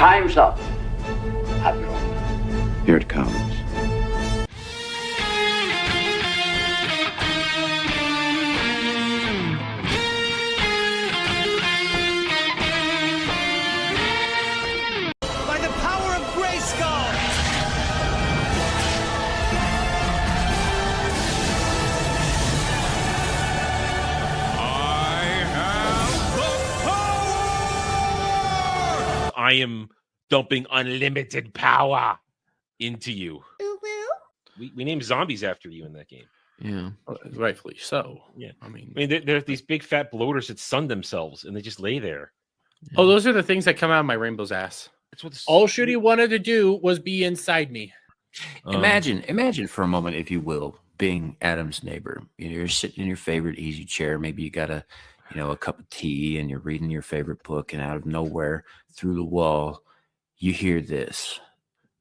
Time's up. Admiral. Here it comes. By the power of Grayskull! I am dumping unlimited power into you. We named zombies after you in that game. Yeah, rightfully so. Yeah, I mean, there's these big fat bloaters that sun themselves and they just lay there. oh, those are the things that come out of my rainbow's ass. That's what All Shooty wanted to do was be inside me. Imagine for a moment, if you will, being Adam's neighbor. You're sitting in your favorite easy chair. Maybe you got a cup of tea and you're reading your favorite book, and out of nowhere, through the wall, you hear this.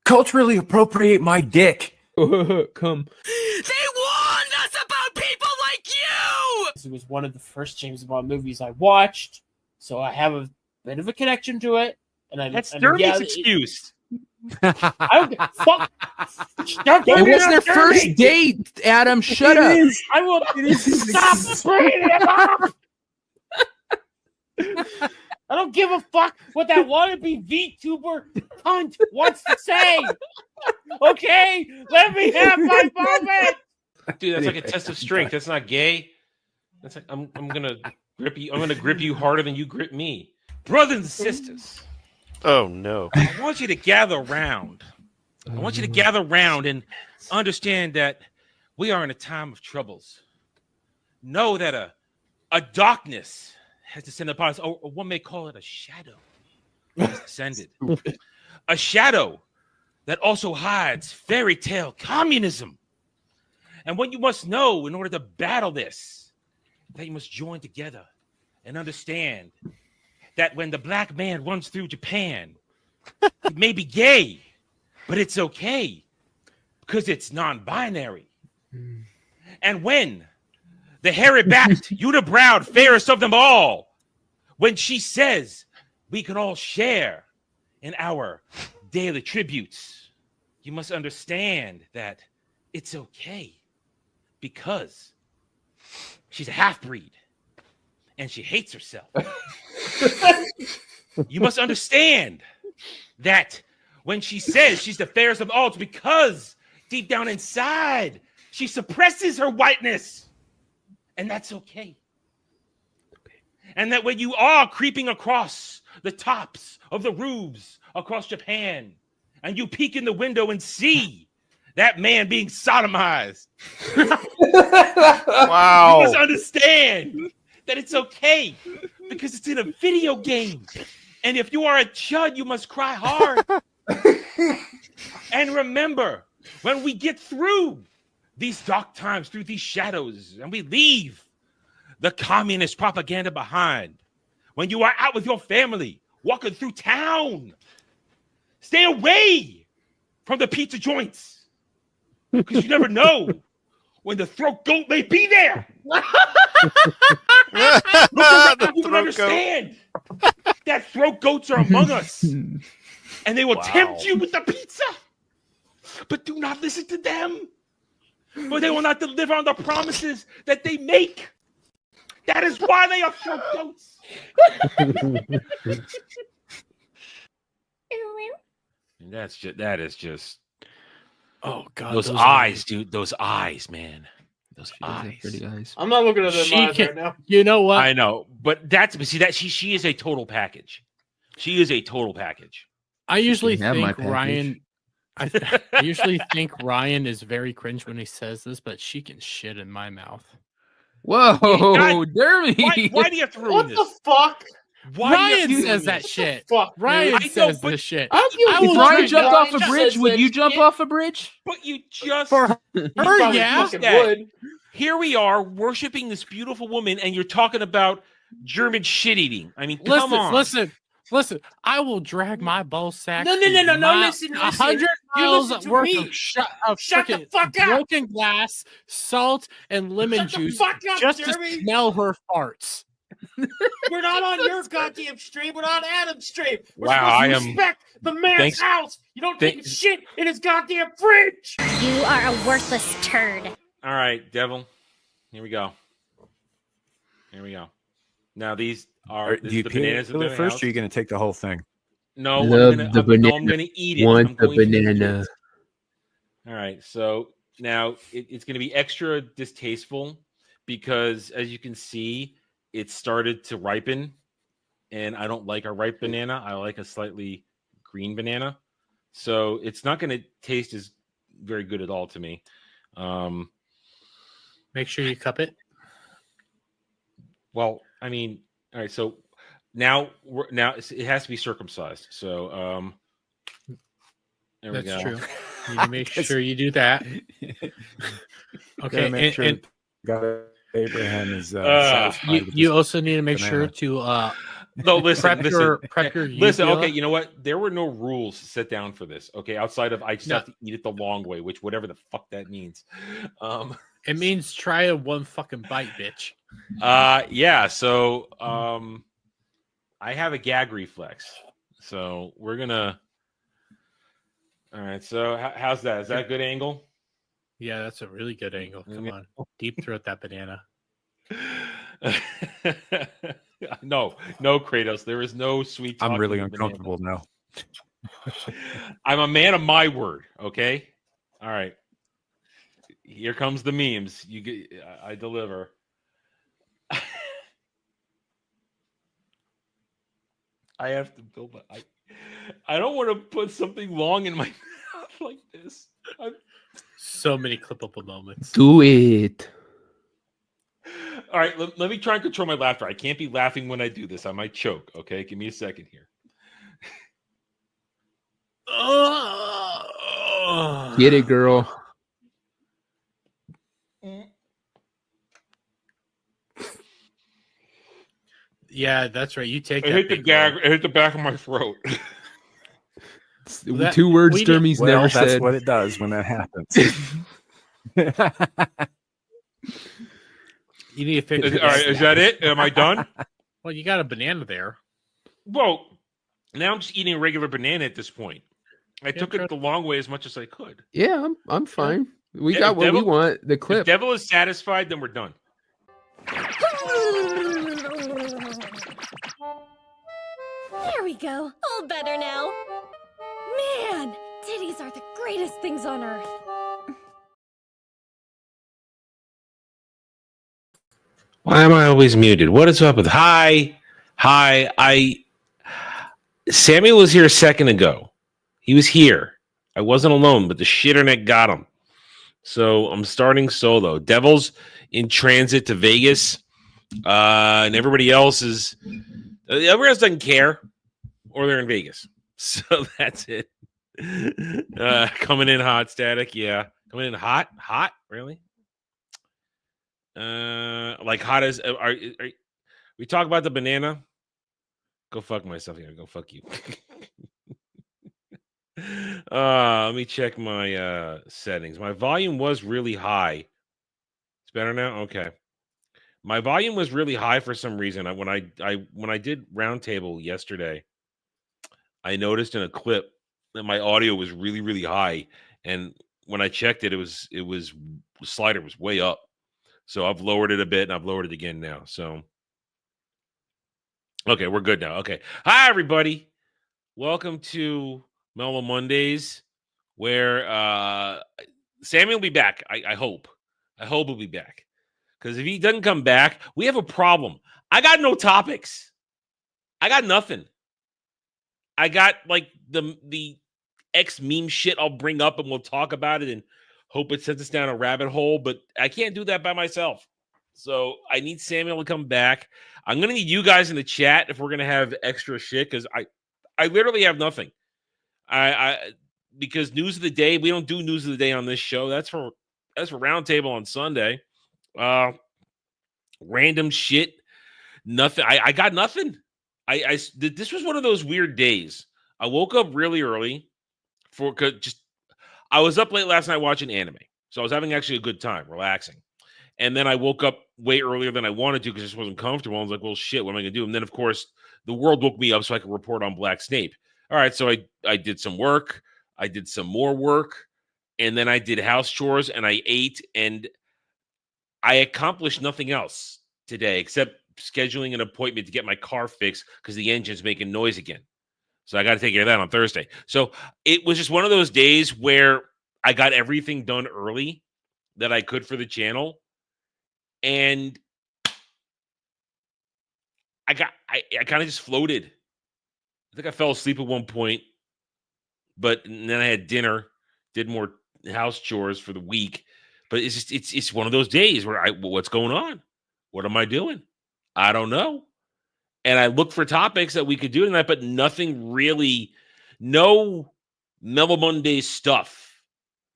Culturally appropriate my dick. Come. They warned us about people like you! It was one of the first James Bond movies I watched, so I have a bit of a connection to it. And That's Dermot's excuse. I don't fuck. It was their first date, Adam. Shut up. I will stop bringing it up. I don't give a fuck what that wannabe VTuber cunt wants to say. Okay, let me have my moment. Dude, that's like a test of strength. That's not gay. That's like I'm gonna grip you. I'm gonna grip you harder than you grip me, brothers and sisters. Oh no! I want you to gather around. I want you to gather around and understand that we are in a time of troubles. Know that a darkness has descended upon us, or one may call it a shadow has descended. A shadow that also hides fairy tale communism. And what you must know in order to battle this, that you must join together and understand that when the black man runs through Japan, it may be gay, but it's okay because it's non-binary. And when the hairy-backed, unibrowed, fairest of them all, when she says we can all share in our daily tributes, you must understand that it's okay because she's a half-breed and she hates herself. You must understand that when she says she's the fairest of all, it's because deep down inside, she suppresses her whiteness. And that's okay. And that when you are creeping across the tops of the roofs across Japan, and you peek in the window and see that man being sodomized, Wow. you must understand that it's okay because it's in a video game. And if you are a chud, you must cry hard. And remember, when we get through these dark times, through these shadows, and we leave the communist propaganda behind, when you are out with your family, walking through town, stay away from the pizza joints because you never know when the throat goat may be there. Look around, you can understand that throat goats are among us, and they will tempt you with the pizza. But do not listen to them, for they will not deliver on the promises that they make. That is why they are throat goats. That is just. Oh God, Those eyes, dude. Those eyes, man. Those eyes. Pretty eyes. I'm not looking at them eyes right now. You know what? I know, but she is a total package. She is a total package. I usually can have my think package. Ryan. I usually think Ryan is very cringe when he says this, but she can shit in my mouth. Whoa, God, Dermy! Why do you have to ruin What this? the fuck? Why do you have Ryan to ruin says that this? shit. Fuck. Ryan I know, says but- this shit. I I If will Ryan drink jumped Ryan off a bridge, would you jump off a bridge? But you just For her, Probably yeah. fucking that. would. Here we are worshiping this beautiful woman, and you're talking about German shit eating. I mean, come on. Listen. I will drag my ball sack. No, listen. 100 You miles listen to worth me. of Shut the frickin' fuck up. broken glass, salt, and lemon Shut the juice fuck up, just Jeremy. to smell her farts. We're not on your goddamn stream. We're on Adam's stream. We're Wow, supposed I to am- respect the man's thanks- house. You don't take shit in his goddamn fridge. You are a worthless turd. All right, Devil. Here we go. Now these are Do you the peel bananas. it first, or are you going to take the whole thing? No, Love I'm the banana. going to eat it. Want I'm the going to eat banana. it. All right, so now it's going to be extra distasteful because, as you can see, it started to ripen, and I don't like a ripe banana. I like a slightly green banana, so it's not going to taste as very good at all to me. Make sure you cup it. Well, I mean, all right. So now it has to be circumcised. So there we That's go. true. You need to make sure you do that. Okay, Make sure and God Abraham is satisfied with you his also need to make sure banana. to No, listen, prep your listen. uvula. Okay, you know what? There were no rules set down for this. Okay, outside of I just have to eat it the long way, which whatever the fuck that means. It means try a one fucking bite, bitch. Yeah. So I have a gag reflex, so we're gonna. All right. So how's that? Is that a good angle? Yeah, that's a really good angle. Come on, deep throat that banana. No, Kratos. There is no sweet. I'm really talking uncomfortable now. I'm a man of my word. Okay. All right. Here comes the memes. You get. I deliver. I have to build that. I don't want to put something long in my mouth like this. So many clippable moments. Do it. All right, let me try and control my laughter. I can't be laughing when I do this. I might choke. Okay, give me a second here. Get it, girl. Yeah, that's right. You take I that hit the big gag. roll. I hit the back of my throat. That- 2 words we Dermy's Well, never that's said. what it does when that happens. You need to fix All right, is that it? Am I done? Well, you got a banana there. Well, now I'm just eating a regular banana at this point. I took try- it the long way as much as I could. Yeah, I'm fine. We Yeah, got if what we Devil- want. The If clip. Devil is satisfied, then we're done. There we go. All better now. Man, titties are the greatest things on earth. Why am I always muted? What is up with hi? Samuel was here a second ago. He was here. I wasn't alone, but the shitternet got him. So I'm starting solo. Devil's in transit to Vegas. And everybody else doesn't care. Or they're in Vegas. So that's it. Coming in hot, Static. Yeah. Coming in hot? Hot? Really? Like hot as are we talk about the banana? Go fuck myself here. Go fuck you. Let me check my settings. My volume was really high. It's better now. Okay. My volume was really high for some reason. When I did roundtable yesterday, I noticed in a clip that my audio was really really high, and when I checked it, it was the slider was way up. So I've lowered it a bit, and I've lowered it again now. So, okay, we're good now. Okay. Hi, everybody. Welcome to Mellow Mondays, where Sammy will be back. I hope. I hope he'll be back. Because if he doesn't come back, we have a problem. I got no topics. I got nothing. I got, like, the X meme shit I'll bring up, and we'll talk about it, and hope it sends us down a rabbit hole, but I can't do that by myself. So I need Samuel to come back. I'm going to need you guys in the chat if we're going to have extra shit, because I literally have nothing. Because news of the day, we don't do news of the day on this show. That's for Roundtable on Sunday. Random shit. Nothing. I got nothing. This was one of those weird days. I woke up really early I was up late last night watching anime. So I was having actually a good time, relaxing. And then I woke up way earlier than I wanted to because I just wasn't comfortable. I was like, well, shit, what am I going to do? And then, of course, the world woke me up so I could report on Black Snape. All right, so I did some work. I did some more work. And then I did house chores and I ate. And I accomplished nothing else today except scheduling an appointment to get my car fixed because the engine's making noise again. So I got to take care of that on Thursday. So it was just one of those days where I got everything done early that I could for the channel. And I kind of just floated. I think I fell asleep at one point, but and then I had dinner, did more house chores for the week. But it's one of those days where what's going on? What am I doing? I don't know. And I looked for topics that we could do tonight, but nothing really, no Mellow Monday stuff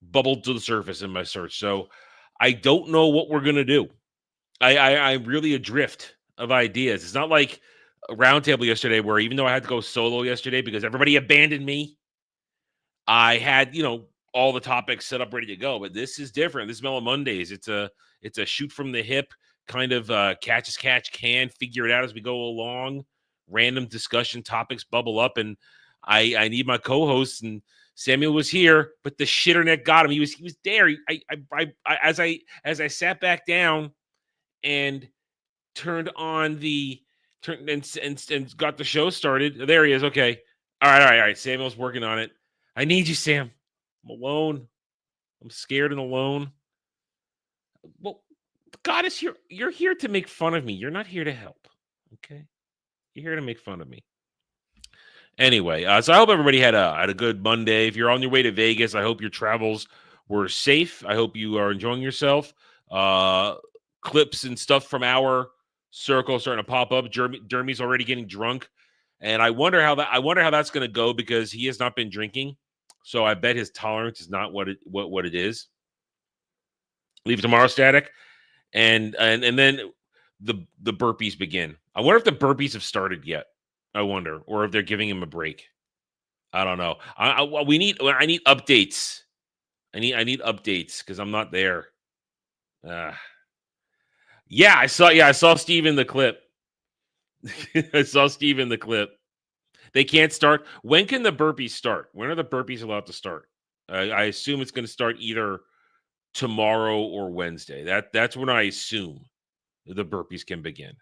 bubbled to the surface in my search. So I don't know what we're gonna do. I'm really adrift of ideas. It's not like a roundtable yesterday where even though I had to go solo yesterday because everybody abandoned me, I had, all the topics set up ready to go. But this is different. This is Mellow Mondays. It's a shoot from the hip kind of catch as catch can, figure it out as we go along. Random discussion topics bubble up, and I need my co-hosts, and Samuel was here, but the shitternet got him. He was there. As I sat back down and turned on and got the show started. There he is. Okay. All right. Samuel's working on it. I need you, Sam. I'm alone. I'm scared and alone. Well, God is here. You're here to make fun of me. You're not here to help. Okay. You're here to make fun of me. Anyway, so I hope everybody had a good Monday. If you're on your way to Vegas, I hope your travels were safe. I hope you are enjoying yourself. Clips and stuff from our circle starting to pop up. Jeremy's already getting drunk, and I wonder how that's going to go because he has not been drinking. So I bet his tolerance is not what it is. Leave tomorrow, Static, and then the burpees begin. I wonder if the burpees have started yet. I wonder, or if they're giving him a break. I don't know. I need updates. I need updates because I'm not there. Yeah, I saw Steve in the clip. I saw Steve in the clip. They can't start. When can the burpees start? When are the burpees allowed to start? I assume it's going to start either tomorrow or Wednesday. That's when I assume the burpees can begin.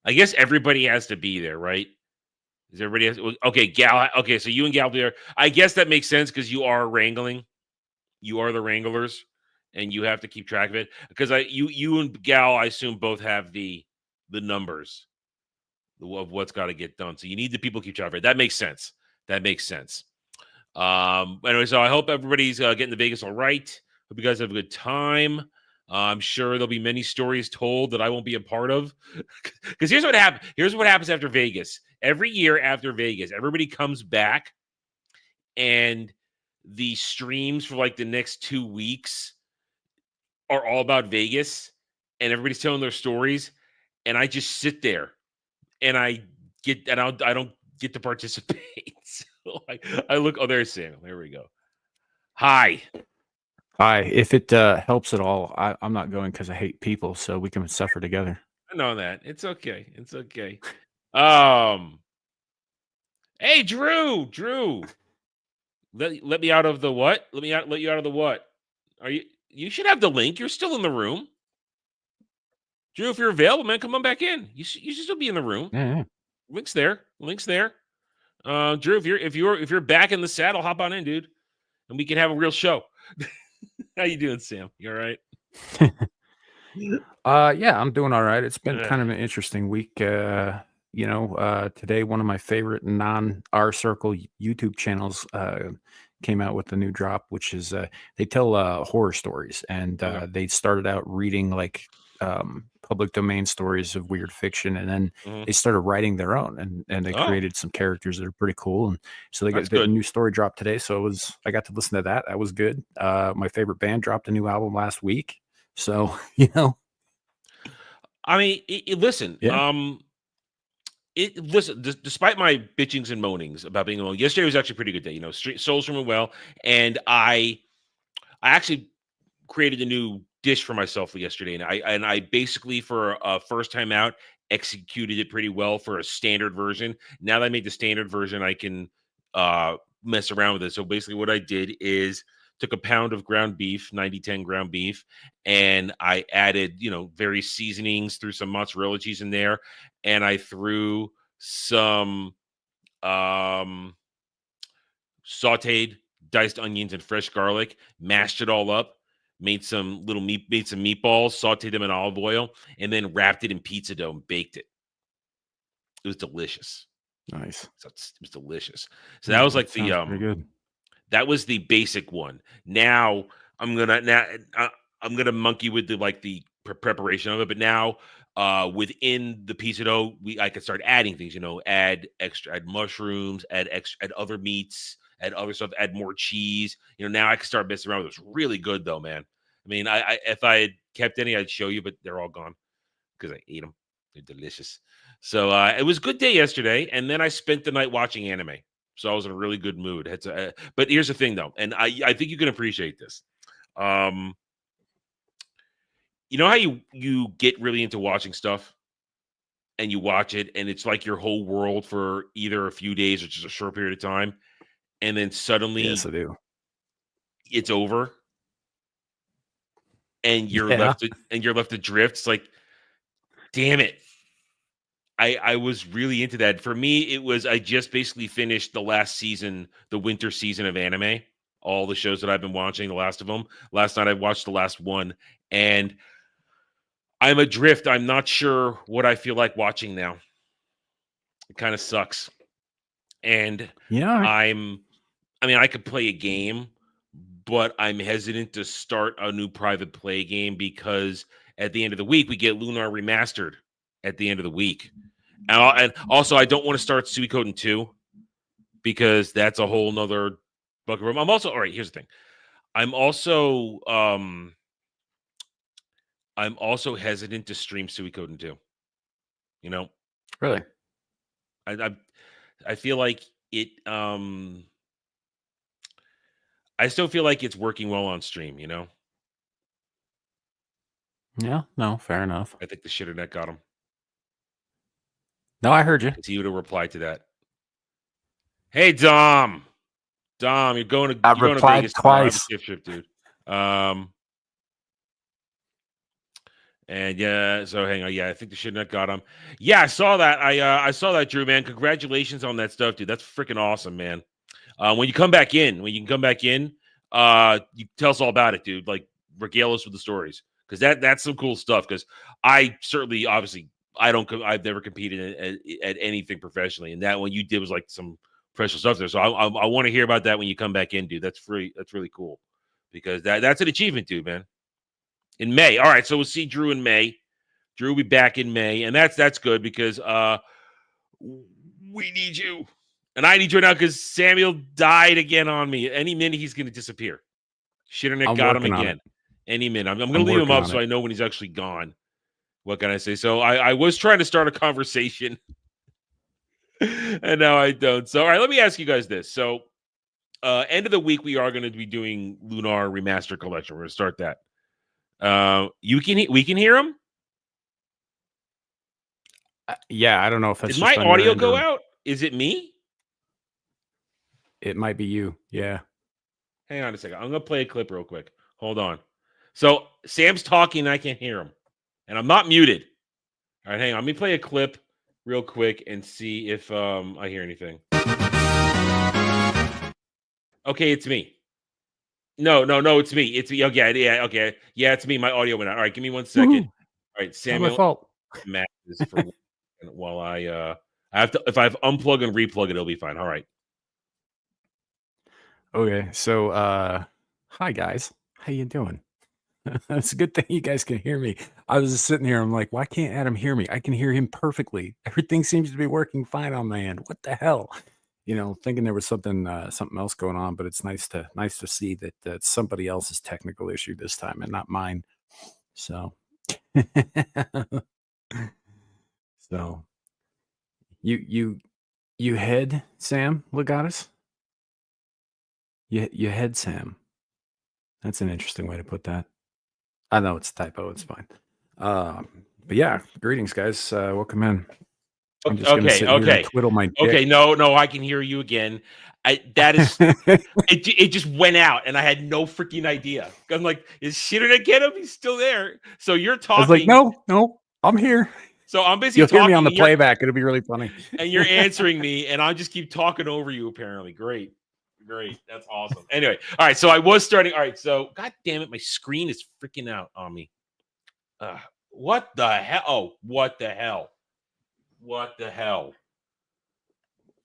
I guess everybody has to be there, right? Is everybody okay, Gal? Okay, so you and Gal there. I guess that makes sense because you are wrangling. You are the wranglers, and you have to keep track of it. Because you and Gal, I assume, both have the numbers of what's got to get done. So you need the people to keep track of it. That makes sense. Anyway, so I hope everybody's getting to Vegas all right. Hope you guys have a good time. I'm sure there'll be many stories told that I won't be a part of. Because here's what happens. Here's what happens after Vegas. Every year after Vegas, everybody comes back, and the streams for like the next 2 weeks are all about Vegas, and everybody's telling their stories, and I just sit there, and I don't get to participate. So I look. Oh, there's Samuel. There we go. Hi. If it helps at all, I'm not going because I hate people, so we can suffer together. I know that. It's okay. Hey, Drew. Let me out of the what? Let you out of the what? You should have the link. You're still in the room. Drew, if you're available, man, come on back in. You should still be in the room. Yeah. Link's there. Drew, if you're back in the saddle, hop on in, dude, and we can have a real show. How you doing, Sam? You all right? Yeah, I'm doing all right. It's been kind of an interesting week. Today one of my favorite non-R Circle YouTube channels came out with a new drop, which is they tell horror stories, and they started out reading like public domain stories of weird fiction, and then they started writing their own, and they created some characters that are pretty cool, and so they got a new story drop today. So I got to listen to that. That was good. My favorite band dropped a new album last week, so I mean, listen. Yeah. Despite my bitchings and moanings about being alone, yesterday was actually a pretty good day. Souls from well, and I actually created a new dish for myself yesterday, and I basically, for a first time out, executed it pretty well for a standard version. Now that I made the standard version, I can mess around with it. So basically, what I did is took a pound of ground beef, 90-10 ground beef, and I added, various seasonings, threw some mozzarella cheese in there, and I threw some sauteed diced onions and fresh garlic, mashed it all up, made some meatballs, sauteed them in olive oil, and then wrapped it in pizza dough and baked it. It was delicious. Nice. So it was delicious. So that was like the pretty good. That was the basic one. Now I'm gonna monkey with the preparation of it, but now within the pizza dough, I could start adding things. Add mushrooms, add other meats, add other stuff, add more cheese. Now I can start messing around with it. It's really good though, man. I mean, if I had kept any, I'd show you, but they're all gone because I ate them. They're delicious. So it was a good day yesterday, and then I spent the night watching anime. So I was in a really good mood. But here's the thing, though, and I think you can appreciate this. You know how you get really into watching stuff, and you watch it, and it's like your whole world for either a few days or just a short period of time, and then suddenly, Yes, I do. It's over, and you're left to drift. It's like, damn it. I was really into that. For me, it was I just basically finished the last season, the winter season of anime, all the shows that I've been watching, the last of them. Last night I watched the last one, and I'm adrift. I'm not sure what I feel like watching now. It kind of sucks. And Yeah. I could play a game, but I'm hesitant to start a new private play game because at the end of the week, we get Lunar Remastered at the end of the week. And also, I don't want to start Suikoden 2 because that's a whole nother bucket room. I'm also, all right, here's the thing. I'm also hesitant to stream Suikoden 2. Really? I feel like it I still feel like it's working well on stream, Yeah, no, fair enough. I think the shitternet got him. No, I heard you. Because he would have replied to that. Hey, Dom, you're going to I've replied Vegas twice. Gift trip, dude. And yeah, so hang on. Yeah, I think the shitternet got him. Yeah, I saw that. I saw that, Drew, man. Congratulations on that stuff, dude. That's freaking awesome, man. When you can come back in, you tell us all about it, dude. Like, regale us with the stories. Because that's some cool stuff. Because I certainly, obviously, I've never competed at anything professionally, and that one you did was like some professional stuff there. So I want to hear about that when you come back in, dude. That's really cool because that's an achievement, dude, man. In May, all right. So we'll see Drew in May. Drew will be back in May, and that's good because we need you, and I need you now because Samuel died again on me. Any minute he's going to disappear. Shitternick got him again. Any minute. I'm going to leave him up so I know when he's actually gone. What can I say? So I was trying to start a conversation, and now I don't. So, all right, let me ask you guys this. So, end of the week, we are going to be doing Lunar Remaster Collection. We're going to start that. We can hear him? Yeah, I don't know if that's Did my audio go out? Is it me? It might be you. Yeah. Hang on a second. I'm going to play a clip real quick. Hold on. So, Sam's talking, and I can't hear him. And I'm not muted. All right, hang on. Let me play a clip real quick and see if I hear anything. Okay, it's me. No, it's me. It's me. Okay, yeah, okay. Yeah, it's me. My audio went out. All right, give me 1 second. Woo-hoo. All right, Samuel. My fault. Matt is for while I have to. If I've unplug and replug it, it'll be fine. All right. Okay, so hi guys. How you doing? It's a good thing you guys can hear me. I was just sitting here. I'm like, why can't Adam hear me? I can hear him perfectly. Everything seems to be working fine on my end. What the hell? Thinking there was something else going on, but it's nice to see that that's somebody else's technical issue this time and not mine. So, so you head Sam Legatus? You head Sam. That's an interesting way to put that. I know it's a typo. It's fine. But yeah, greetings, guys. Welcome in. I'm just gonna sit here and twiddle my dick. Okay, no, I can hear you again. That is it just went out and I had no freaking idea. I'm like, is shit gonna get him? He's still there. So you're talking. I was like, no, I'm here. So I'm basically You'll talking. hear me on the playback. It'll be really funny. And you're answering me, and I just keep talking over you, apparently. Great. That's awesome. Anyway, all right. So I was starting. All right. So, God damn it, my screen is freaking out on me. What the hell? Oh, what the hell? What the hell?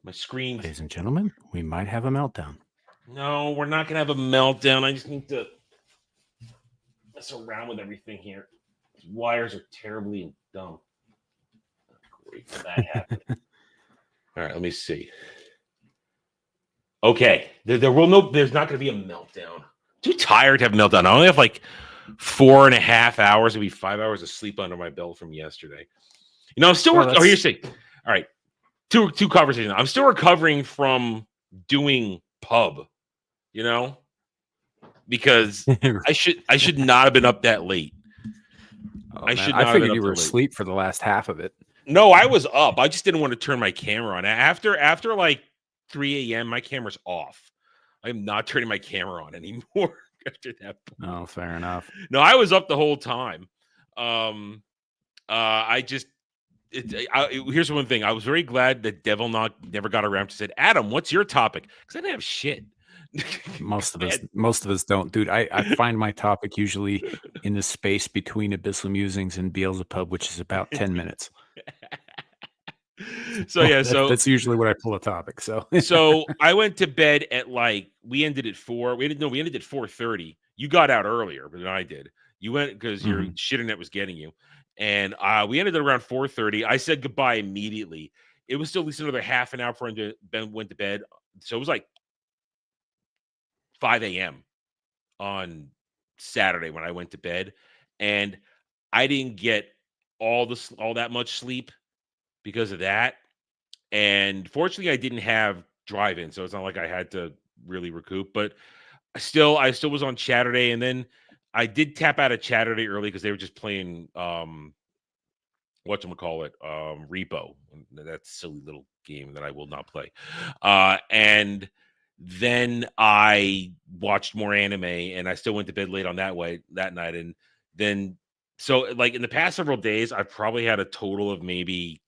My screen. Ladies and gentlemen, we might have a meltdown. No, we're not going to have a meltdown. I just need to mess around with everything here. These wires are terribly dumb. Great for that happened. All right, let me see. Okay, there's not going to be a meltdown. Too tired to have a meltdown. I only have like 4.5 hours, maybe 5 hours of sleep under my belt from yesterday. You know, I'm still working. Oh, here's the thing. All right, two conversations. I'm still recovering from doing pub. You know, because I should not have been up that late. Oh, I figured you were asleep for the last half of it. No, I was up. I just didn't want to turn my camera on. After like 3 a.m., my camera's off. I'm not turning my camera on anymore after that point. Oh, fair enough. No, I was up the whole time. Here's one thing. I was very glad that Devil Knock never got around to said, Adam, what's your topic? Because I didn't have shit. Most of us don't, dude. I find my topic usually in the space between Abyssal Musings and Beelzebub, which is about 10 minutes. So yeah, that's usually what I pull a topic. So I went to bed at we ended at 4. We ended at 4:30. You got out earlier than I did. You went because your shit internet was getting you, and we ended at around 4:30. I said goodbye immediately. It was still at least another half an hour before Ben went to bed. So it was like 5 a.m. on Saturday when I went to bed, and I didn't get all that much sleep because of that. And fortunately, I didn't have drive-in, so it's not like I had to really recoup. But I still was on Saturday, and then I did tap out of Saturday early because they were just playing whatchamacallit, Repo. That silly little game that I will not play. And then I watched more anime, and I still went to bed late on that night. And then, so like in the past several days, I've probably had a total of maybe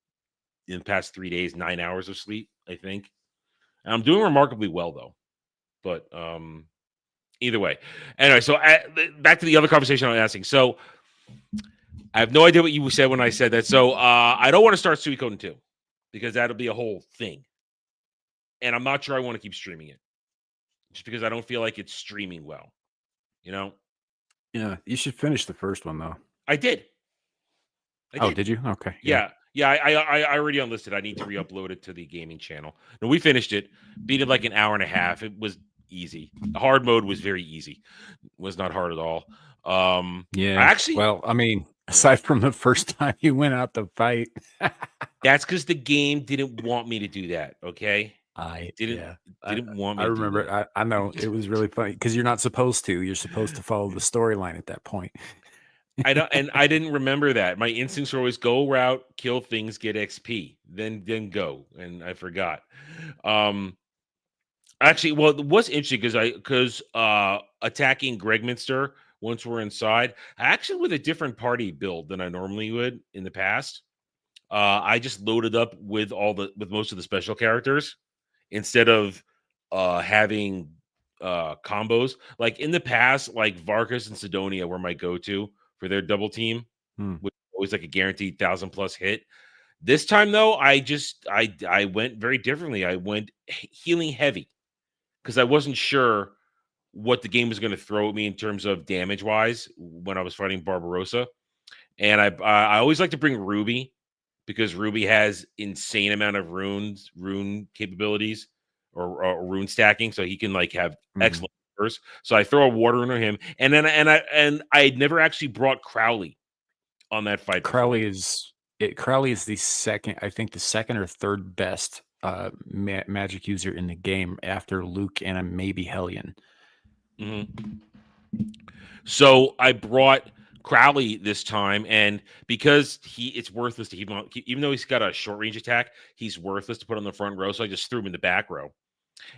in the past 3 days, 9 hours of sleep, I think. And I'm doing remarkably well though. But either way. Anyway, so back to the other conversation I was asking. So I have no idea what you said when I said that. So I don't want to start Suikoden 2 because that'll be a whole thing. And I'm not sure I want to keep streaming it just because I don't feel like it's streaming well, you know? Yeah, you should finish the first one, though. I did. Did you? Okay. Yeah. I already unlisted. I need to re-upload it to the gaming channel. No, we finished it. Beat it like an hour and a half. It was easy. The hard mode was very easy. It was not hard at all. Well, I mean, aside from the first time you went out to fight. That's because the game didn't want me to do that, okay? I didn't want me I to remember do that. it. I know it was really funny because you're not supposed to. You're supposed to follow the storyline at that point. I didn't remember that. My instincts were always go route, kill things, get XP, then go, and I forgot. Actually, well, it was interesting because attacking Gregminster once we're inside, I actually with a different party build than I normally would in the past. I just loaded up with most of the special characters instead of having combos. Like in the past, like Varkas and Sidonia were my go-to for their double team, which was always like a guaranteed 1,000+ hit. This time though, I went very differently. I went healing heavy because I wasn't sure what the game was going to throw at me in terms of damage wise when I was fighting Barbarossa. And I always like to bring Ruby because Ruby has insane amount of rune capabilities or rune stacking, so he can like have excellent numbers. So I throw a water rune on him, and I had never actually brought Crowley on that fight. Crowley is the second, I think the second or third best magic user in the game after Luke and maybe Hellion. So I brought Crowley this time, and because it's worthless to keep him on, even though he's got a short range attack, he's worthless to put on the front row. So I just threw him in the back row.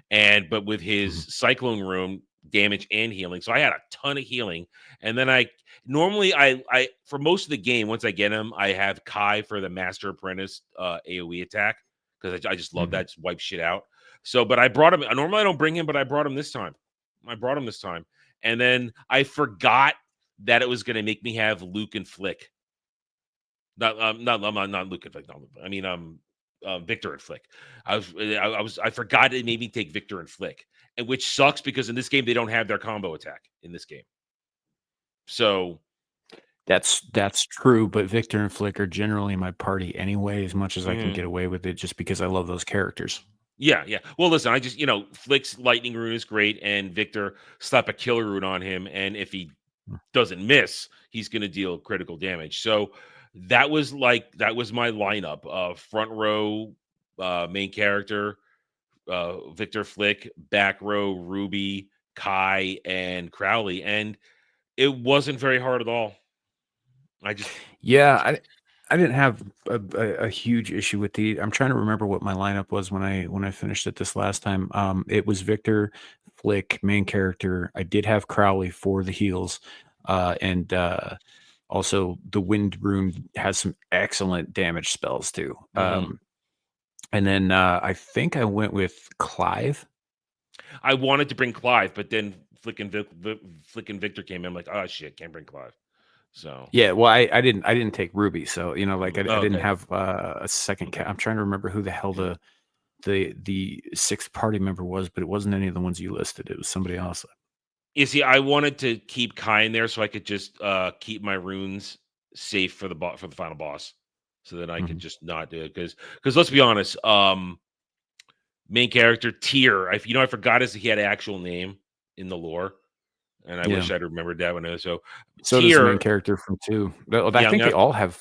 But with his Cyclone Room, damage and healing, so I had a ton of healing. And then I for most of the game, once I get him, I have Kai for the Master Apprentice AOE attack because I just love that, just wipe shit out. So, but I brought him. Normally I don't bring him, but I brought him this time. And then I forgot that it was going to make me have Luke and Flick. Not Luke and Flick. No, I mean Victor and Flick. I forgot it made me take Victor and Flick, and which sucks because in this game they don't have their combo attack in this game. So that's true, but Victor and Flick are generally my party anyway, as much as I can get away with it, just because I love those characters. Yeah. Well, listen, I just Flick's lightning rune is great, and Victor slap a killer rune on him, and if he doesn't miss, he's going to deal critical damage. So that was my lineup: front row, main character, Victor, Flick; back row, Ruby, Kai, and Crowley, and it wasn't very hard at all. I didn't have a huge issue with the. I'm trying to remember what my lineup was when I finished it this last time. It was Victor, Flick, main character. I did have Crowley for the heals, and also the Wind Rune has some excellent damage spells too. And then I think I went with Clive. I wanted to bring Clive, but then Flick and Victor came in. I'm like, oh shit, can't bring Clive. So yeah, well, I didn't take Ruby, so I didn't have a second. I'm trying to remember who the hell the sixth party member was, but it wasn't any of the ones you listed. It was somebody else. You see, I wanted to keep Kai in there so I could just keep my runes safe for the final boss, so that I could just not do it. Because let's be honest, main character Tyr, I forgot he had an actual name in the lore. And I wish I'd remembered that one. So does the main character from 2. I think they all have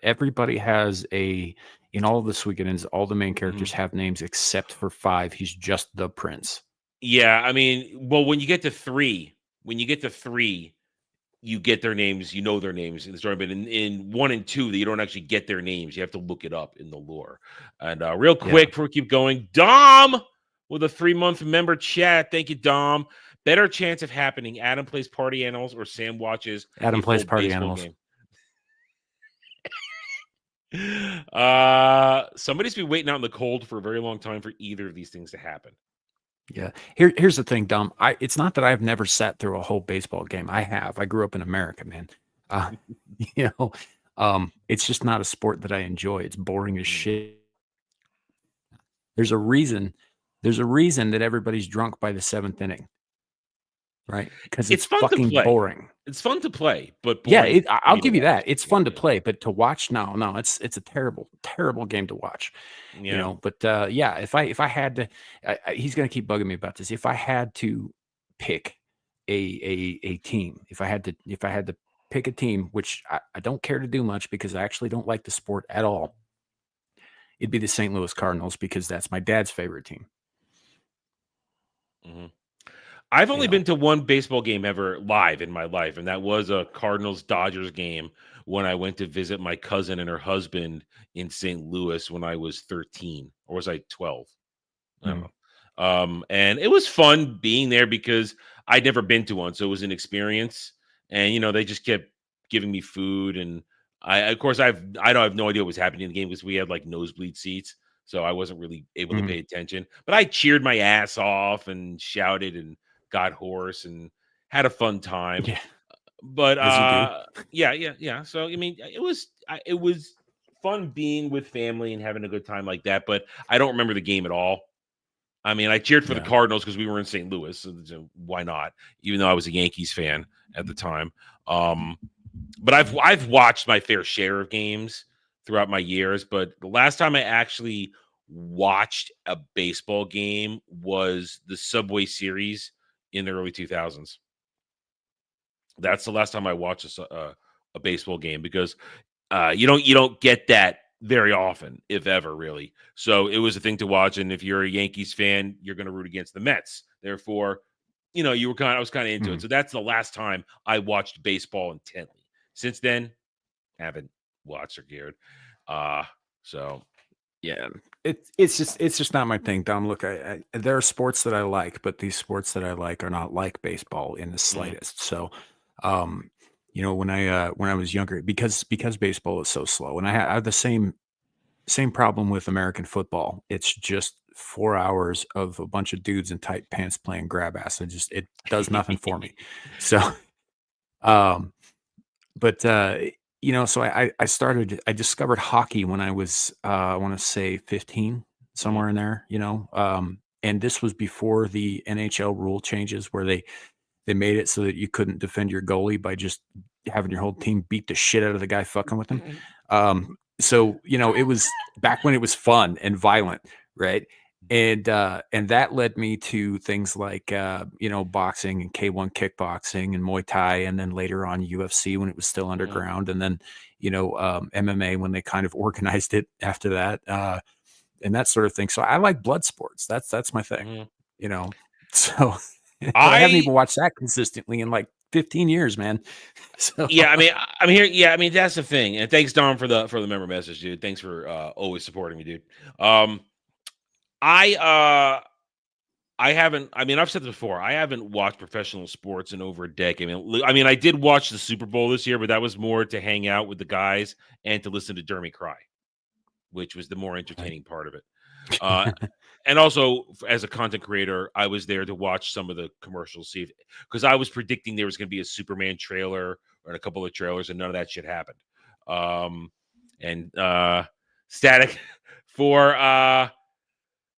everybody has in all of the Suikodens, all the main characters have names except for 5. He's just the prince. Yeah, I mean, well, when you get to 3, you get their names, you know their names in the story. But in 1 and 2, you don't actually get their names. You have to look it up in the lore. And real quick, before we keep going, Dom with a 3-month member chat. Thank you, Dom. Better chance of happening: Adam plays party animals, or Sam watches. Adam plays party animals. Somebody's been waiting out in the cold for a very long time for either of these things to happen. Yeah. Here's the thing, Dom. It's not that I've never sat through a whole baseball game. I have. I grew up in America, man. It's just not a sport that I enjoy. It's boring as shit. There's a reason that everybody's drunk by the 7th inning. Right, because it's fucking boring. It's fun to play, but boring. Yeah, I'll give you that. It's fun to play, but to watch, no, it's a terrible game to watch. Yeah. But if I had to, he's gonna keep bugging me about this. If I had to pick a team, if I had to pick a team, which I don't care to do much because I actually don't like the sport at all, it'd be the St. Louis Cardinals because that's my dad's favorite team. I've only been to one baseball game ever live in my life, and that was a Cardinals-Dodgers game when I went to visit my cousin and her husband in St. Louis when I was 13, or was I 12? I don't know. And it was fun being there because I'd never been to one, so it was an experience. And they just kept giving me food, and I have no idea what was happening in the game because we had like nosebleed seats, so I wasn't really able to pay attention. But I cheered my ass off and shouted and got hoarse and had a fun time. Yeah. But yeah. So I mean, it was fun being with family and having a good time like that. But I don't remember the game at all. I mean, I cheered for the Cardinals because we were in St. Louis, so why not? Even though I was a Yankees fan at the time. But I've watched my fair share of games throughout my years. But the last time I actually watched a baseball game was the Subway Series in the early 2000s. That's the last time I watched a baseball game because you don't get that very often, if ever, really. So it was a thing to watch. And if you're a Yankees fan, you're going to root against the Mets. Therefore, you know, I was kind of into it. So that's the last time I watched baseball intently. Since then, haven't watched or cared. So Yeah, it's just not my thing, Dom. Look, there are sports that I like, but these sports that I like are not like baseball in the slightest. So, you know, when I was younger, because baseball is so slow, and I have the same problem with American football. It's just 4 hours of a bunch of dudes in tight pants playing grab ass. It does nothing for me. So, um, but you know, so I discovered hockey when I was I want to say 15, somewhere in there, you know. And this was before the NHL rule changes where they made it so that you couldn't defend your goalie by just having your whole team beat the shit out of the guy fucking with them. So, you know, it was back when it was fun and violent, right? And that led me to things like you know, boxing and K1 kickboxing and Muay Thai, and then later on UFC when it was still underground, and then, you know, MMA when they kind of organized it after that, and that sort of thing. So I like blood sports. That's my thing, you know. So I haven't even watched that consistently in like 15 years, man. So yeah, I mean, I'm here. Yeah, I mean, that's the thing. And thanks, Dom, for the member message, dude. Thanks for always supporting me, dude. I haven't. I mean, I've said this before. I haven't watched professional sports in over a decade. I mean, I did watch the Super Bowl this year, but that was more to hang out with the guys and to listen to Jeremy cry, which was the more entertaining part of it. And also, as a content creator, I was there to watch some of the commercials, because I was predicting there was going to be a Superman trailer or a couple of trailers, and none of that shit happened. And Static for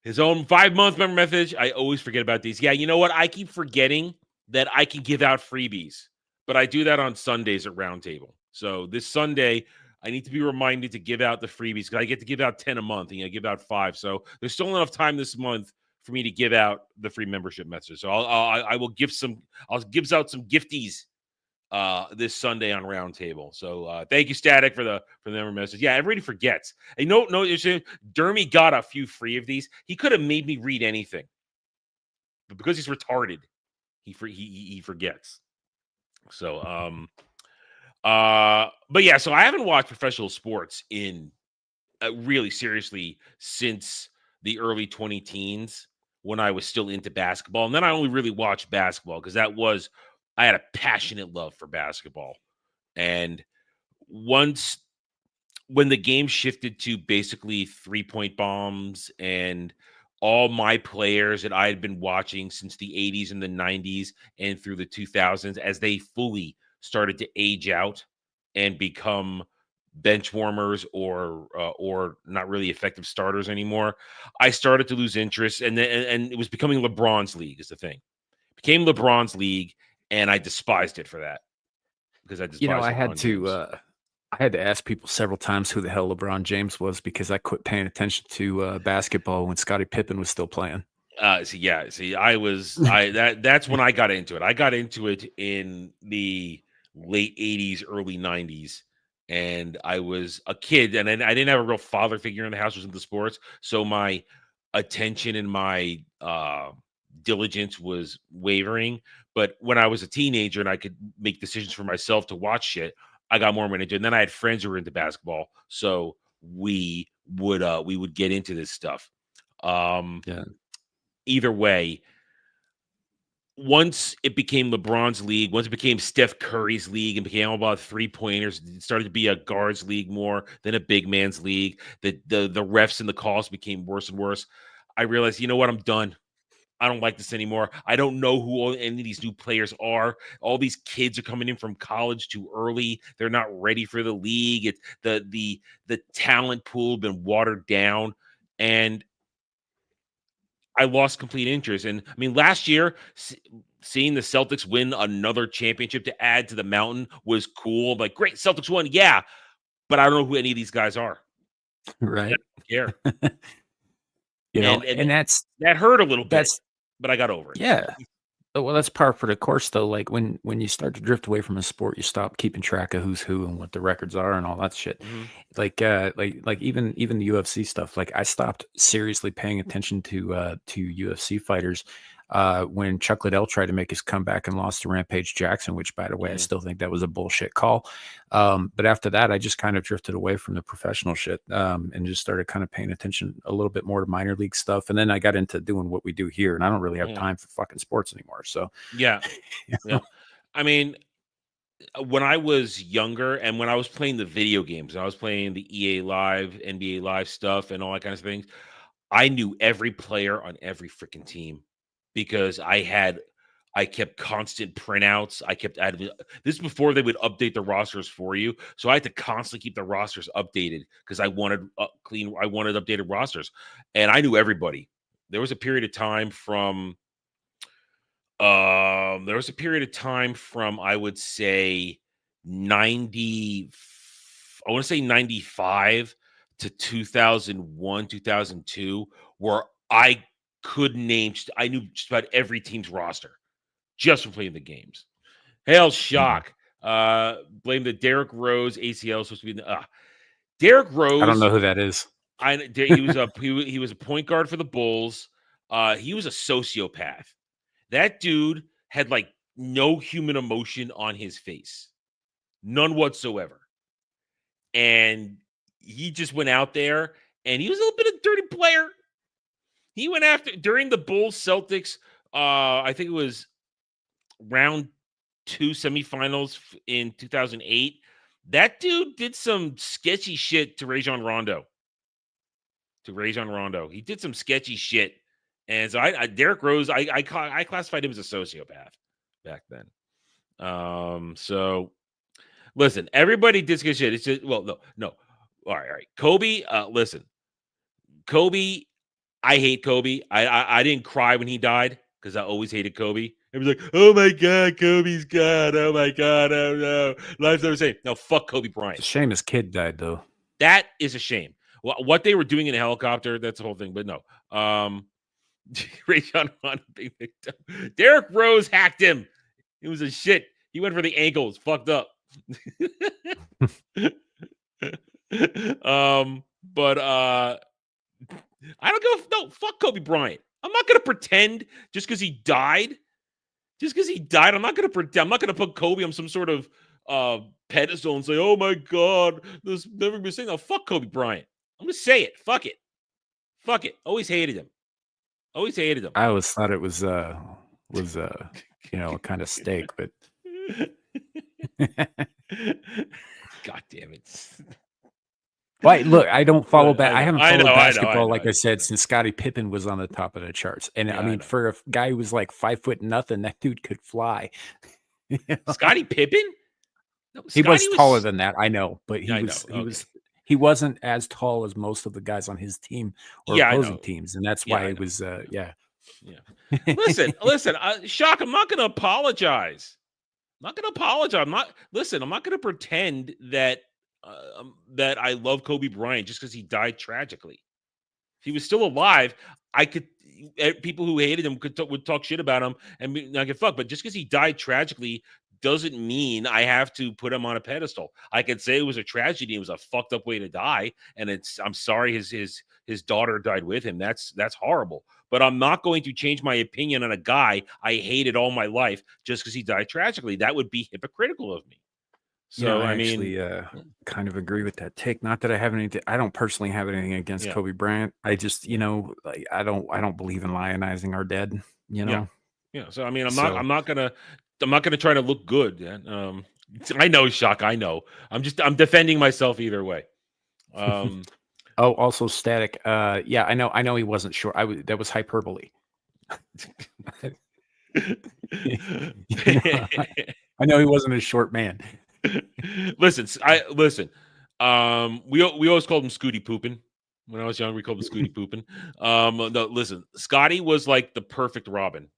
his own 5-month member message. I always forget about these. Yeah, you know what? I keep forgetting that I can give out freebies, but I do that on Sundays at Roundtable. So this Sunday, I need to be reminded to give out the freebies because I get to give out 10 a month, and I give out 5. So there's still enough time this month for me to give out the free membership message. So I will give some. I'll give out some gifties this Sunday on Roundtable. So thank you, Static, for the member message. Yeah, everybody forgets. And no, Dermy got a few free of these. He could have made me read anything, but because he's retarded, he forgets. So but yeah, so I haven't watched professional sports in really seriously since the early 2010s when I was still into basketball. And then I only really watched basketball because I had a passionate love for basketball. And once when the game shifted to basically 3-point bombs and all my players that I had been watching since the 80s and the 90s and through the 2000s, as they fully started to age out and become bench warmers or not really effective starters anymore, I started to lose interest, and it was becoming LeBron's league is the thing. It became LeBron's league, and I despised it for that because I despised. You know, I LeBron had to ask people several times who the hell LeBron James was because I quit paying attention to basketball when Scottie Pippen was still playing. That's when I got into it. I got into it in the late 80s, early 90s. And I was a kid, and I didn't have a real father figure in the house who was into sports. So my attention and my diligence was wavering. But when I was a teenager and I could make decisions for myself to watch shit, I got more into it. And then I had friends who were into basketball, so we would get into this stuff. Either way, once it became LeBron's league, once it became Steph Curry's league and became all about 3-pointers, it started to be a guards league more than a big man's league. The refs and the calls became worse and worse. I realized, you know what? I'm done. I don't like this anymore. I don't know who any of these new players are. All these kids are coming in from college too early. They're not ready for the league. It's the talent pool been watered down, and I lost complete interest. And I mean, last year, seeing the Celtics win another championship to add to the mountain was cool. I'm like, great, Celtics won. Yeah. But I don't know who any of these guys are. Right. I don't care. You know, and that hurt a little bit, but I got over it. Yeah. Well, that's par for the course, though. Like when you start to drift away from a sport, you stop keeping track of who's who and what the records are and all that shit. Mhm. Like even the UFC stuff. Like I stopped seriously paying attention to UFC fighters when Chuck Liddell tried to make his comeback and lost to Rampage Jackson, which, by the way, I still think that was a bullshit call. But after that, I just kind of drifted away from the professional shit and just started kind of paying attention a little bit more to minor league stuff. And then I got into doing what we do here, and I don't really have time for fucking sports anymore. So yeah. I mean, when I was younger and when I was playing the video games, I was playing the EA Live, NBA Live stuff and all that kind of things, I knew every player on every freaking team because I kept constant printouts. This is before they would update the rosters for you. So I had to constantly keep the rosters updated because I wanted updated rosters. And I knew everybody. There was a period of time from I would say 95 to 2001, 2002, where I knew just about every team's roster just from playing the games. Hail shock. Blame the Derrick Rose ACL supposed to be Derrick Rose. I don't know who that is. He was a point guard for the Bulls. He was a sociopath. That dude had like no human emotion on his face. None whatsoever. And he just went out there and he was a little bit of a dirty player. He went after during the Bulls Celtics. I think it was round 2 semifinals in 2008. That dude did some sketchy shit to Rajon Rondo. He did some sketchy shit. And so Derrick Rose, I classified him as a sociopath back then. So listen, everybody did sketchy shit. It's just, well, no. All right. Kobe, listen. Kobe, I hate Kobe. I didn't cry when he died because I always hated Kobe. It was like, oh my God, Kobe's gone. Oh my God, oh no. Life's never the same. No, fuck Kobe Bryant. It's a shame his kid died, though. That is a shame. Well, what they were doing in a helicopter, that's the whole thing. But no. Rajon Rondo being victim. Derrick Rose hacked him. It was a shit. He went for the ankle. It's fucked up. But I don't go. No, fuck Kobe Bryant. I'm not gonna pretend just because he died. I'm not gonna pretend. I'm not gonna put Kobe on some sort of pedestal and say, "Oh my God, this never been saying." No, fuck Kobe Bryant. I'm gonna say it. Fuck it. Always hated him. I always thought it was a kind of steak, but God damn it. Wait, look, I don't follow back. I haven't followed basketball, I know. like I said, since Scottie Pippen was on the top of the charts. And Yeah, I mean, for a guy who was like 5'0", that dude could fly. Scottie Pippen? No, He was Scottie taller than that, I know, but Okay. he wasn't as tall as most of the guys on his team or opposing teams, and that's why it was Listen, Shock, I'm not going to apologize. I'm not going to pretend that that I love Kobe Bryant just because he died tragically. If he was still alive, people who hated him would talk shit about him and I could fuck. But just because he died tragically doesn't mean I have to put him on a pedestal. I could say it was a tragedy. It was a fucked up way to die, and I'm sorry his daughter died with him. That's horrible. But I'm not going to change my opinion on a guy I hated all my life just because he died tragically. That would be hypocritical of me. So I actually kind of agree with that take. Not that I have anything. I don't personally have anything against Kobe Bryant. I just, I don't believe in lionizing our dead. Yeah. So I mean, I'm not gonna try to look good. I know, Shock. I know. I'm defending myself either way. Also Static. Yeah, I know he wasn't short. That was hyperbole. I know he wasn't a short man. Listen. We always called him Scooty Poopin. When I was young, we called him Scooty Poopin. No, listen. Scotty was like the perfect Robin.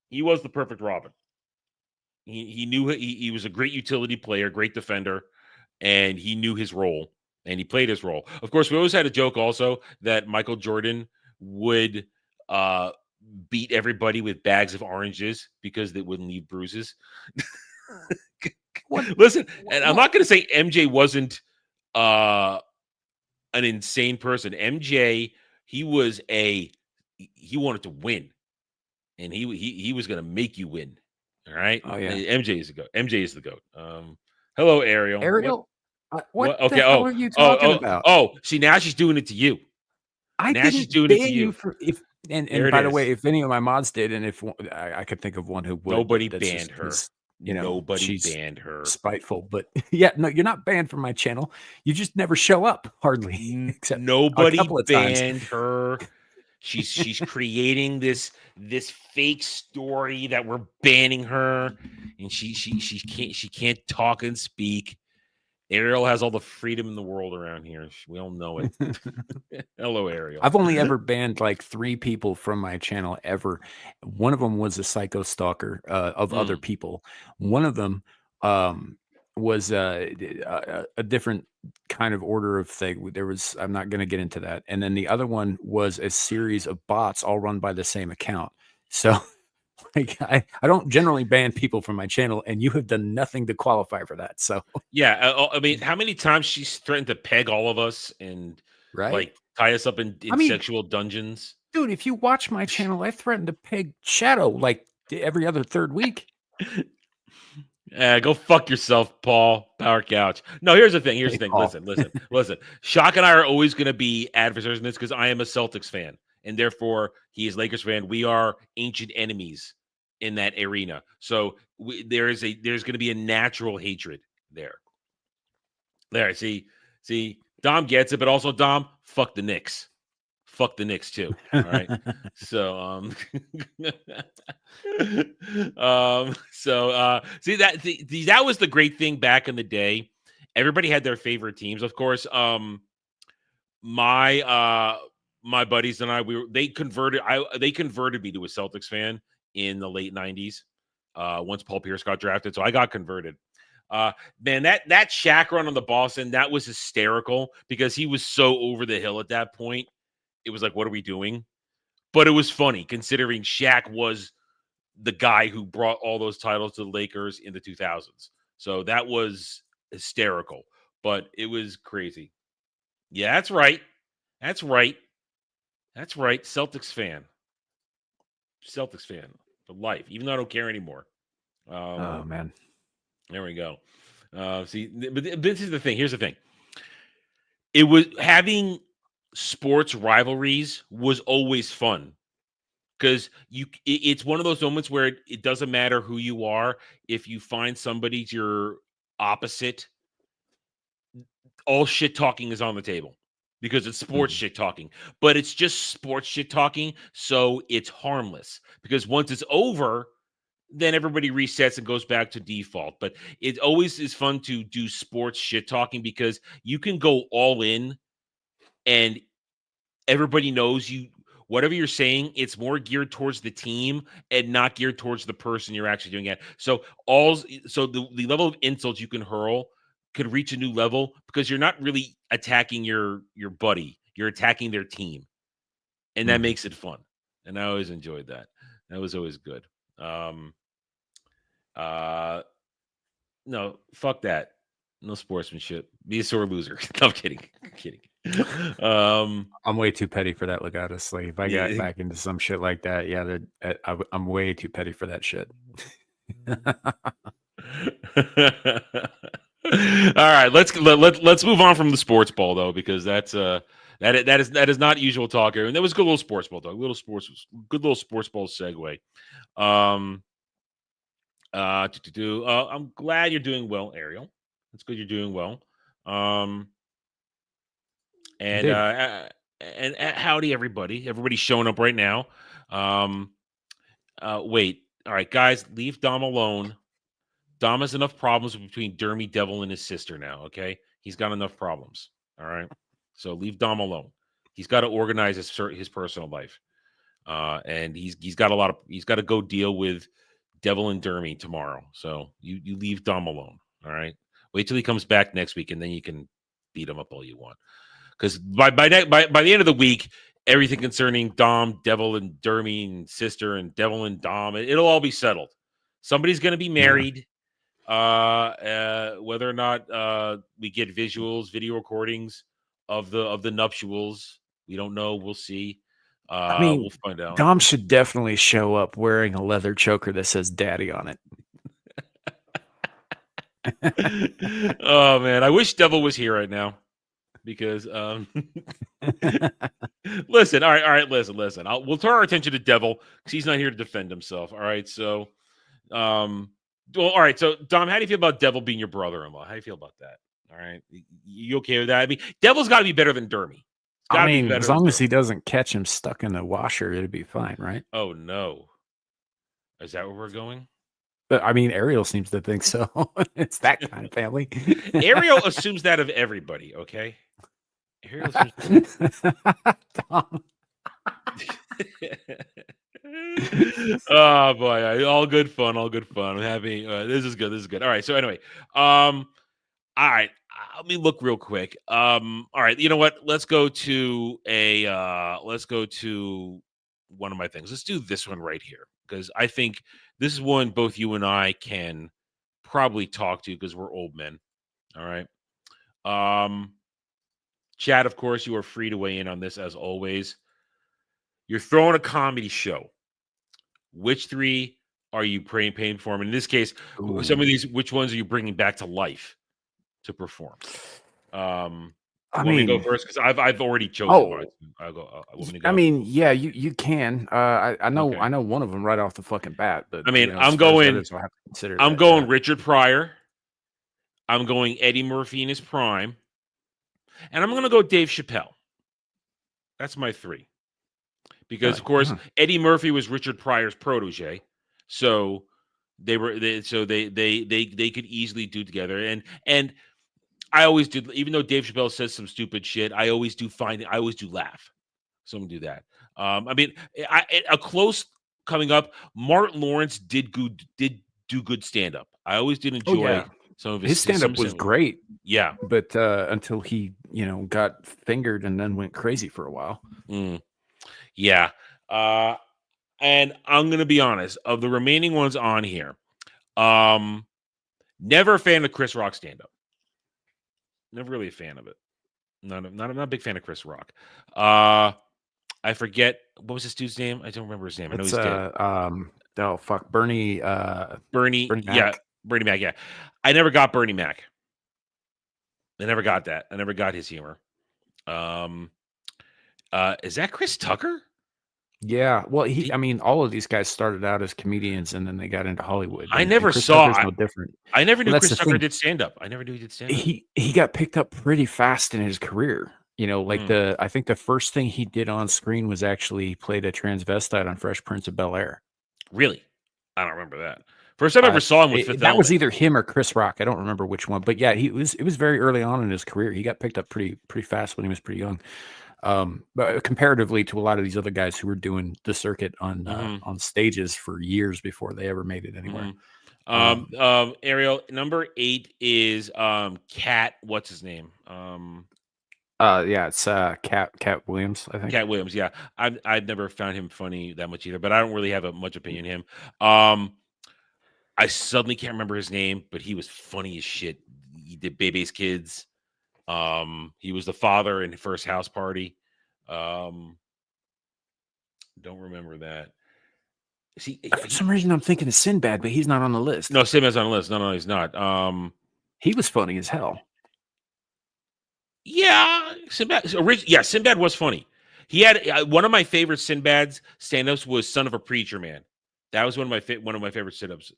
He was the perfect Robin. He knew he was a great utility player, great defender, and he knew his role, and he played his role. Of course, we always had a joke also that Michael Jordan would beat everybody with bags of oranges because they wouldn't leave bruises. Listen, and I'm not going to say MJ wasn't an insane person. MJ, he wanted to win. and he was gonna make you win. All right. Oh yeah, MJ is the goat. MJ is the goat. Hello, Ariel. Ariel. What What? the Okay. hell are you talking about? See, now she's doing it to you. I Now she's didn't doing it to ban you. you for if. There And it by the is. way, if any of my mods did, and if I could think of one who would, but Nobody that's banned just her. 'cause, you know, Nobody she's banned her. spiteful. But yeah, no, you're not banned from my channel. You just never show up hardly, except a Nobody couple of times. banned her. She's creating this fake story that we're banning her, and she can't talk and speak. Ariel has all the freedom in the world around here. We all know it. Hello, Ariel. I've only ever banned like 3 people from my channel ever. One of them was a psycho stalker of other people. One of them was a different kind of order of thing. There was, I'm not going to get into that. And then the other one was a series of bots all run by the same account. So like I don't generally ban people from my channel, and you have done nothing to qualify for that. So Yeah, I mean, how many times she's threatened to peg all of us and right, like tie us up in I mean, sexual dungeons? dude, if you watch my channel, I threaten to peg Shadow like every other third week. Go fuck yourself, Paul. Power couch. No, here's the thing. Here's Hey, the thing. Paul. Listen. Shock and I are always going to be adversaries in this because I am a Celtics fan, and therefore he is Lakers fan. We are ancient enemies in that arena. So there's going to be a natural hatred there. There, see, Dom gets it, but also Dom, fuck the Knicks. Fuck the Knicks too. All right. So see that was the great thing back in the day. Everybody had their favorite teams. Of course, my buddies and I, they converted me to a Celtics fan in the late 90s. Once Paul Pierce got drafted. So I got converted. Man, that Shaq run on the Boston, that was hysterical because he was so over the hill at that point. It was like, what are we doing? But it was funny considering Shaq was the guy who brought all those titles to the Lakers in the 2000s. So that was hysterical, but it was crazy. Yeah, that's right. Celtics fan for life, even though I don't care anymore. Oh man. There we go. See, but this is the thing. Here's the thing. It was having sports rivalries was always fun because it's one of those moments where it doesn't matter who you are. If you find somebody's your opposite, all shit talking is on the table because it's sports shit talking, but it's just sports shit talking. So it's harmless because once it's over, then everybody resets and goes back to default. But it always is fun to do sports shit talking because you can go all in and everybody knows whatever you're saying, it's more geared towards the team and not geared towards the person you're actually doing it. So the level of insults you can hurl could reach a new level because you're not really attacking your buddy. You're attacking their team. And that makes it fun. And I always enjoyed that. That was always good. No, fuck that. No sportsmanship. Be a sore loser. No, I'm kidding. I'm way too petty for that, honestly. If I got back into some shit like that, yeah, I'm way too petty for that shit. All right, let's move on from the sports ball though, because that is not usual talk here, and that was a good little sports ball talk, good little sports ball segue. I'm glad you're doing well, Ariel. It's good you're doing well. And howdy everybody. Everybody's showing up right now. Wait. All right, guys, leave Dom alone. Dom has enough problems between Dermy Devil and his sister now, okay? He's got enough problems. All right. So leave Dom alone. He's got to organize his personal life. And he's got to go deal with Devil and Dermy tomorrow. So you leave Dom alone. All right. Wait till he comes back next week, and then you can beat him up all you want. Because by the end of the week, everything concerning Dom, Devil, and Dermy, and sister, and Devil and Dom, it'll all be settled. Somebody's going to be married. Whether or not we get video recordings of the nuptials, we don't know. We'll see. I mean, We'll find out. Dom should definitely show up wearing a leather choker that says "Daddy" on it. Oh man, I wish Devil was here right now because listen, all right, listen. We'll turn our attention to Devil because he's not here to defend himself. All right, so well, all right, so Dom, how do you feel about Devil being your brother-in-law? How do you feel about that? All right, you okay with that? I mean, Devil's got to be better than Dermy. I mean, as long as he doesn't catch him stuck in the washer, it'd be fine, right? Oh no, is that where we're going? But I mean, Ariel seems to think so. It's that kind of family. Ariel assumes that of everybody. Okay, Ariel assumes. Dom. Oh boy, all good fun. I'm happy. This is good. All right, so anyway, all right, let me look real quick. All right, you know what? Let's go to one of my things. Let's do this one right here because I think this is one both you and I can probably talk to because we're old men. All right. Chad, of course, you are free to weigh in on this as always. You're throwing a comedy show. Which three are you paying for? And in this case, some of these, which ones are you bringing back to life to perform? I mean, go first because I've already chosen one. I'll go. I mean, yeah, you can. I know Okay. I know one of them right off the fucking bat. But I mean, you know, I'm as far as going. others, I'll have to consider I'm that, going yeah. Richard Pryor. I'm going Eddie Murphy in his prime, and I'm going to go Dave Chappelle. That's my three. Because of course Eddie Murphy was Richard Pryor's protege, so they could easily do together. And I always do, even though Dave Chappelle says some stupid shit, I always do laugh. So I'm gonna do that. I mean, a close coming up. Martin Lawrence did do good stand up. I always did enjoy some of his stand up was great. Yeah, but until he got fingered and then went crazy for a while. Yeah. And I'm going to be honest, of the remaining ones on here, never a fan of Chris Rock stand-up. Never really a fan of it. Not a big fan of Chris Rock. I forget, what was this dude's name? I don't remember his name. I know he's dead. Oh, fuck. Bernie Mac. Mac. Bernie Mac, yeah. I never got Bernie Mac. I never got that. I never got his humor. Is that Chris Tucker? Yeah, well, I mean, all of these guys started out as comedians and then they got into Hollywood. I And never Chris saw. Tucker's no different. I never knew Well, that's Chris the Tucker thing. did stand up. I never knew he did stand up. He got picked up pretty fast in his career. Like I think the first thing he did on screen was actually played a transvestite on Fresh Prince of Bel-Air. Really? I don't remember that. First time I ever saw him with Fifth that was Element. either him or Chris Rock. I don't remember which one, but yeah, it was very early on in his career. He got picked up pretty fast when he was pretty young. But comparatively to a lot of these other guys who were doing the circuit on stages for years before they ever made it anywhere. Ariel, number 8 is Cat. What's his name? Yeah, it's Cat Williams, I think. Cat Williams. Yeah, I've never found him funny that much either, but I don't really have much opinion on him. I suddenly can't remember his name, but he was funny as shit. He did Bebe's Kids. He was the father in First House Party. Don't remember that. See, for some reason I'm thinking of Sinbad, but he's not on the list. No, Sinbad's on the list. No, he's not. He was funny as hell. Yeah, Sinbad. Yeah, Sinbad was funny. He had one of my favorite Sinbad's stand-ups was "Son of a Preacher Man." That was one of my favorite stand-ups.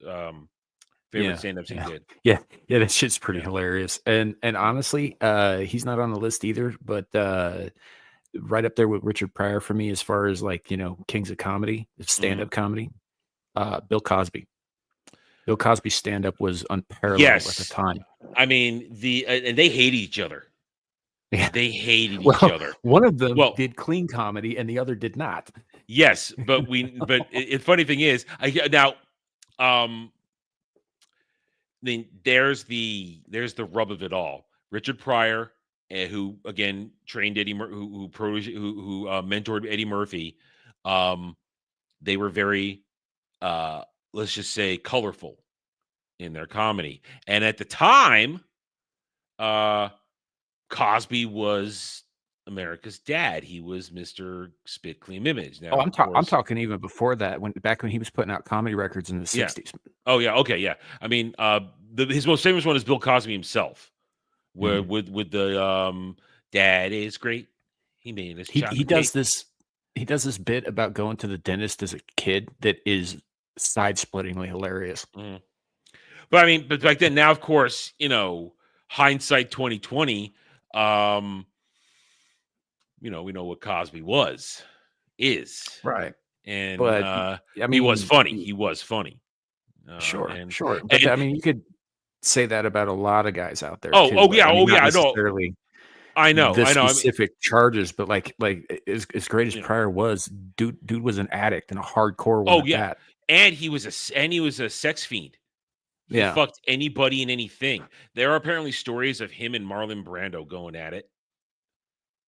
Favorite stand-ups he did. Yeah, that shit's pretty hilarious. And honestly, he's not on the list either, but right up there with Richard Pryor for me as far as kings of comedy, stand-up comedy. Bill Cosby. Bill Cosby's stand-up was unparalleled at the time. I mean, and they hated each other. Yeah. They hated each other. One of them did clean comedy and the other did not. Yes, but the funny thing is, then there's the rub of it all. Richard Pryor, who again trained Eddie, who mentored Eddie Murphy. They were very, let's just say, colorful in their comedy, and at the time, Cosby was America's dad. He was Mr. Spit Clean Image. Now, Oh, of I'm course, talking even before that, back when he was putting out comedy records in the Yeah. 60s. Oh yeah, okay, yeah. I mean, his most famous one is Bill Cosby himself, where with the dad is great. He made us He chocolate does cake. this bit about going to the dentist as a kid that is side-splittingly hilarious. But I mean, but back then, now of course, hindsight 2020, we know what Cosby is. Right. And But I he was mean, funny. He was funny. Sure. And But I mean, you could say that about a lot of guys out there too. yeah, I mean, not I know. necessarily I know. the I mean, specific charges, but like as great as Pryor was, dude was an addict and a hardcore one. That. And he was a sex fiend. He fucked anybody and anything. There are apparently stories of him and Marlon Brando going at it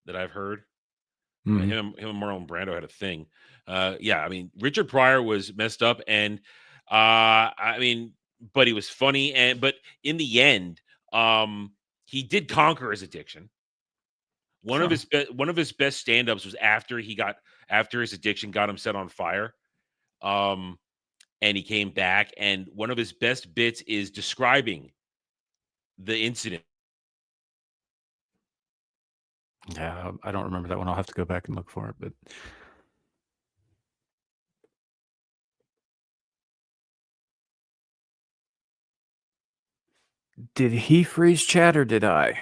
that I've heard. Him and Marlon Brando had a thing. I mean, Richard Pryor was messed up, and I mean, but he was funny, but in the end, he did conquer his addiction. One of his best stand-ups was after his addiction got him set on fire. And he came back, and one of his best bits is describing the incident. Yeah, I don't remember that one. I'll have to go back and look for it. But did he freeze chat or did I?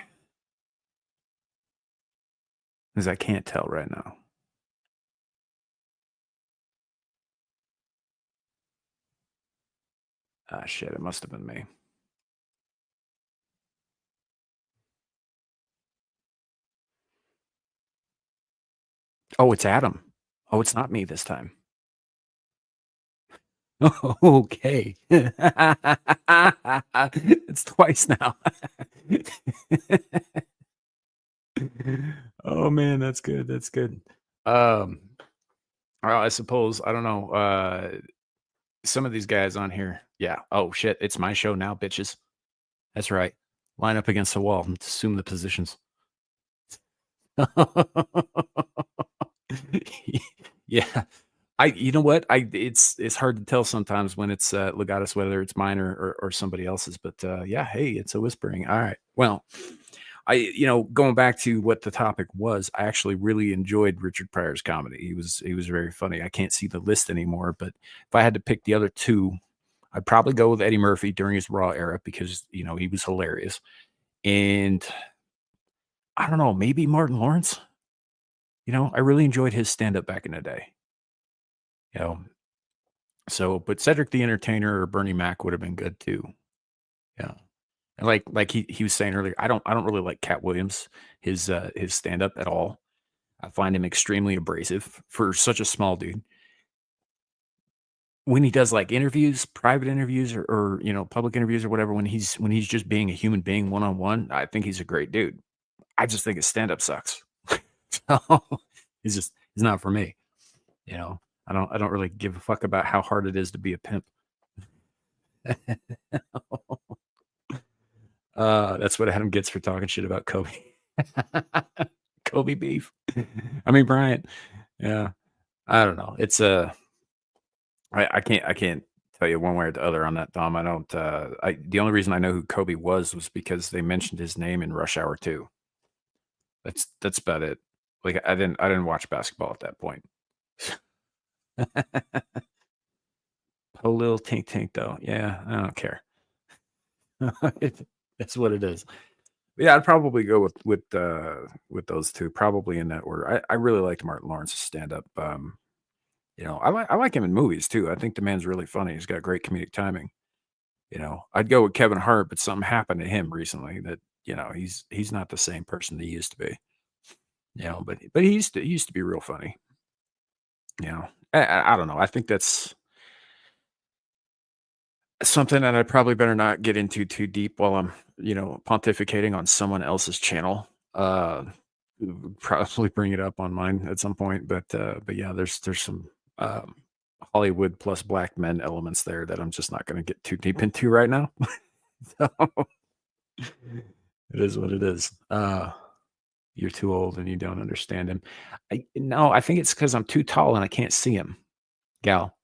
Because I can't tell right now. Ah, shit, it must have been me. Oh, it's Adam. Oh, it's not me this time. Okay. It's twice now. Oh man, that's good. That's good. Well, I suppose, I don't know, some of these guys on here. Yeah. Oh shit, it's my show now, bitches. That's right. Line up against the wall and assume the positions. Yeah. You know what? It's hard to tell sometimes when it's Legatus, whether it's mine or somebody else's. But yeah, hey, it's a whispering. All right. Well, going back to what the topic was, I actually really enjoyed Richard Pryor's comedy. He was very funny. I can't see the list anymore, but if I had to pick the other two, I'd probably go with Eddie Murphy during his Raw era because he was hilarious. And I don't know, maybe Martin Lawrence. I really enjoyed his stand-up back in the day. So, but Cedric the Entertainer or Bernie Mac would have been good too. Yeah. And like he was saying earlier, I don't really like Cat Williams, his stand-up at all. I find him extremely abrasive for such a small dude. When he does like interviews, private interviews or public interviews or whatever, when he's just being a human being one-on-one, I think he's a great dude. I just think his stand-up sucks. So he's not for me. I don't really give a fuck about how hard it is to be a pimp. That's what Adam gets for talking shit about Kobe. Kobe beef. I mean Bryant. Yeah. I don't know. It's I can't tell you one way or the other on that, Dom. I don't the only reason I know who Kobe was because they mentioned his name in Rush Hour 2. That's about it. Like I didn't watch basketball at that point. A little tink though. Yeah, I don't care. That's what it is. But yeah, I'd probably go with those two, probably in that order. I really liked Martin Lawrence's stand-up. I like him in movies too. I think the man's really funny. He's got great comedic timing. I'd go with Kevin Hart, but something happened to him recently that he's not the same person he used to be. But he used to be real funny. I don't know. I think that's something that I probably better not get into too deep while I'm, pontificating on someone else's channel. Probably bring it up on mine at some point, but yeah, there's some Hollywood plus black men elements there that I'm just not going to get too deep into right now. So it is what it is. You're too old and you don't understand him. No, I think it's because I'm too tall and I can't see him, gal.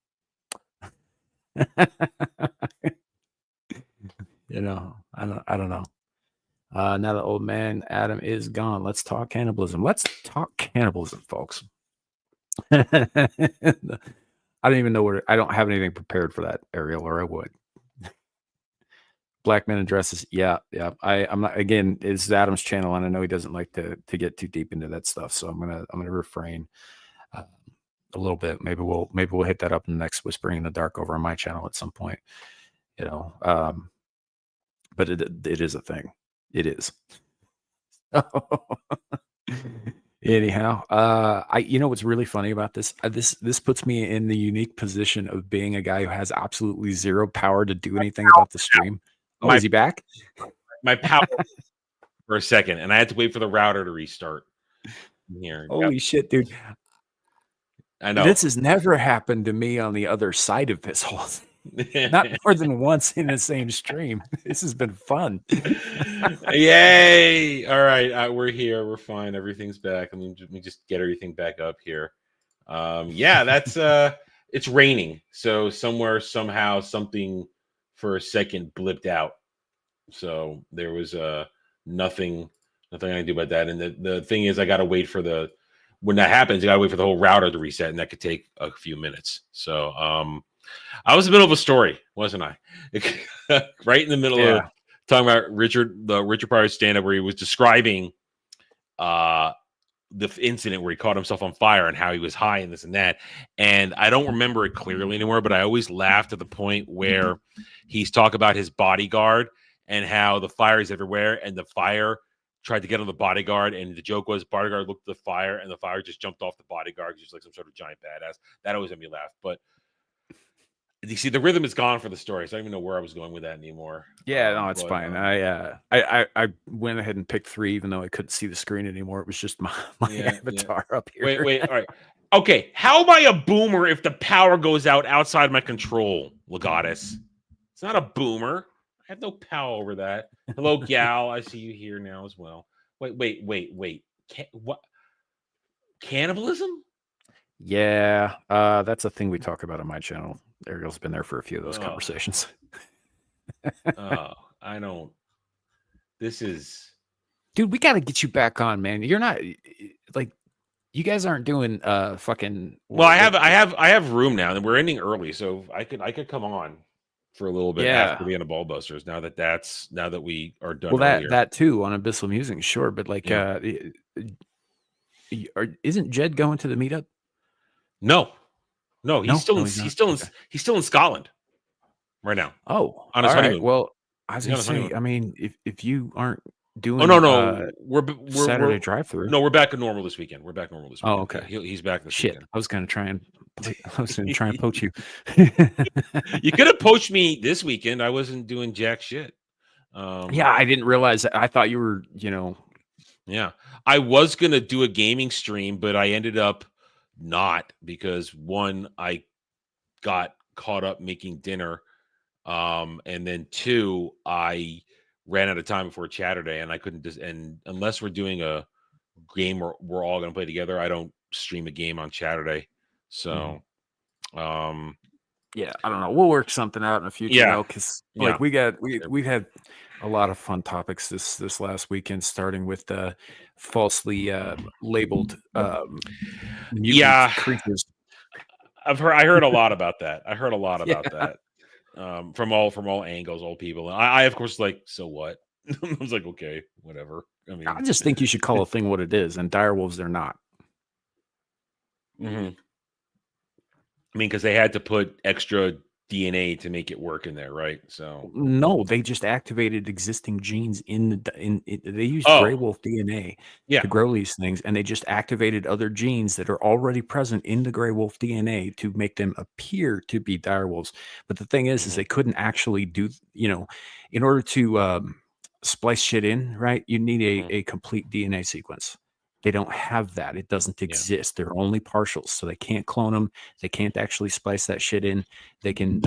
You know, I don't know. Now the old man Adam is gone. Let's talk cannibalism. Let's talk cannibalism, folks. I don't even know where. I don't have anything prepared for that, Ariel, or I would. Black men in dresses. Yeah. I'm not. Again, it's Adam's channel, and I know he doesn't like to get too deep into that stuff. So I'm gonna refrain a little bit. Maybe we'll hit that up in the next Whispering in the Dark over on my channel at some point. You know, but it is a thing. It is. Anyhow, you know what's really funny about this? This puts me in the unique position of being a guy who has absolutely zero power to do anything about the stream. Oh, is he back? My power for a second, and I had to wait for the router to restart. Here, holy shit, dude! I know this has never happened to me on the other side of this whole thing. Not more than once in the same stream. This has been fun. Yay! All right, we're here. We're fine. Everything's back. Let me just get everything back up here. Yeah, that's it's raining. So somewhere, somehow, something for a second blipped out. So there was nothing I can do about that. And the thing is, I got to wait for when that happens. I got to wait for the whole router to reset, and that could take a few minutes. So I was in the middle of a story, wasn't I? Right in the middle of talking about the Richard Pryor stand-up where he was describing the incident where he caught himself on fire and how he was high and this and that. And I don't remember it clearly anymore, but I always laughed at the point where he's talking about his bodyguard and how the fire is everywhere, and the fire tried to get on the bodyguard, and the joke was bodyguard looked at the fire and the fire just jumped off the bodyguard because he's like some sort of giant badass. That always made me laugh. But you see, the rhythm is gone for the story, so I don't even know where I was going with that anymore. Yeah, no, it's fine. I went ahead and picked 3, even though I couldn't see the screen anymore. It was just my avatar up here. Wait, all right. Okay, how am I a boomer if the power goes out outside my control, Legatus? It's not a boomer. I have no power over that. Hello, gal. I see you here now as well. Wait. What? Cannibalism? Yeah, that's a thing we talk about on my channel. Ariel's been there for a few of those conversations. I don't. This is, dude. We got to get you back on, man. You're not like you guys aren't doing fucking. Well, I have room now, and we're ending early, so I could come on for a little bit after the end of Ballbusters. Now that we are done. Well, that too on Abyssal Musing, sure, but like, isn't Jed going to the meetup? No, he's still in Scotland right now. Oh, on his honeymoon. Right. Well, I was gonna say, I mean, if you aren't doing, we're Saturday drive-through. No, we're back to normal this weekend. Oh, okay. He's back this Shit, weekend. I was gonna try and poach you. You could have poached me this weekend. I wasn't doing jack shit. Yeah, I didn't realize that. I thought you were, Yeah, I was gonna do a gaming stream, but I ended up not, because one, I got caught up making dinner, and then 2, I ran out of time before Saturday, and I couldn't and unless we're doing a game where we're all going to play together, I don't stream a game on Saturday. So yeah, I don't know, we'll work something out in the future, because like we've had a lot of fun topics this last weekend, starting with the falsely labeled creatures. I heard a lot about that. That from all angles, all people. I of course, like, so what? I was like, okay, whatever. I mean, I just think you should call a thing what it is, and direwolves they're not. I mean, because they had to put extra DNA to make it work in there, right? So no, they just activated existing genes they used gray wolf DNA to grow these things, and they just activated other genes that are already present in the gray wolf DNA to make them appear to be direwolves. But the thing is they couldn't actually do, in order to splice shit in, right? You need a complete DNA sequence. They don't have that. It doesn't exist. They're only partials, so they can't clone them. They can't actually splice that shit in. They can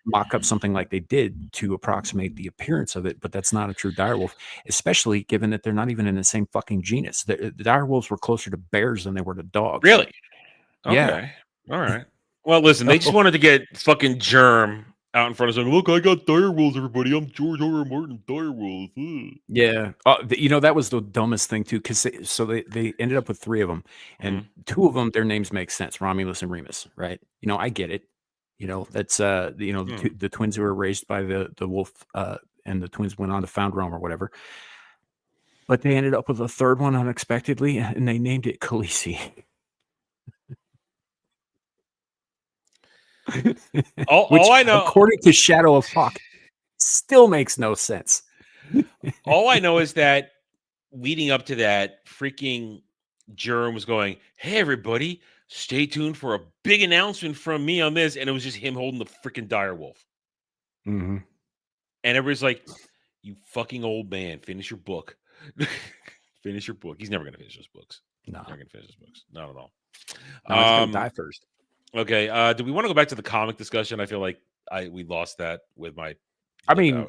mock up something like they did to approximate the appearance of it, but that's not a true direwolf, especially given that they're not even in the same fucking genus. The direwolves were closer to bears than they were to dogs. Really? Yeah. Okay. All right. Well, listen, they just wanted to get fucking Germ out in front of saying, look, I got direwolves, everybody. I'm George R. R. Martin, direwolves. Yeah. That was the dumbest thing too, because they ended up with 3 of them, and 2 of them, their names make sense, Romulus and Remus, right? I get it. That's the twins who were raised by the wolf, and the twins went on to found Rome or whatever. But they ended up with a 3rd one unexpectedly, and they named it Khaleesi. All I know, according to Shadow of Hawk, still makes no sense. all I know is that leading up to that, freaking Germ was going, hey, everybody, stay tuned for a big announcement from me on this. And it was just him holding the freaking direwolf. Mm-hmm. And everybody's like, you fucking old man, finish your book. Finish your book. He's never going to finish his books. No. He's never going to finish his books. Not at all. No, he's going to die first. Okay. Do we want to go back to the comic discussion? I feel like we lost that with my. I mean,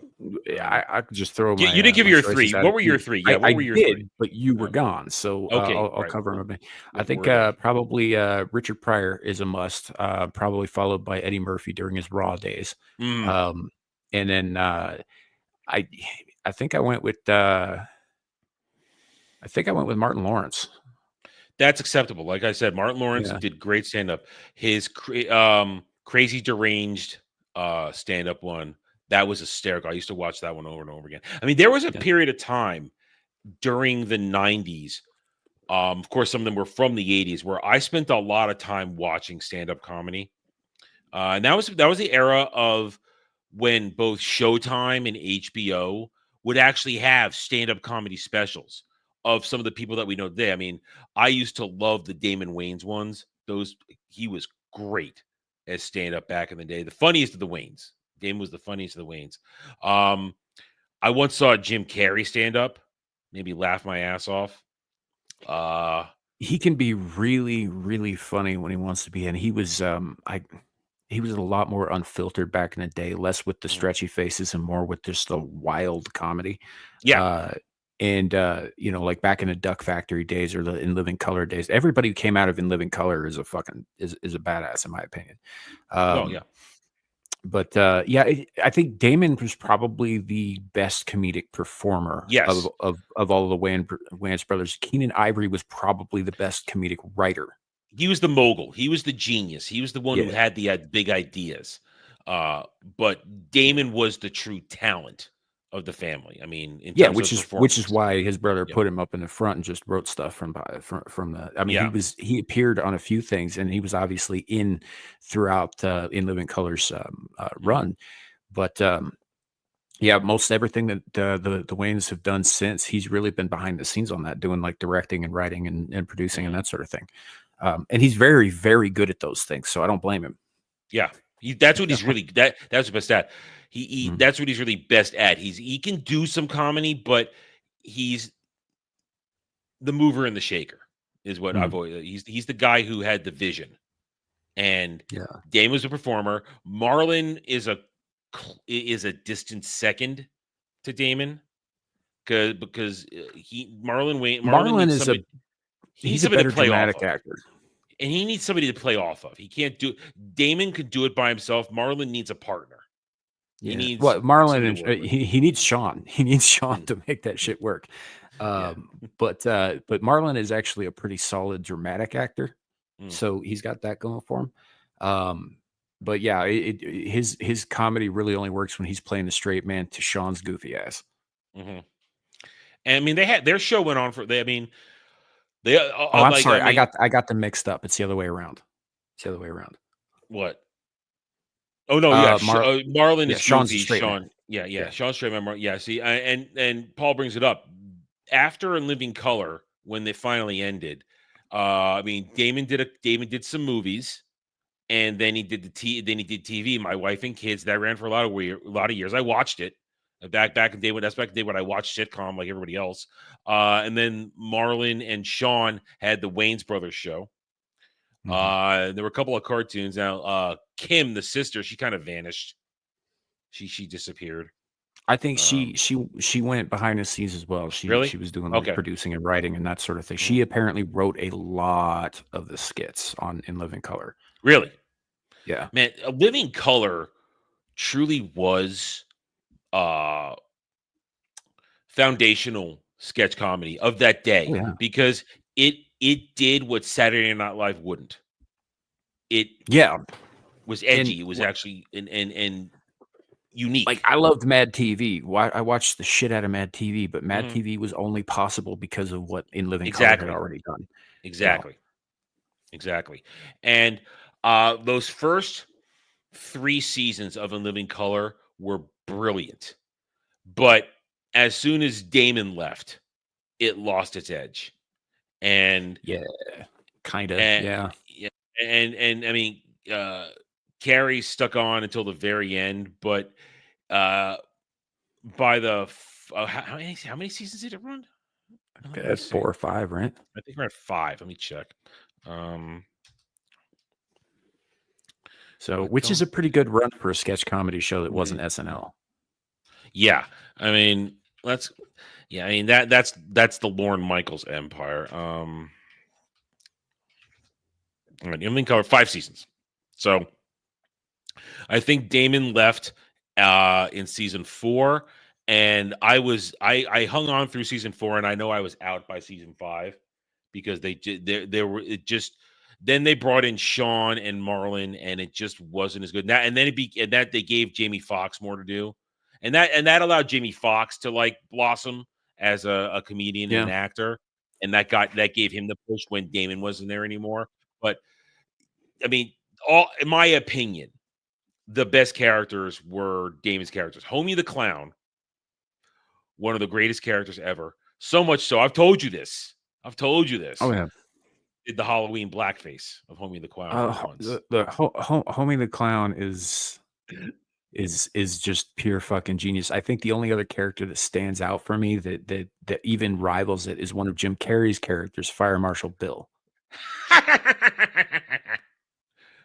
I could just throw. You didn't give your 3. What were your 3? Yeah, what were your 3? But you were gone, so okay, I'll cover them a bit. I think probably Richard Pryor is a must. Probably followed by Eddie Murphy during his Raw days. And then I think I went with Martin Lawrence. That's acceptable. Like I said, Martin Lawrence did great stand-up. His Crazy Deranged stand-up one, that was hysterical. I used to watch that one over and over again. I mean, there was a period of time during the 90s, of course, some of them were from the 80s, where I spent a lot of time watching stand-up comedy. And that was the era of when both Showtime and HBO would actually have stand-up comedy specials of some of the people that we know today. I mean, I used to love the Damon Wayans ones. He was great as stand-up back in the day. The funniest of the Wayans. Damon was the funniest of the Wayans. I once saw Jim Carrey stand up, maybe laugh my ass off. He can be really, really funny when he wants to be, and he was he was a lot more unfiltered back in the day, less with the stretchy faces and more with just the wild comedy. Yeah. Like back in the Duck Factory days or the In Living Color days, everybody who came out of In Living Color is a badass in my opinion. But I think Damon was probably the best comedic performer of all of the Wayans brothers. Keenan Ivory was probably the best comedic writer. He was the mogul. He was the genius. He was the one who had the big ideas. But Damon was the true talent of the family. I mean, which is why his brother put him up in the front and just wrote stuff from the. I mean, he appeared on a few things, and he was obviously in throughout In Living Color's run, but most everything that the Wayans have done since, he's really been behind the scenes on that, doing like directing and writing and producing and that sort of thing. And he's very, very good at those things, so I don't blame him. Yeah, that's what he's really that's the best at. That's what he's really best at. He can do some comedy, but he's the mover and the shaker is what I've always. He's the guy who had the vision, and Damon was a performer. Marlon is a distant second to Damon because Marlon is he's a better dramatic actor. And he needs somebody to play off of. He can't do. Damon could do it by himself. Marlon needs a partner. He needs Marlon and he needs Sean. He needs Sean to make that shit work. But Marlon is actually a pretty solid dramatic actor, so he's got that going for him. But yeah, his comedy really only works when he's playing the straight man to Sean's goofy ass. Mm-hmm. And I mean, their show went on for. I'm sorry, I got them mixed up. It's the other way around. What? Oh no, Marlon is Sean's goofy. straight Sean, man. Sean's straight man. Yeah, see, and Paul brings it up after In Living Color when they finally ended. I mean, Damon did some movies, and then he did TV. My Wife and Kids that ran for a lot of years. I watched it. Back in the day when when I watched sitcom like everybody else. And then Marlon and Sean had the Wayans Brothers show. There were a couple of cartoons. Now, Kim, the sister, she kind of vanished. She disappeared. I think she went behind the scenes as well. She Really? was doing like producing and writing and that sort of thing. She apparently wrote a lot of the skits in Living Color. Really? Yeah. Man, Living Color truly was foundational sketch comedy of that day because it did what Saturday Night Live wouldn't. It was edgy. It was actually and unique. Like I loved Mad TV. I watched the shit out of Mad TV, but Mad TV was only possible because of what In Living Color had already done. Exactly. And those first 3 seasons of In Living Color were brilliant. But as soon as Damon left, it lost its edge. And kind of. And I mean, Carrie stuck on until the very end, but by the how many seasons did it run? That's 4 or 5, right? I think we're at 5. Let me check. So, which is a pretty good run for a sketch comedy show that wasn't SNL. Yeah, I mean, that's the Lorne Michaels empire. Living Color 5 seasons. So, I think Damon left in season 4, and I hung on through season 4, and I know I was out by season 5 because then they brought in Sean and Marlon, and it just wasn't as good. And then they gave Jamie Foxx more to do, and that allowed Jamie Foxx to like blossom as a comedian and an actor, and that gave him the push when Damon wasn't there anymore. But I mean, in my opinion, the best characters were Damon's characters. Homie the Clown, one of the greatest characters ever. So much so, I've told you this. Oh yeah. Did the Halloween blackface of Homie the Clown once. The Homie the Clown is just pure fucking genius. I think the only other character that stands out for me that even rivals it is one of Jim Carrey's characters, Fire Marshal Bill.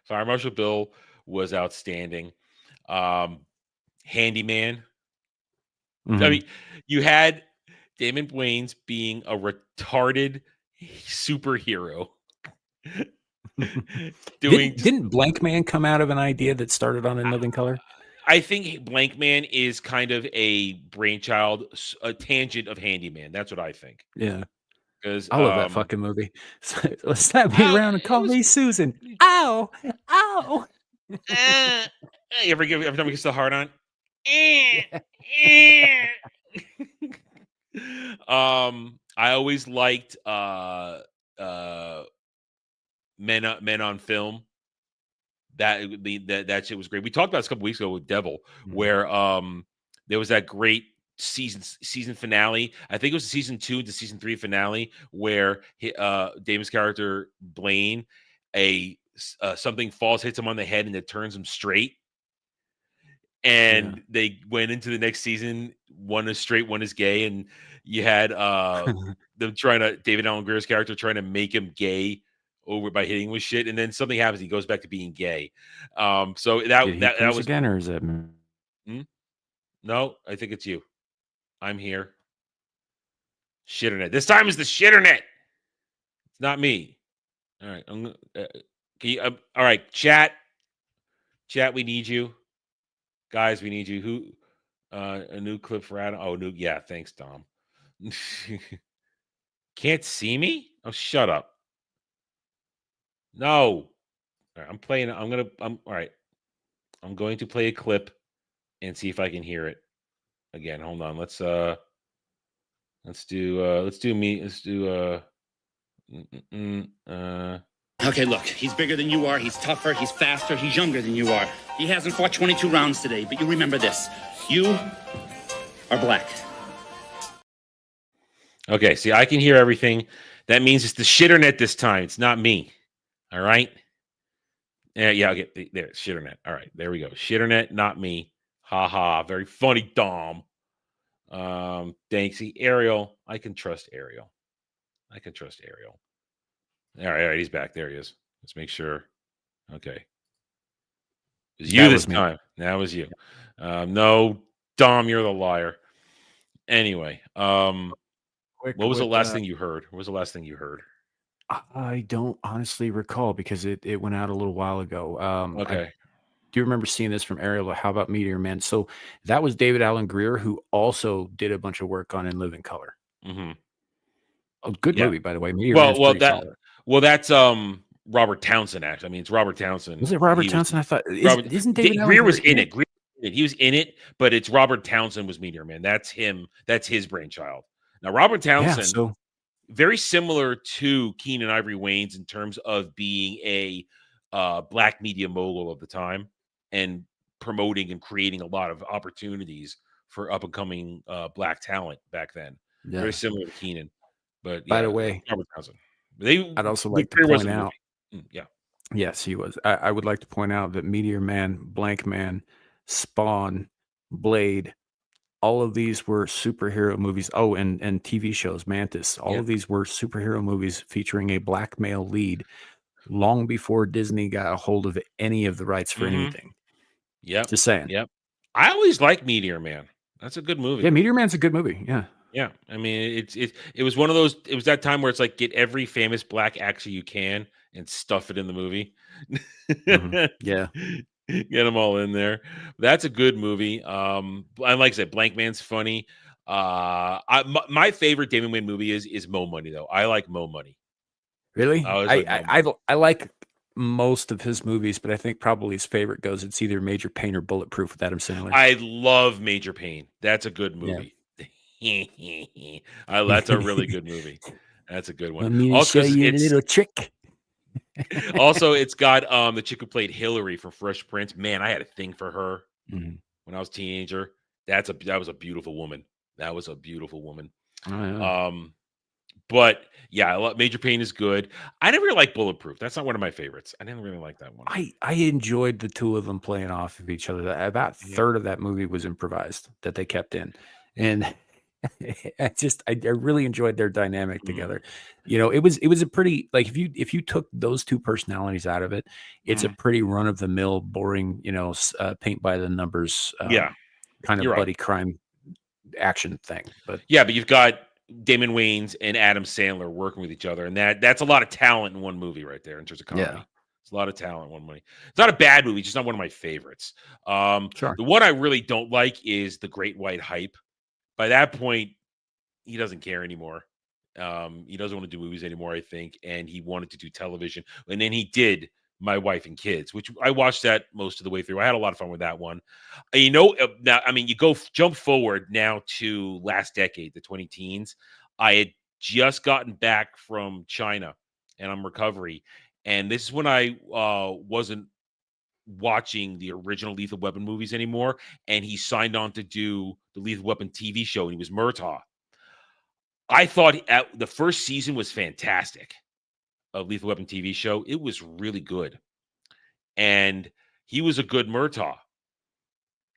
Fire Marshal Bill was outstanding. Handyman. I mean, you had Damon Wayans being a retarded superhero. Didn't Blank Man come out of an idea that started on In Living Color? I think Blank Man is kind of a brainchild, a tangent of Handyman. That's what I think. Yeah. Because I love that fucking movie. Slap me around and call me Susan. Ow! Ow! You ever every time we get the hard on? I always liked Men on Film. That shit was great. We talked about this a couple weeks ago with Devil, where there was that great season finale. I think it was the season 2 to season 3 finale where Damon's character Blaine, something falls, hits him on the head, and it turns him straight. And they went into the next season. One is straight, one is gay, and you had them David Allen Greer's character trying to make him gay over by hitting with shit, and then something happens. He goes back to being gay. So that was again, or is it? No, I think it's you. I'm here. Shitternet. This time is the Shitternet. It's not me. All right. All right, chat. Chat, we need you. Guys, we need you. Who? A new clip for Adam. Oh, yeah, thanks, Dom. Can't see me? Oh, shut up. No. All right, I'm playing. All right. I'm going to play a clip and see if I can hear it again. Hold on. Let's do me. Okay, look, he's bigger than you are, he's tougher, he's faster, he's younger than you are. He hasn't fought 22 rounds today, but you remember this. You are black. Okay, see, I can hear everything. That means it's the Shitternet this time. It's not me. All right? Yeah, okay, there, Shitternet. All right, there we go. Shitternet, not me. Ha ha. Very funny, Dom. Danksy, Ariel. I can trust Ariel. All right, he's back. There he is. Let's make sure. Okay. It was you That this was me. time. That was you. No, Dom, you're the liar. Anyway, Quick what was the with, last thing you heard? What was the last thing you heard? I don't honestly recall because it went out a little while ago. I Okay. do remember seeing this from Ariel. How about Meteor Man? So that was David Allen Greer, who also did a bunch of work on In Living Color. Mm-hmm. A good Yeah. movie, by the way. Meteor Man's pretty solid. That's Robert Townsend. Actually, I mean, it's Robert Townsend. Was it Robert He Townsend? I thought isn't David Allen Greer was in in it. Greer was in it. He was in it, but it's Robert Townsend was Meteor Man. That's him. That's his brainchild. Now, Robert Yeah, Townsend, so very similar to Keenan Ivory Wayans in terms of being a black media mogul of the time and promoting and creating a lot of opportunities for up and coming black talent back then. yeah. Very similar to Keenan, but By yeah, the way, Robert Townsend. I'd also the like to career was point a movie. out. Yeah. Yes, he was. I would like to point out that Meteor Man, Blank Man, Spawn, Blade, all of these were superhero movies. Oh, and TV shows, Mantis. All Yeah. of these were superhero movies featuring a black male lead long before Disney got a hold of any of the rights for Mhm. anything. Yep. Just saying. Yep. I always liked Meteor Man. That's a good movie. Yeah, Meteor Man's a good movie. Yeah. Yeah, I mean, it was one of those. It was that time where it's like get every famous black actor you can and stuff it in the movie. Yeah. Get them all in there. That's a good movie. And like I said, Blank Man's funny. My favorite Damon Wayne movie is Mo Money though. I like Mo Money. Really? I always like Mo Money. I like most of his movies, but I think probably his favorite goes. It's either Major Payne or Bulletproof with Adam Sandler. I love Major Payne. That's a good movie. That's a really good movie. That's a good one. Let me Also, show you a little trick. also, it's got the chick who played Hillary from Fresh Prince. Man, I had a thing for her when I was a teenager. That was a beautiful woman. That was a beautiful woman. Oh, yeah. But yeah, Major Payne is good. I never really liked Bulletproof. That's not one of my favorites. I didn't really like that one. I enjoyed the two of them playing off of each other. About a third of that movie was improvised that they kept in, and I really enjoyed their dynamic together. You know, it was a pretty, like, if you took those two personalities out of it, it's a pretty run of the mill, boring, paint by the numbers, kind of buddy crime action thing. But you've got Damon Wayans and Adam Sandler working with each other, and that's a lot of talent in one movie right there in terms of comedy. Yeah. It's a lot of talent in one movie. It's not a bad movie, just not one of my favorites. Sure. The one I really don't like is The Great White Hype. By that point, he doesn't care anymore. He doesn't want to do movies anymore, I think, and he wanted to do television. And then he did My Wife and Kids, which I watched that most of the way through. I had a lot of fun with that one. Now, I mean, jump forward now to last decade, the 2010s. I had just gotten back from China, and I'm recovery. And this is when I wasn't watching the original Lethal Weapon movies anymore, and he signed on to do the Lethal Weapon TV show, and he was Murtaugh. I thought the first season was fantastic of Lethal Weapon TV show. It was really good, and he was a good Murtaugh.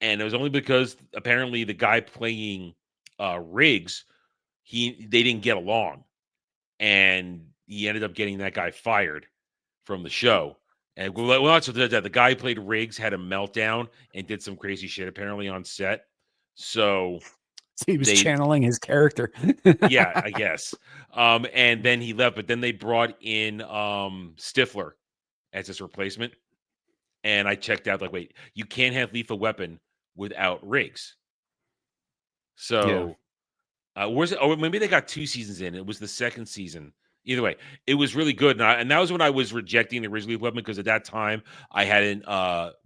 And it was only because apparently the guy playing Riggs, they didn't get along, and he ended up getting that guy fired from the show. And the guy who played Riggs had a meltdown and did some crazy shit apparently on set. So he was channeling his character. Yeah, I guess. And then he left, but then they brought in Stifler as his replacement. And I checked out, like, wait, you can't have Lethal Weapon without Riggs. So where's it? Oh, maybe they got 2 seasons in. It was the second season. Either way, it was really good. And that was when I was rejecting the original Lethal Weapon, because at that time I hadn't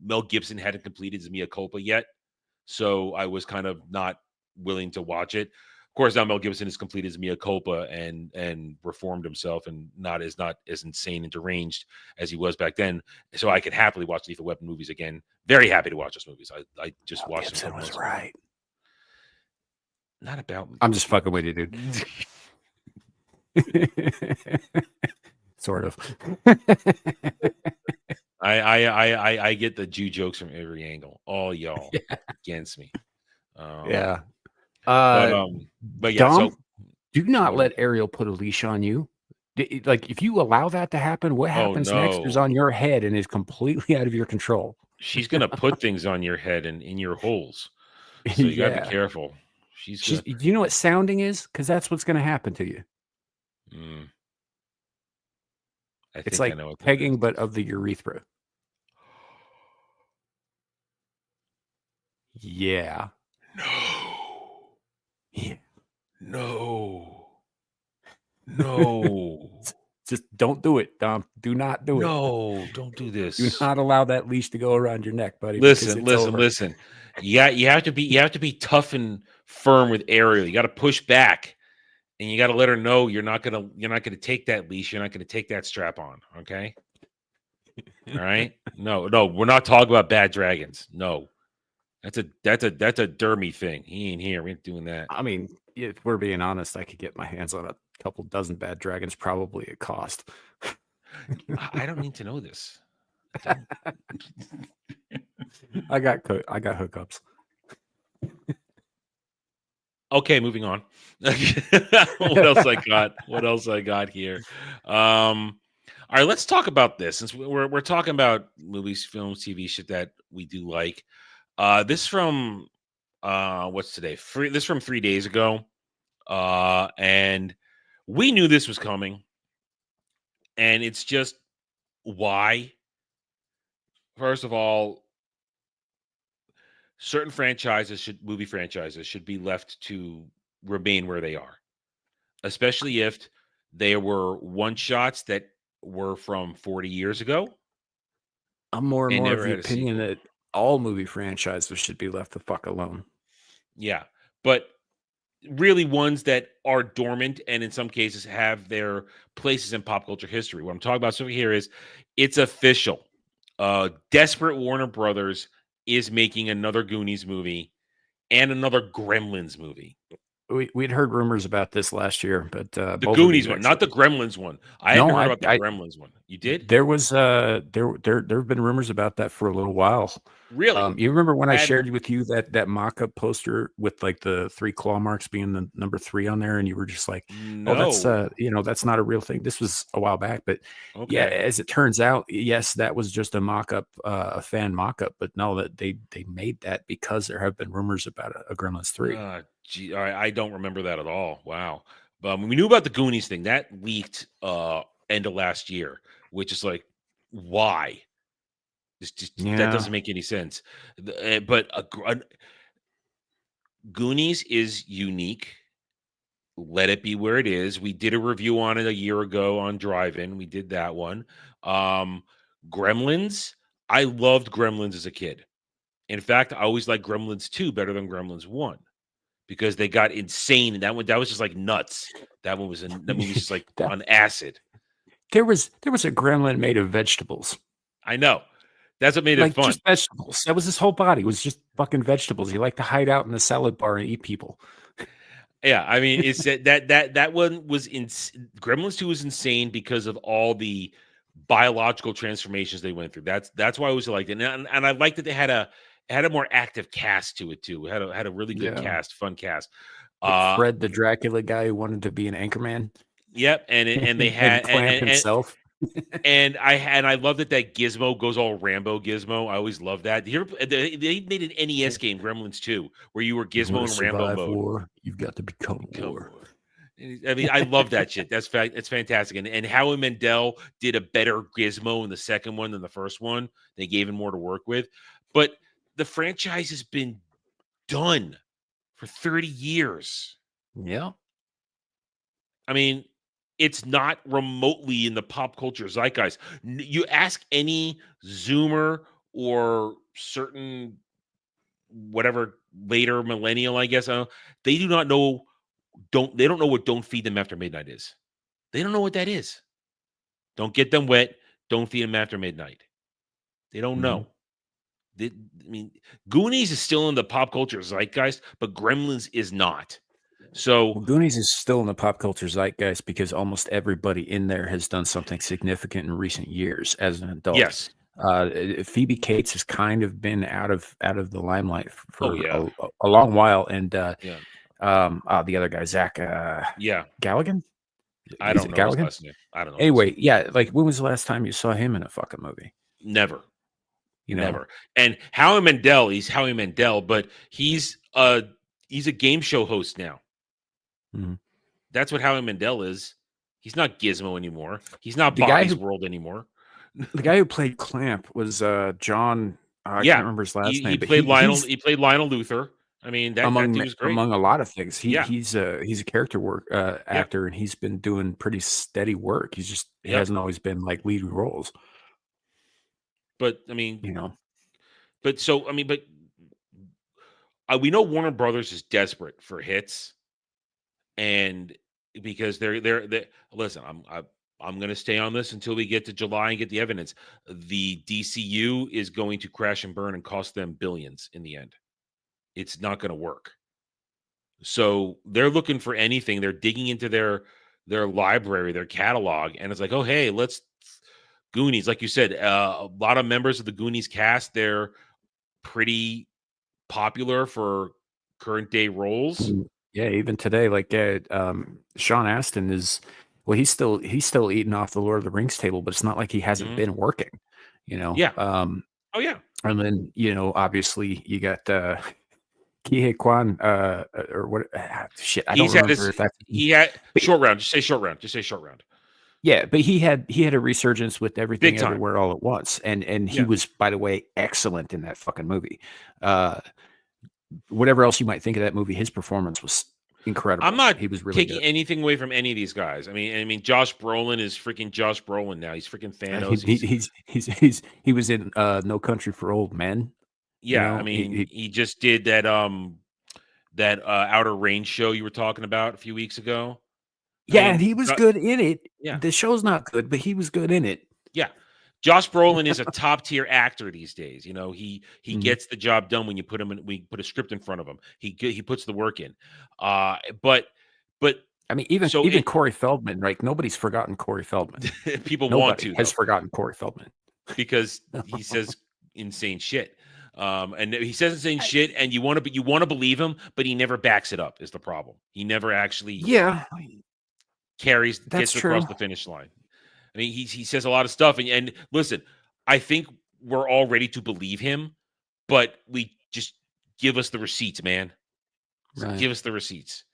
Mel Gibson hadn't completed his Mea Culpa yet. So I was kind of not willing to watch it. Of course, now Mel Gibson has completed his Mea Culpa and reformed himself and not as insane and deranged as he was back then. So I could happily watch Lethal Weapon movies again. Very happy to watch those movies. I just watched Gibson them. was right. Not about me. I'm just fucking with you, dude. Sort of. I get the Jew jokes from every angle. All y'all against me. Yeah. But yeah, Dom, so do not what- let Ariel put a leash on you. Like, if you allow that to happen, what happens next is no. on your head and is completely out of your control. she's gonna put things on your head and in your holes. So you gotta be Yeah. careful. She's Do gonna you know what sounding is? Because that's what's going to happen to you. I It's think I like know what that pegging, is. but of the urethra. Yeah. No. Yeah. No. No. Just don't do it, Dom. Do not do it. No, don't do Do this. not allow that leash to go around your neck, buddy. because it's over. Listen. You have to be tough and firm with Ariel. You got to push back, and you got to let her know you're not gonna take that leash. You're not gonna take that strap on. Okay. All right. No, we're not talking about bad dragons. No, that's a dermy thing. He ain't here. We ain't doing that. I mean, if we're being honest, I could get my hands on a couple dozen bad dragons, probably at cost. I don't need to know this. I got hookups. Okay, moving on. What else I got here? All right, let's talk about this since we're talking about movies, films, TV shit that we do like. This from what's today? This from 3 days ago. And we knew this was coming. And it's just why. First of all, certain movie franchises should be left to remain where they are, especially if they were one shots that were from 40 years ago. I'm more and and more of never the had a opinion sequel. that all movie franchises should be left the fuck alone. Yeah, but really ones that are dormant and in some cases have their places in pop culture history. What I'm talking about over here is it's official. Desperate Warner Brothers is making another Goonies movie and another Gremlins movie. We'd heard rumors about this last year, but The both of Goonies these one, not the Gremlins one. I No, hadn't heard I- about the I- Gremlins one. You did? There was there have been rumors about that for a little while. Really? You remember when I Had- shared with you that mock-up poster with like the 3 claw marks being the number 3 on there, and you were just like, No. "Oh, that's that's not a real thing." This was a while back, but yeah, Okay. as it turns out, yes, that was just a mock-up, a fan mock-up. But no, that they made that because there have been rumors about a Gremlins 3. Gee, I don't remember that at all. Wow. But we knew about the Goonies thing that leaked end of last year, which is like, why? That doesn't make any sense. But Goonies is unique. Let it be where it is. We did a review on it a year ago on Drive-In. We did that one. Gremlins. I loved Gremlins as a kid. In fact, I always liked Gremlins 2 better than Gremlins 1 because they got insane. That was just like nuts. That movie was just like on acid. There was a gremlin made of vegetables. I know. That's what made it fun. Just vegetables. That was his whole body. Was just fucking vegetables. He liked to hide out in the salad bar and eat people. Yeah, I mean, it's that one was in Gremlins 2 was insane because of all the biological transformations they went through. That's why I was like it. And I liked that they had a more active cast to it too. It had a really good cast, fun cast. Fred the Dracula guy who wanted to be an anchorman. Yep, and they had Clamp himself. And I love that Gizmo goes all Rambo Gizmo. I always love that. They made an NES game, Gremlins 2, where you were Gizmo in Rambo mode. War, you've got to become war. I mean, I love that shit. It's fantastic. And Howie Mandel did a better Gizmo in the second one than the first one. They gave him more to work with. But the franchise has been done for 30 years. Yeah. I mean, it's not remotely in the pop culture zeitgeist. You ask any Zoomer or certain whatever later millennial, I guess, they do not know. They don't know what "Don't Feed Them After Midnight" is. They don't know what that is. Don't get them wet. Don't feed them after midnight. They don't know. I mean, Goonies is still in the pop culture zeitgeist, but Gremlins is not. So Goonies is still in the pop culture zeitgeist because almost everybody in there has done something significant in recent years as an adult. Yes. Phoebe Cates has kind of been out of the limelight for yeah. a long while, and The other guy, Zach Yeah, Galligan. I Is don't it know his Galligan? last name. I don't know. Anyway, yeah. Like, when was the last time you saw him in a fucking movie? Never. You know, Never. And Howie Mandel, he's Howie Mandel, but he's a game show host now. Mhm. That's what Howie Mandel is. He's not Gizmo anymore. He's not The guy Bobby's who- World anymore. the guy who played Clamp was John. I Yeah, can't remember his last He name, but played Lionel. he's He played Lionel Luther. I mean, that among dude was great. among a lot of things. Yeah. He's a character actor, and he's been doing pretty steady work. He Yep. hasn't always been like leading roles. But I mean, You know, we know Warner Brothers is desperate for hits, and because they're listen, I'm going to stay on this until we get to July and get the evidence. The DCU is going to crash and burn and cost them billions in the end. It's not going to work. So they're looking for anything. They're digging into their library, their catalog, and it's like, oh, hey, let's Goonies. Like you said, a lot of members of the Goonies cast, they're pretty popular for current day roles. yeah. Even today, like Sean Astin is. Well, he's still eating off the Lord of the Rings table, but it's not like he hasn't been working. You know. Yeah. Oh yeah. And then obviously you got Kihei Kwan or what? Shit, I don't remember if that's he had short round. Just say short round. Just say short round. Yeah, but he had a resurgence with Everything Big time. Everywhere All at Once, and he was, by the way, excellent in that fucking movie. Whatever else you might think of that movie, his performance was incredible. I'm not he was really taking good. anything away from any of these guys. I mean, Josh Brolin is freaking Josh Brolin now. He's freaking Thanos. He was in No Country for Old Men. Yeah, You know, I mean, he just did that Outer Range show you were talking about a few weeks ago. Yeah, and he was good in it. Yeah. The show's not good, but he was good in it. Yeah. Josh Brolin is a top tier actor these days. He gets the job done when you put him in. We put a script in front of him. He puts the work in. But I mean, even Corey Feldman, right? Nobody's forgotten Corey Feldman. People Nobody want to has forgotten Corey Feldman because he says insane shit. And he says insane shit, and you want to believe him, but he never backs it up. Is the problem? He never actually gets across the finish line. I mean, he says a lot of stuff, and listen, I think we're all ready to believe him, but we just give us the receipts, man. Right. Give us the receipts.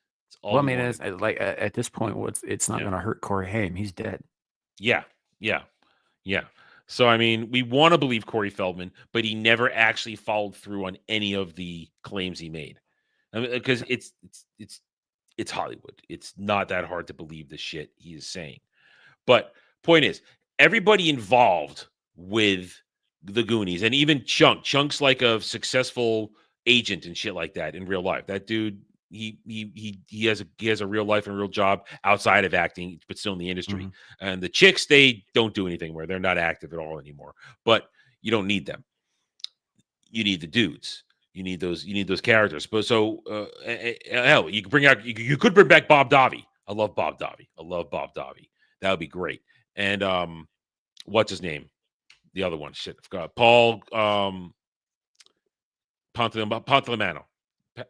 Well, I mean, at this point, it's not going to hurt Corey Haim. He's dead. Yeah. So, I mean, we want to believe Corey Feldman, but he never actually followed through on any of the claims he made. I mean, because it's Hollywood. It's not that hard to believe the shit he is saying. But point is, everybody involved with the Goonies, and even Chunk's like a successful agent and shit like that in real life. That dude, he has a real life and real job outside of acting, but still in the industry. And the chicks, they don't do anything where they're not active at all anymore. But you don't need them. You need the dudes. You need those characters. But hell, you could bring back Bob Davi. I love Bob Davi. That would be great. And what's his name? The other one. Shit, I forgot. Paul Pantoliano.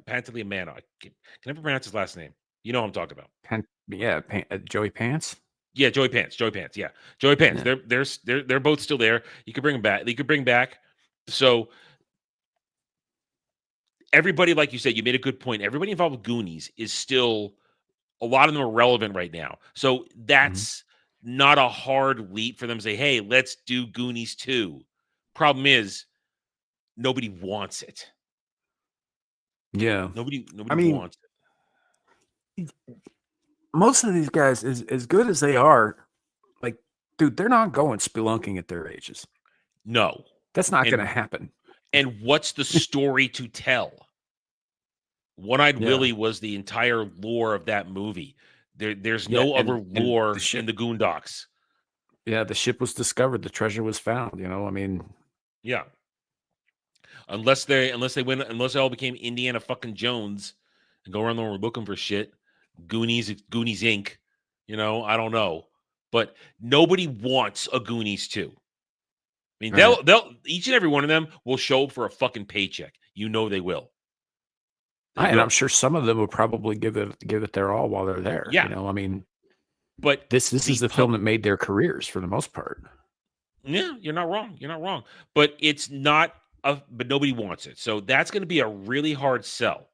Pantoliano. I can never pronounce his last name. You know what I'm talking about. Joey Pants. Yeah, Joey Pants. Yeah, Joey Pants. Yeah. They're both still there. You could bring them back. They could bring back. So everybody, like you said, you made a good point. Everybody involved with Goonies is still, a lot of them are relevant right now. So that's not a hard leap for them to say, hey, let's do Goonies 2. Problem is, nobody wants it. Yeah. Nobody wants it. Most of these guys, as good as they are, like, dude, they're not going spelunking at their ages. No. That's not going to happen. And what's the story to tell? One-Eyed Willie was the entire lore of that movie. There's no other lore in the Goondocks. Yeah, the ship was discovered. The treasure was found. I mean, yeah. Unless they all became Indiana fucking Jones and go around the world looking for shit. Goonies Inc. I don't know, but nobody wants a Goonies 2. I mean, they'll each and every one of them will show up for a fucking paycheck. They will. And I'm sure some of them would probably give it their all while they're there. Yeah. You know, I mean, but this is the film that made their careers for the most part. Yeah, you're not wrong. You're not wrong. But it's not but nobody wants it. So that's going to be a really hard sell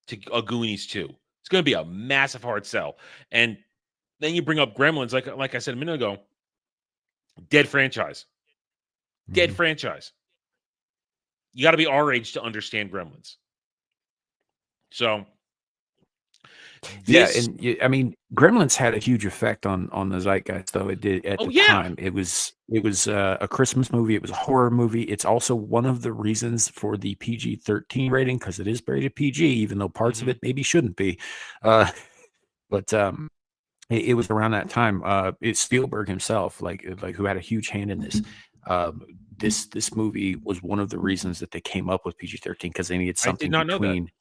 to a Goonies 2. It's going to be a massive hard sell. And then you bring up Gremlins, like I said a minute ago, dead franchise. Dead franchise. You got to be our age to understand Gremlins. So I mean, Gremlins had a huge effect on the zeitgeist, though. It did at the time. It was a Christmas movie. It was a horror movie. It's also one of the reasons for the PG-13 rating, because it is rated PG, even though parts of it maybe shouldn't be. But it was around that time. It's Spielberg himself, like who had a huge hand in this. This movie was one of the reasons that they came up with PG-13, because they needed something between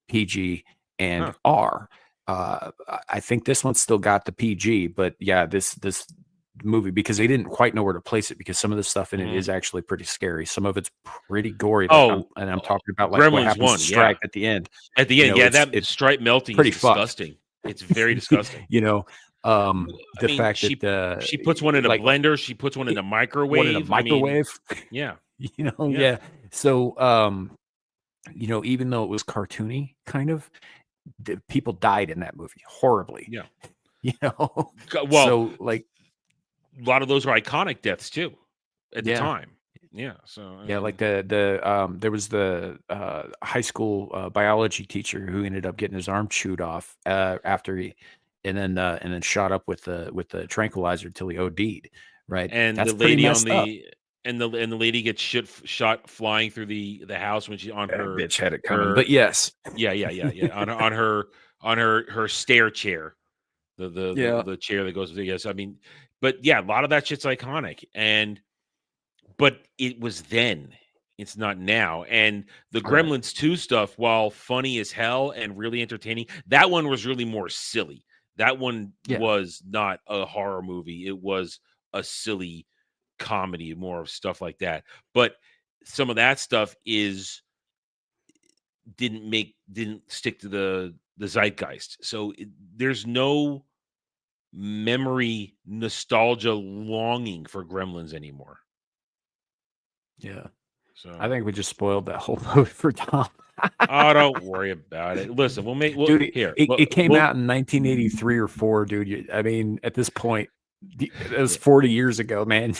PG and R. I think this one still got the PG, but yeah, this movie, because they didn't quite know where to place it, because some of the stuff in it is actually pretty scary. Some of it's pretty gory. Like I'm talking about like Gremlins what happens 1, to Stripe at the end. At the end, it's stripe melting pretty is disgusting. It's very disgusting. The fact that she puts one in a blender, she puts one in a microwave. One in a microwave. Yeah. Yeah. So even though it was cartoony, kind of, people died in that movie horribly. Yeah. Well, so like a lot of those are iconic deaths too at the time. Yeah. So like there was the high school biology teacher who ended up getting his arm chewed off after he and then shot up with the tranquilizer till he OD'd. Right. And that's the lady on up. And the lady gets shot flying through the house when she's on her bitch had it coming. But yes. Yeah. on her stair chair. The chair that goes with it. Yes. I mean, but yeah, a lot of that shit's iconic. But it was then. It's not now. And the Gremlins 2 stuff, while funny as hell and really entertaining, that one was really more silly. That one was not a horror movie. It was a silly comedy, more of stuff like that. But some of that stuff didn't stick to the zeitgeist. So there's no memory, nostalgia, longing for Gremlins anymore. Yeah. So I think we just spoiled that whole movie for Tom. Oh, don't worry about it. Listen, dude, it came out in 1983 or 4, dude. I mean, at this point, it was 40 years ago, man.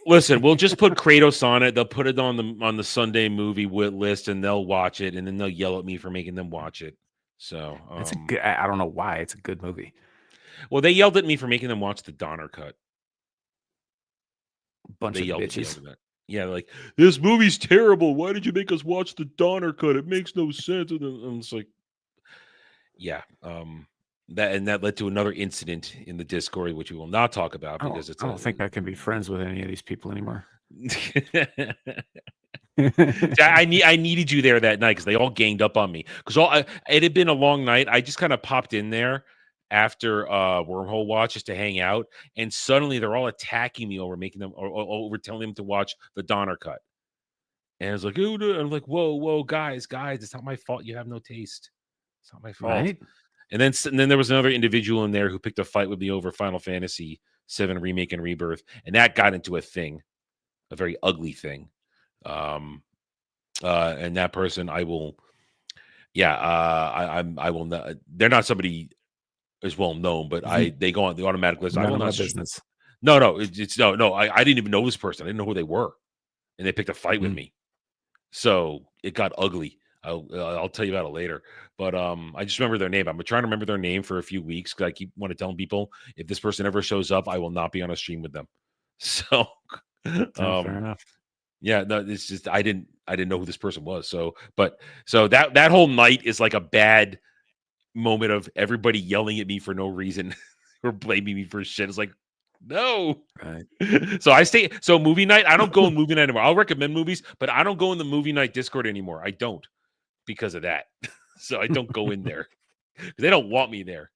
Listen, we'll just put Kratos on it. They'll put it on the Sunday movie list, and they'll watch it, and then they'll yell at me for making them watch it. So it's a good. I don't know why it's a good movie. Well, they yelled at me for making them watch the Donner Cut. Bunch of bitches. Yeah, like, this movie's terrible. Why did you make us watch the Donner Cut? It makes no sense. And it's like, yeah, that led to another incident in the Discord, which we will not talk about because I don't think I can be friends with any of these people anymore. I needed you there that night because they all ganged up on me because it had been a long night. I just kind of popped in there after Wormhole Watch just to hang out, and suddenly they're all attacking me over over telling them to watch the Donner Cut. And I was like, I'm like, whoa, guys, it's not my fault. You have no taste. It's not my fault. Right? And then there was another individual in there who picked a fight with me over Final Fantasy VII Remake and Rebirth, and that got into a very ugly thing. And that person, I will not. They're not somebody as well known, but they go on the automatic list. I will not. Business. No, it's no. I didn't even know this person. I didn't know who they were, and they picked a fight with me. So it got ugly. I'll tell you about it later. But I just remember their name. I'm trying to remember their name for a few weeks because I keep want to telling people if this person ever shows up, I will not be on a stream with them. So fair enough. Yeah, no, it's just I didn't know who this person was. So that whole night is like a bad moment of everybody yelling at me for no reason or blaming me for shit. It's like, no. Right. So movie night, I don't go in movie night anymore. I'll recommend movies, but I don't go in the movie night Discord anymore. I don't because of that. So I don't go in there. They don't want me there.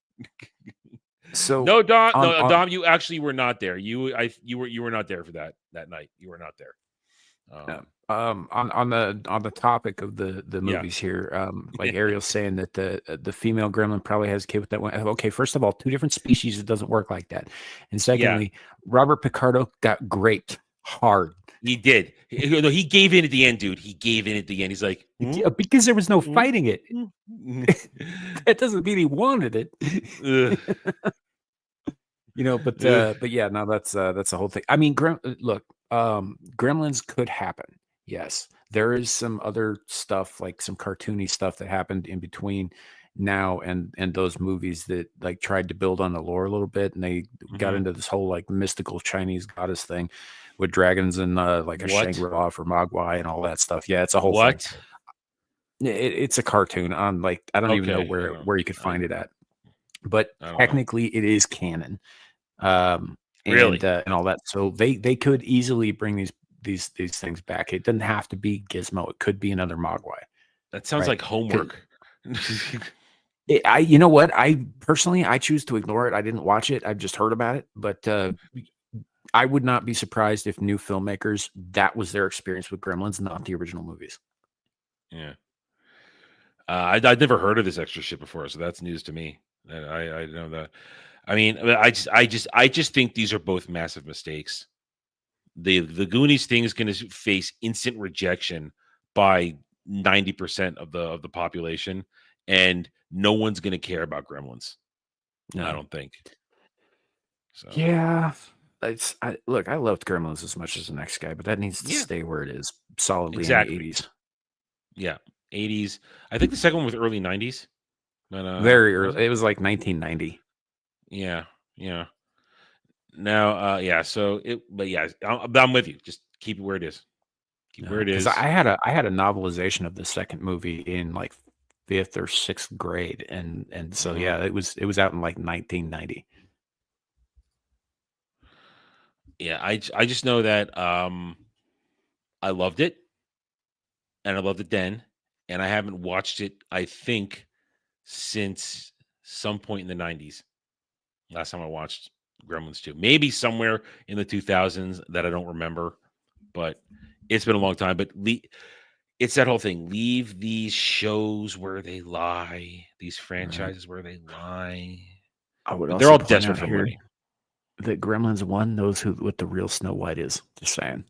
So no, Dom, you actually were not there. You were not there for that night. You were not there. On the topic of the movies here, like Ariel's saying that the female gremlin probably has a kid with that one. Okay, first of all, two different species, it doesn't work like that. And secondly, Robert Picardo got graped hard. He did. He gave in at the end, dude. He gave in at the end. He's like, Yeah, because there was no fighting it. That doesn't mean he wanted it. But yeah, no, that's the whole thing. I mean, look, Gremlins could happen. Yes, there is some other stuff, like some cartoony stuff that happened in between now and those movies that like tried to build on the lore a little bit, and they got into this whole like mystical Chinese goddess thing with dragons and like a Shangri-La for Mogwai and all that stuff. Yeah, it's a whole thing. It's a cartoon on like I don't even know where you could find it at, but technically it is canon. Really? And all that. So they could easily bring these things back. It doesn't have to be Gizmo. It could be another Mogwai. That sounds like homework. You know what? I personally choose to ignore it. I didn't watch it. I've just heard about it. But I would not be surprised if new filmmakers, that was their experience with Gremlins, not the original movies. Yeah. I'd never heard of this extra shit before, so that's news to me. I know that. I mean, I just think these are both massive mistakes. The Goonies thing is going to face instant rejection by 90% of the population, and no one's going to care about Gremlins. No. I don't think. So yeah, look, I loved Gremlins as much as the next guy, but that needs to stay where it is, solidly in the 80s. Yeah, 80s. I think the second one was early 90s. But, very early. It was like 1990. Yeah. Now, I'm with you. Just keep it where it is. Keep where it is. I had a novelization of the second movie in like 5th or 6th grade, and so yeah, it was out in like 1990. Yeah, I just know that I loved it, and I loved it then, and I haven't watched it, I think, since some point in the 90s. Last time I watched Gremlins 2. Maybe somewhere in the 2000s that I don't remember, but it's been a long time. But it's that whole thing. Leave these shows where they lie, these franchises where they lie. They're all desperate for money. That Gremlins 1 knows what the real Snow White is. Just saying.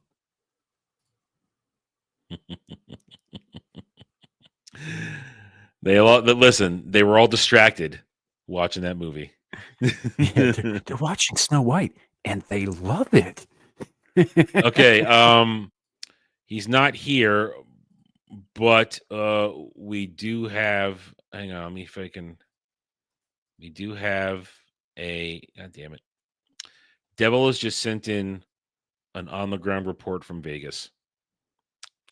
They were all distracted watching that movie. Yeah, they're watching Snow White and they love it. Okay, he's not here, but we do have. Hang on, let me if I can. We do have a. God damn it! Devil has just sent in an on the ground report from Vegas.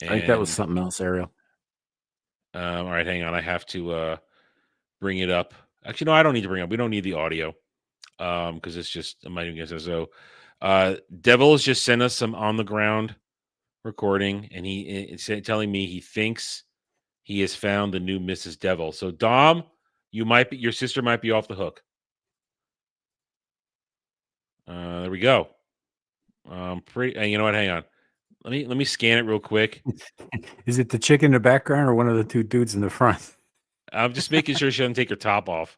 I think that was something else, Ariel. All right, hang on. I have to bring it up. Actually, no, I don't need to bring it up. We don't need the audio because it's just I'm not even gonna say so. Devil has just sent us some on the ground recording, and he's telling me he thinks he has found the new Mrs. Devil. So Dom, your sister might be off the hook. There we go. You know what? Hang on. Let me scan it real quick. Is it the chick in the background or one of the two dudes in the front? I'm just making sure she doesn't take her top off.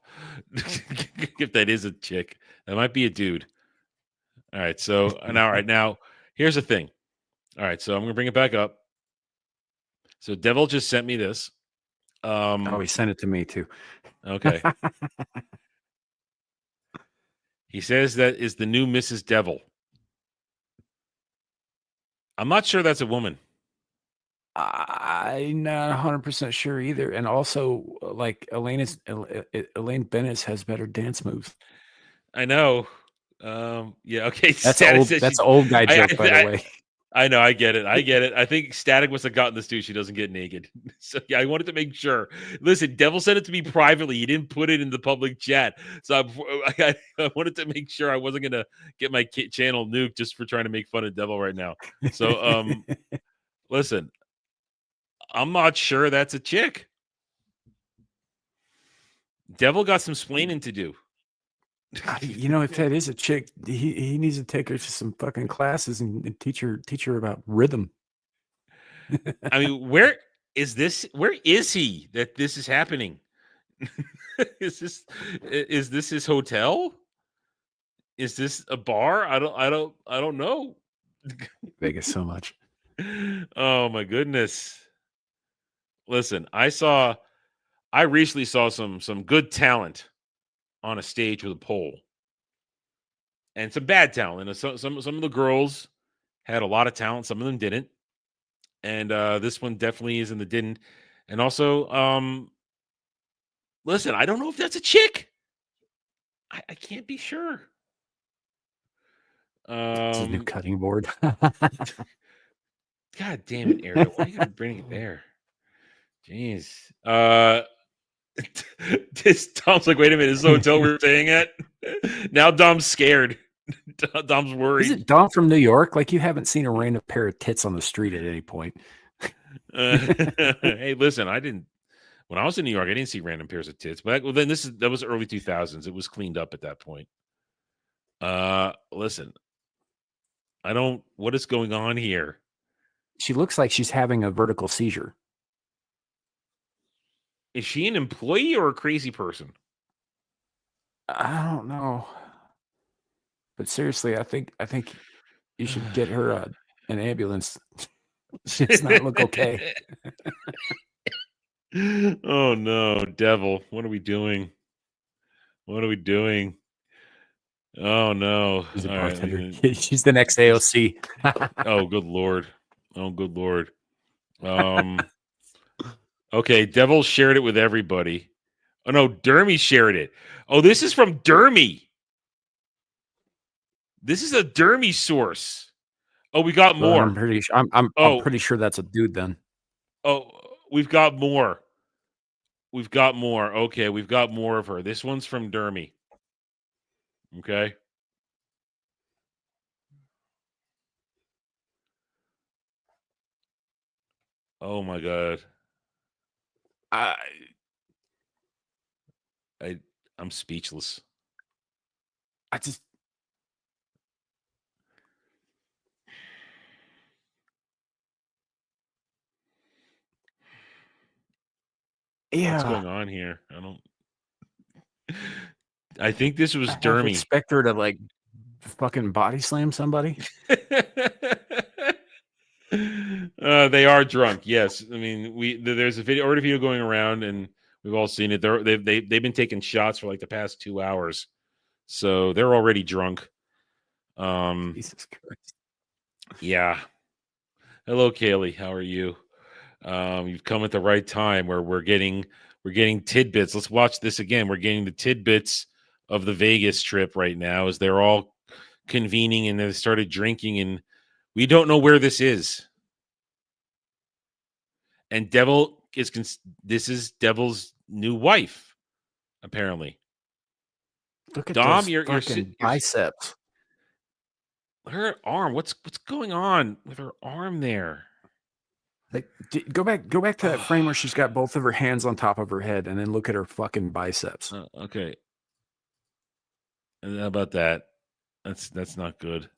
If that is a chick, that might be a dude. All right. So now here's the thing. All right. So I'm gonna bring it back up. So Devil just sent me this. He sent it to me too. Okay. He says that is the new Mrs. Devil. I'm not sure that's a woman. I'm not 100% sure either. And also, like Elaine Bennis has better dance moves. I know. Yeah. Okay. That's old guy joke, by the way. I know. I get it. I think Static must have gotten this too. She doesn't get naked. So yeah, I wanted to make sure. Listen, Devil sent it to me privately. He didn't put it in the public chat. So I wanted to make sure I wasn't gonna get my channel nuked just for trying to make fun of Devil right now. So listen, I'm not sure that's a chick. Devil got some splaining to do. If that is a chick, he needs to take her to some fucking classes and teach her about rhythm. I mean, where is this? Where is he that this is happening? is this his hotel? Is this a bar? I don't know. Vegas so much. Oh my goodness. Listen, I recently saw some good talent on a stage with a pole. And some bad talent. And some of the girls had a lot of talent, some of them didn't. And this one definitely is in the didn't. And also, listen, I don't know if that's a chick. I can't be sure. It's a new cutting board. God damn it, Ariel. Why are you gonna bring it there? Jeez. This Dom's like, wait a minute, this is the hotel we're staying at? Now Dom's scared. Dom's worried. Is it Dom from New York? Like you haven't seen a random pair of tits on the street at any point. Hey, listen, when I was in New York, I didn't see random pairs of tits. But then that was early 2000s. It was cleaned up at that point. Listen, what is going on here? She looks like she's having a vertical seizure. Is she an employee or a crazy person? I don't know. But seriously, I think you should get her an ambulance. She does not look okay. Oh no, devil. What are we doing? What are we doing? Oh no. She's a All right, bartender. She's the next AOC. Oh, good Lord. Oh, good Lord. Okay, Devil shared it with everybody. Oh no, Dermy shared it. Oh, this is from Dermy. This is a Dermy source. Oh, we got Well, more. I'm pretty sure that's a dude then. Oh, we've got more. We've got more. Okay, we've got more of her. This one's from Dermy. Okay. Oh my God. I'm speechless. What's going on here? I think this was Dermy. Expect her to like fucking body slam somebody. They are drunk. Yes, I mean there's a video going around, and we've all seen it. They've been taking shots for like the past 2 hours, so they're already drunk. Jesus Christ. Yeah. Hello, Kaylee. How are you? You've come at the right time where we're getting tidbits. Let's watch this again. We're getting the tidbits of the Vegas trip right now as they're all convening and they started drinking, and we don't know where this is. And this is Devil's new wife, apparently. Look at Dom, those your biceps. Her arm. What's going on with her arm there? Like, go back to that frame where she's got both of her hands on top of her head, and then look at her fucking biceps. Okay. And how about that? That's not good.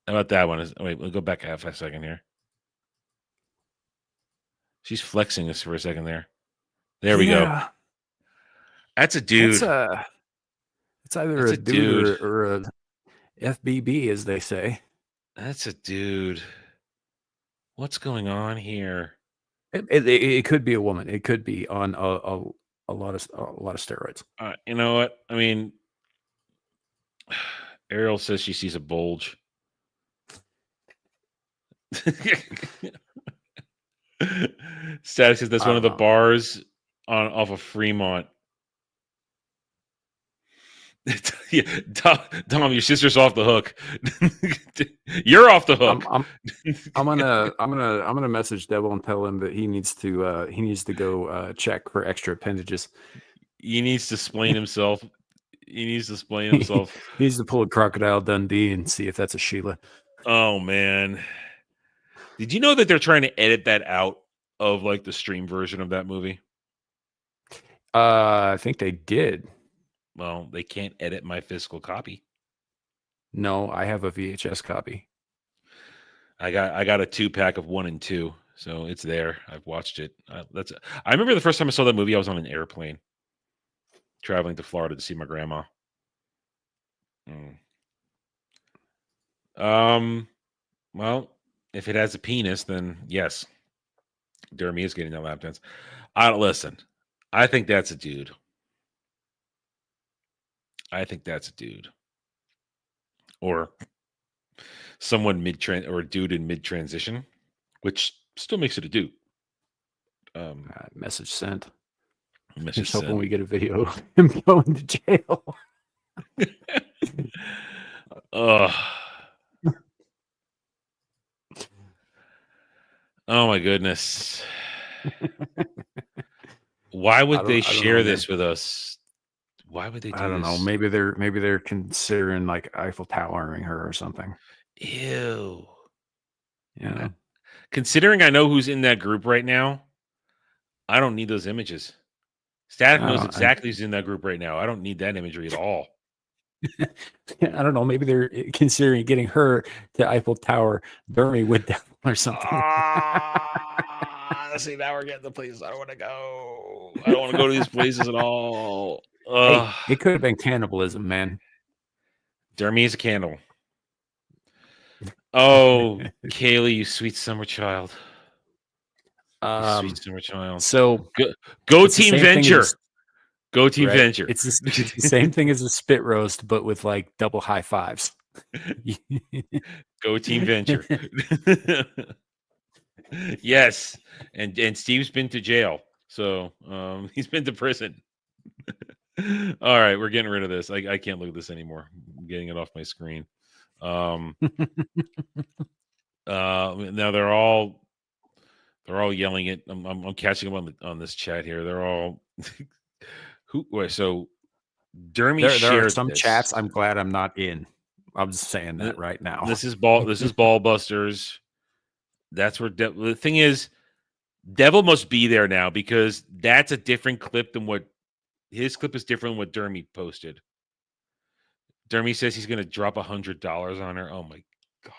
How about that one? Wait, we'll go back half a second here. She's flexing us for a second there. There we go. That's a dude. It's either a dude or a FBB, as they say. That's a dude. What's going on here? It could be a woman. It could be on a lot of steroids. You know what? I mean, Ariel says she sees a bulge. Status says that's one of the bars off of Fremont. Yeah, Tom, your sister's off the hook. You're off the hook. I'm gonna message Devil and tell him that he needs to go check for extra appendages. He needs to explain himself. He needs to explain himself. He needs to pull a Crocodile Dundee and see if that's a Sheila. Oh man, did you know that they're trying to edit that out of like the stream version of that movie? I think they did. Well, they can't edit my physical copy. No, I have a VHS copy. I got a 2-pack of 1 and 2, so it's there. I've watched it. I remember the first time I saw that movie. I was on an airplane, traveling to Florida to see my grandma. Well, if it has a penis, then yes, Dermy is getting that lap dance. I don't listen. I think that's a dude. Or someone or a dude in mid transition, which still makes it a dude. Message sent. Message Just hoping sent. we get a video of him going to jail. Oh my goodness. Why would they share this with us? Why would they do this? I don't know. Maybe they're considering like Eiffel Towering her or something. Ew. Yeah. Considering I know who's in that group right now, I don't need those images. Static knows exactly who's in that group right now. I don't need that imagery at all. I don't know. Maybe they're considering getting her to Eiffel Tower Dermy with them or something. See, now we're getting the places I don't want to go. I don't want to go to these places at all. Hey, it could have been cannibalism, man. Dermy is a cannibal. Oh, Kaylee, you sweet summer child. Sweet summer child. So go Team Venture. Go Team right? Venture. It's the same thing as a spit roast, but with like double high fives. Go Team Venture. Yes, and Steve's been to jail, so he's been to prison. All right, we're getting rid of this. I can't look at this anymore. I'm getting it off my screen. Now they're all yelling it. I'm catching them on this chat here. They're all so Dermy there are shared some this. chats I'm glad I'm not in. I'm just saying that right now. This is Ball Busters. That's where the thing is. Devil must be there now because that's a different clip than what his clip is different than what Dermy posted. Dermy says he's going to drop $100 on her. Oh my god!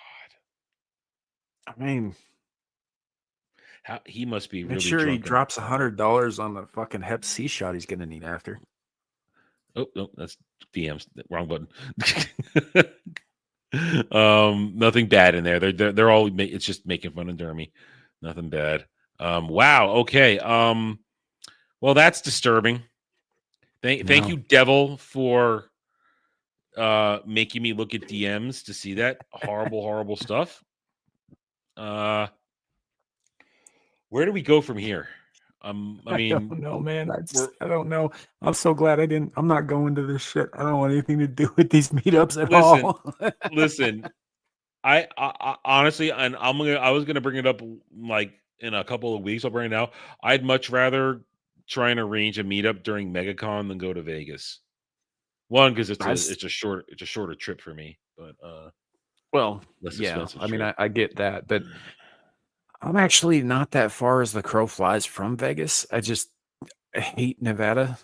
I mean, he must be really make sure drunk. he drops $100 on the fucking Hep C shot he's going to need after. Oh no, that's DMs. Wrong button. Nothing bad in there. They're all. It's just making fun of Dermy. Nothing bad. Wow. Okay. Well, that's disturbing. Thank you, Devil, for making me look at DMs to see that horrible stuff. Where do we go from here? I mean, I don't know, man. I don't know. I'm so glad I'm not going to this shit. I don't want anything to do with these meetups at all. Listen, I honestly, and I was gonna bring it up like in a couple of weeks. I'll bring it now. I'd much rather try and arrange a meetup during MegaCon than go to Vegas. One, because it's a shorter trip for me, but well, less yeah. expensive I mean, trip. I get that, but I'm actually not that far as the crow flies from Vegas. I just hate Nevada.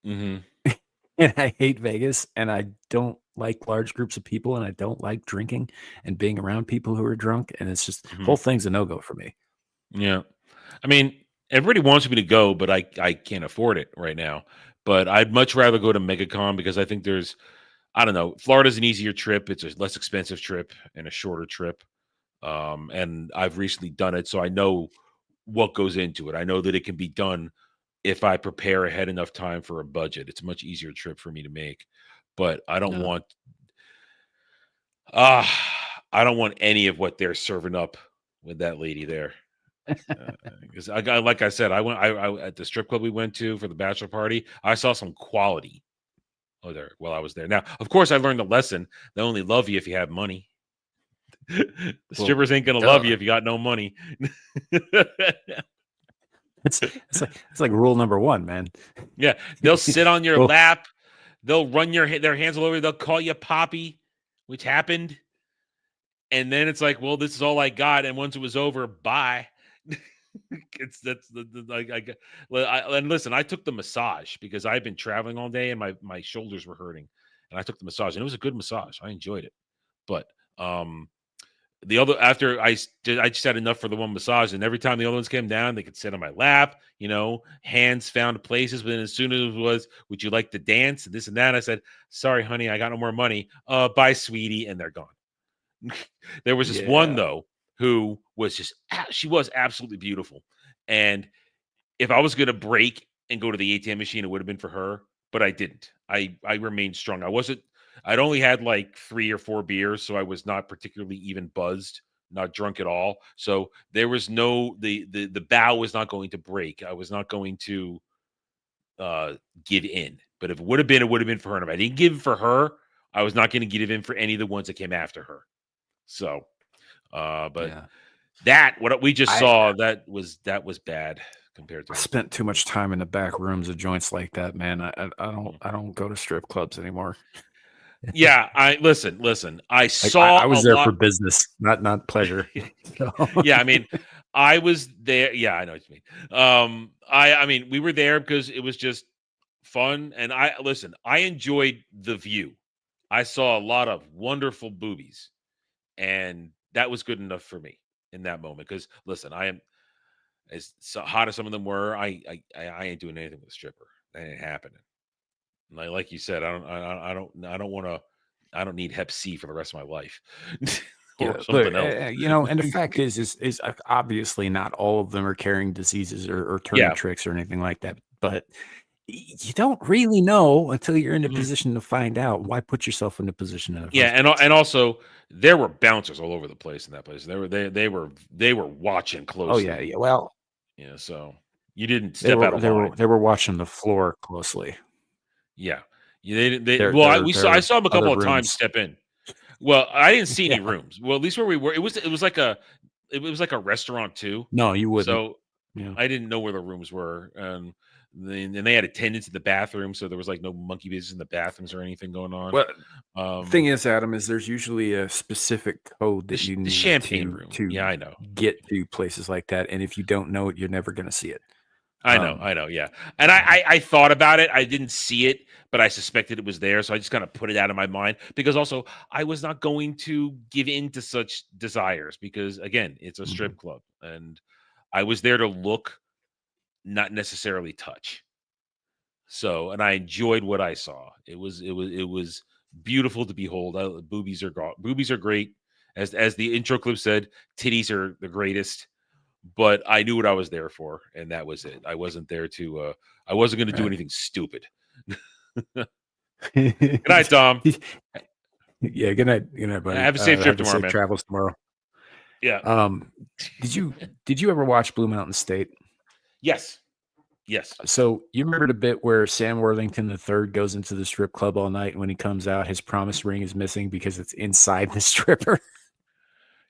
Mm-hmm. And I hate Vegas, and I don't like large groups of people, and I don't like drinking and being around people who are drunk, and it's just whole thing's a no-go for me. Yeah. I mean, everybody wants me to go, but I can't afford it right now. But I'd much rather go to MegaCon because I think I don't know, Florida's an easier trip. It's a less expensive trip and a shorter trip. And I've recently done it, so I know what goes into it. I know that it can be done if I prepare ahead enough time for a budget. It's a much easier trip for me to make. But I don't want any of what they're serving up with that lady there. Because like I said, I went at the strip club we went to for the bachelor party. I saw some quality there while I was there. Now, of course, I learned a lesson. They only love you if you have money. The strippers ain't gonna love you if you got no money. It's like rule number 1, man. Yeah, they'll sit on your lap. They'll run their hands all over. They'll call you Poppy, which happened. And then it's like, well, this is all I got. And once it was over, bye. And listen, I took the massage because I've been traveling all day and my shoulders were hurting, and I took the massage and it was a good massage. I enjoyed it, but the other after I just had enough for the one massage, and every time the other ones came down, they could sit on my lap, hands found places. But then as soon as it was, would you like to dance and this and that, I said, sorry, honey, I got no more money. Bye, sweetie, and they're gone. There was this one though who was she was absolutely beautiful, and if I was gonna break and go to the ATM machine, it would have been for her, but I didn't. I remained strong. I'd only had like 3 or 4 beers, so I was not particularly even buzzed, not drunk at all. So there was the bow was not going to break. I was not going to give in. But if it would have been, it would have been for her. And if I didn't give for her, I was not going to give in for any of the ones that came after her. So, what we just saw, that was bad compared to. I spent too much time in the back rooms of joints like that, man. I don't go to strip clubs anymore. Yeah, I listen. I saw. I was there for business, not pleasure. Yeah, I mean, I was there. Yeah, I know what you mean. I mean, we were there because it was just fun, and I enjoyed the view. I saw a lot of wonderful boobies, and that was good enough for me in that moment. Because listen, I am as hot as some of them were. I ain't doing anything with a stripper. That ain't happening. Like you said, I don't need Hep C for the rest of my life. Or something else. And the fact is obviously not all of them are carrying diseases or turning tricks or anything like that. But you don't really know until you're in a position to find out. Why put yourself in a position? And also there were bouncers all over the place in that place. They were watching closely. Oh yeah. Well, so you didn't step out of line. They were watching the floor closely. Yeah. I saw them a couple of times step in. Well, I didn't see any rooms. Well, at least where we were, it was like a restaurant too. No, you wouldn't. So I didn't know where the rooms were, and they had attendants in the bathroom, so there was like no monkey business in the bathrooms or anything going on. Well, thing is, Adam, is there's usually a specific code that you need the champagne room to I know, get to places like that, and if you don't know it, you're never going to see it. I know, yeah. And I thought about it. I didn't see it, but I suspected it was there. So I just kind of put it out of my mind because also I was not going to give in to such desires because, again, it's a strip club. And I was there to look, not necessarily touch. So, and I enjoyed what I saw. It was beautiful to behold. Boobies are great. As the intro clip said, titties are the greatest. But I knew what I was there for, and that was it. I wasn't there to. I wasn't going to do anything stupid. Good night, Tom. Yeah, good night, buddy. Have a safe trip tomorrow, man. Travels tomorrow. Yeah. Did you ever watch Blue Mountain State? Yes. So you remember the bit where Sam Worthington III goes into the strip club all night, and when he comes out, his promise ring is missing because it's inside the stripper.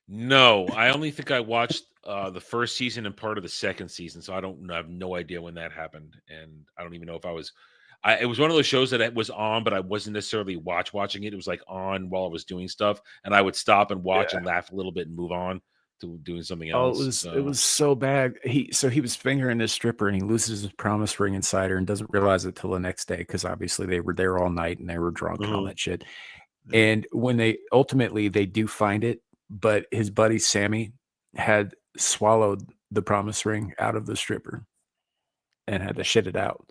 No, I only think I watched the first season and part of the second season, so I have no idea when that happened, and I don't even know if it was one of those shows that it was on, but I wasn't necessarily watching it. It was like on while I was doing stuff, and I would stop and watch and laugh a little bit and move on to doing something else. It was so bad. He was fingering this stripper, and he loses his promise ring inside her and doesn't realize it till the next day because obviously they were there all night and they were drunk and all that shit. And when they do find it. But his buddy Sammy had swallowed the promise ring out of the stripper and had to shit it out.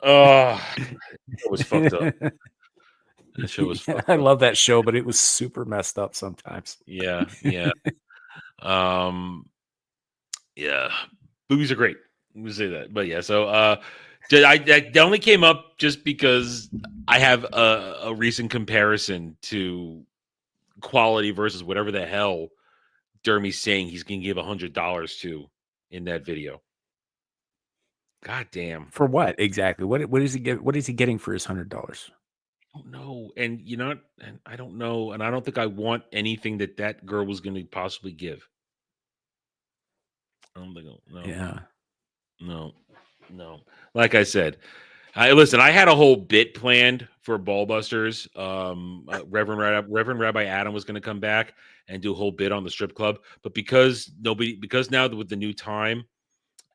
Oh, it was fucked up. That show was fucked up. I love that show, but it was super messed up sometimes. Yeah. Yeah. Boobies are great. Let me say that. But yeah, so that only came up just because I have a recent comparison to quality versus whatever the hell Dermy's saying he's going to give $100 to in that video. God damn. For what exactly? What is he get? What is he getting for his $100? I don't know. And I don't know. And I don't think I want anything that girl was going to possibly give. I don't think. No. Yeah. No. Like I said, I had a whole bit planned for Ballbusters. Reverend Rabbi Adam was going to come back and do a whole bit on the strip club, but because now with the new time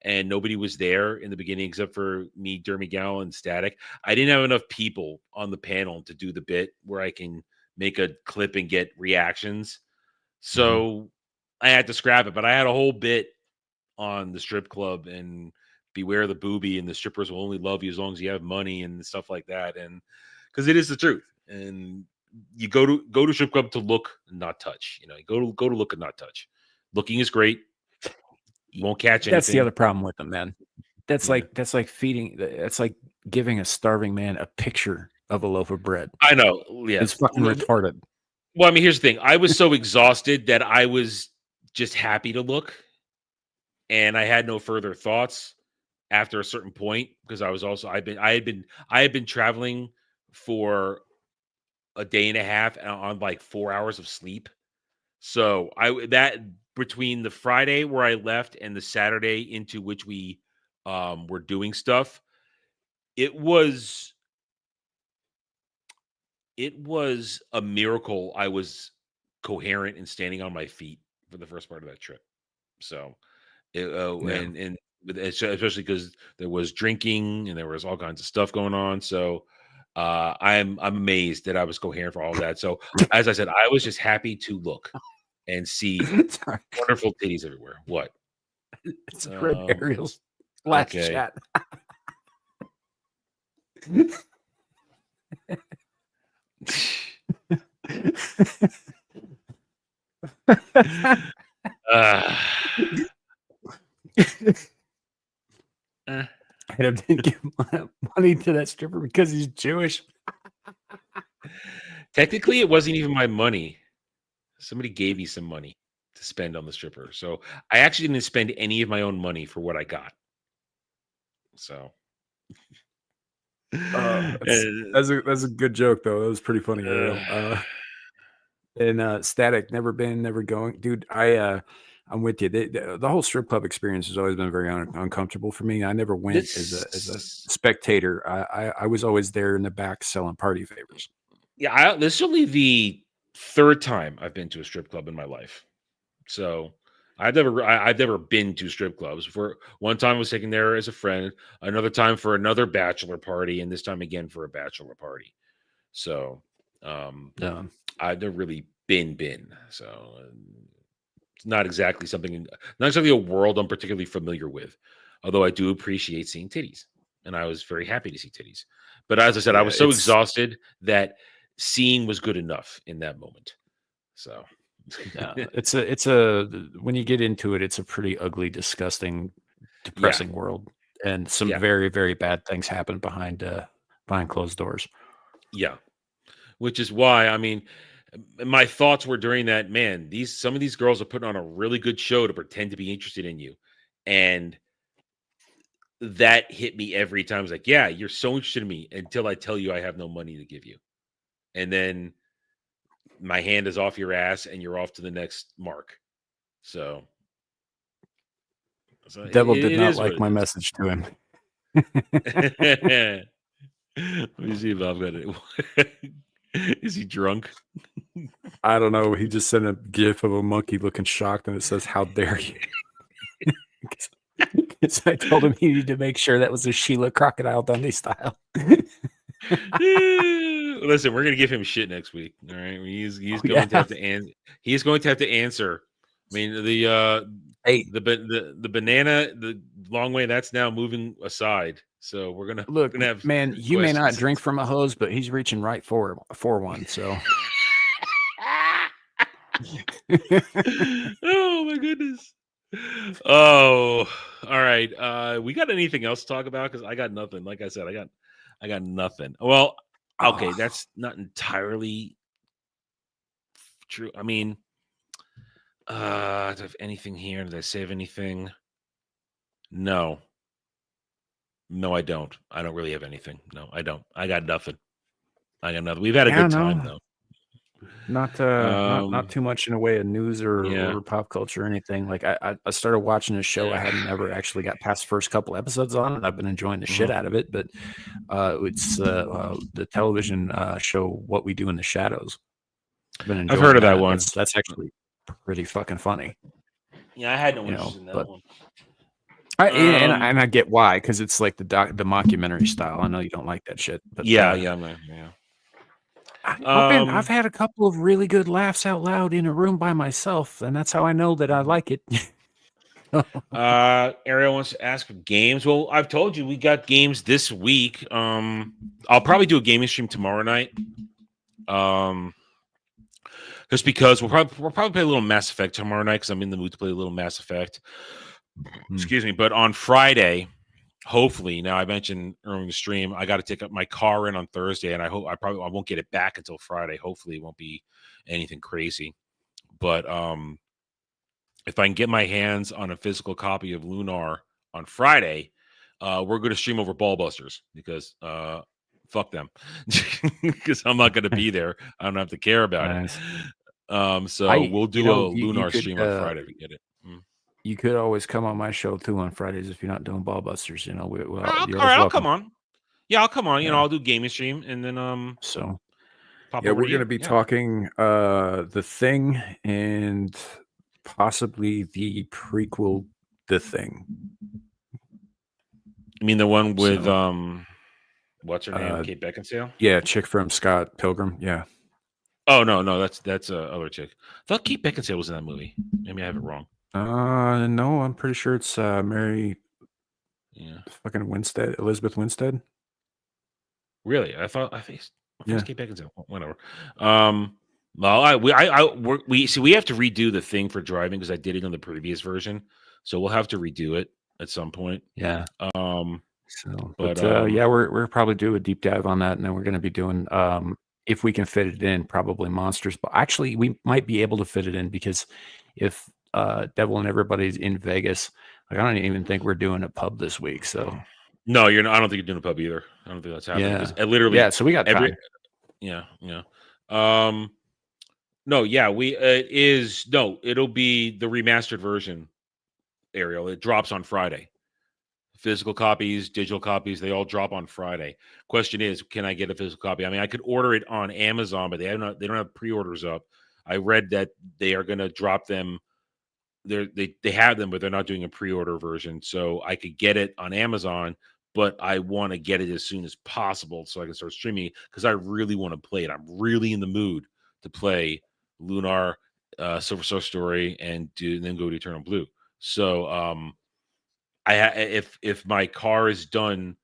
and nobody was there in the beginning except for me, Dermy Gal, and Static, I didn't have enough people on the panel to do the bit where I can make a clip and get reactions. So I had to scrap it, but I had a whole bit on the strip club and beware the booby, and the strippers will only love you as long as you have money and stuff like that. And because it is the truth. And you go to strip club to look, not touch. You know, you go to look and not touch. Looking is great. You won't catch anything. That's the other problem with them, man. That's like feeding. That's like giving a starving man a picture of a loaf of bread. I know. Yeah, it's fucking retarded. Well, I mean, here's the thing. I was so exhausted that I was just happy to look, and I had no further thoughts after a certain point because I was also I had been traveling for a day and a half on like 4 hours of sleep. So that between the Friday where I left and the Saturday into which we were doing stuff, it was a miracle I was coherent and standing on my feet for the first part of that trip. So and especially because there was drinking and there was all kinds of stuff going on. So I'm amazed that I was coherent for all of that. So as I said, I was just happy to look and see wonderful titties everywhere. What? It's Red Ariel's last chat. Adam didn't give money to that stripper because he's Jewish. Technically, it wasn't even my money. Somebody gave me some money to spend on the stripper. So I actually didn't spend any of my own money for what I got. So that's a good joke though. That was pretty funny. And Static, never been, never going, dude. I'm with you. The whole strip club experience has always been very uncomfortable for me. I never went as a spectator. I was always there in the back selling party favors. Yeah, this is only the third time I've been to a strip club in my life. So I've never been to strip clubs. For one time I was taken there as a friend, another time for another bachelor party, and this time again for a bachelor party. So I've never really been. So it's not exactly a world I'm particularly familiar with. Although I do appreciate seeing titties, and I was very happy to see titties. But as I said, I was so exhausted that seeing was good enough in that moment. So it's a when you get into it, it's a pretty ugly, disgusting, depressing world, and some very, very bad things happen behind closed doors. Yeah, which is why, I mean, my thoughts were during that, man, some of these girls are putting on a really good show to pretend to be interested in you, and that hit me every time. I was like, yeah, you're so interested in me until I tell you I have no money to give you, and then my hand is off your ass and you're off to the next mark. So Devil did not like my message to him. Let me see if I've got it. Is he drunk? I don't know. He just sent a gif of a monkey looking shocked and it says, "How dare you?" Because I told him he needed to make sure that was a Sheila Crocodile Dundee style. Listen, we're gonna give him shit next week. All right, he's going to have to answer. He's going to have to answer. I mean, the banana, the long way that's now moving aside. So we're gonna look. We're gonna have man, you may not drink from a hose, but he's reaching right for one. So. Oh my goodness. Oh, all right. We got anything else to talk about? Because I got nothing. Like I said, I got nothing. Well, okay, that's not entirely true. I mean, do I have anything here? Did I save anything? No, I don't. I don't really have anything. No, I don't. I got nothing. We've had a good time though. Not too much in a way of news or pop culture or anything. Like I started watching a show I hadn't ever actually got past the first couple episodes on, and I've been enjoying the shit out of it. But it's the television show What We Do in the Shadows. I've heard of that one. That's actually pretty fucking funny. Yeah, I had no interest in that one. And I get why, because it's like the mockumentary style. I know you don't like that shit, but yeah. I've had a couple of really good laughs out loud in a room by myself, and that's how I know that I like it. Ariel wants to ask for games. Well, I've told you we got games this week. I'll probably do a gaming stream tomorrow night. Just because we'll probably play a little Mass Effect tomorrow night because I'm in the mood to play a little Mass Effect. Excuse me. But on Friday, hopefully, now I mentioned earlier in the stream, I got to take up my car in on Thursday, and I hope I won't get it back until Friday. Hopefully, it won't be anything crazy. But if I can get my hands on a physical copy of Lunar on Friday, we're going to stream over Ballbusters because fuck them, because I'm not going to be there. I don't have to care about it. So we'll do a Lunar stream on Friday if we get it. You could always come on my show too on Fridays if you're not doing Ballbusters. You know, I'll come on. Yeah, I'll come on. You know, I'll do gaming stream and then So pop yeah, over we're to going to you. be Yeah. talking The Thing and possibly the prequel, The Thing. You mean the one with So, what's her name? Kate Beckinsale? Yeah, chick from Scott Pilgrim. Yeah. Oh no, that's other chick. I thought Kate Beckinsale was in that movie. Maybe I have it wrong. No, I'm pretty sure it's Mary. Yeah. Fucking Winstead, Elizabeth Winstead. Really? I thought it Yeah. was Kate Beckinsale. Whatever. Well, we have to redo The Thing for driving because I did it on the previous version, so we'll have to redo it at some point. Yeah. So, yeah, we're probably do a deep dive on that, and then we're going to be doing if we can fit it in, probably Monsters. But actually, we might be able to fit it in because if Devil and everybody's in Vegas, like I don't even think we're doing a pub this week. So no, you're not. I don't think you're doing a pub either. I don't think that's happening. Yeah. 'Cause literally, Yeah, so we got time. Yeah. No, yeah, it'll be the remastered version, Ariel. It drops on Friday. Physical copies, digital copies, they all drop on Friday. Question is, can I get a physical copy? I mean, I could order it on Amazon, but they don't have pre-orders up. I read that they are going to drop them. They have them, but they're not doing a pre-order version. So I could get it on Amazon, but I want to get it as soon as possible so I can start streaming because I really want to play it. I'm really in the mood to play Lunar, Silver Star Story, and then go to Eternal Blue. So if my car is done,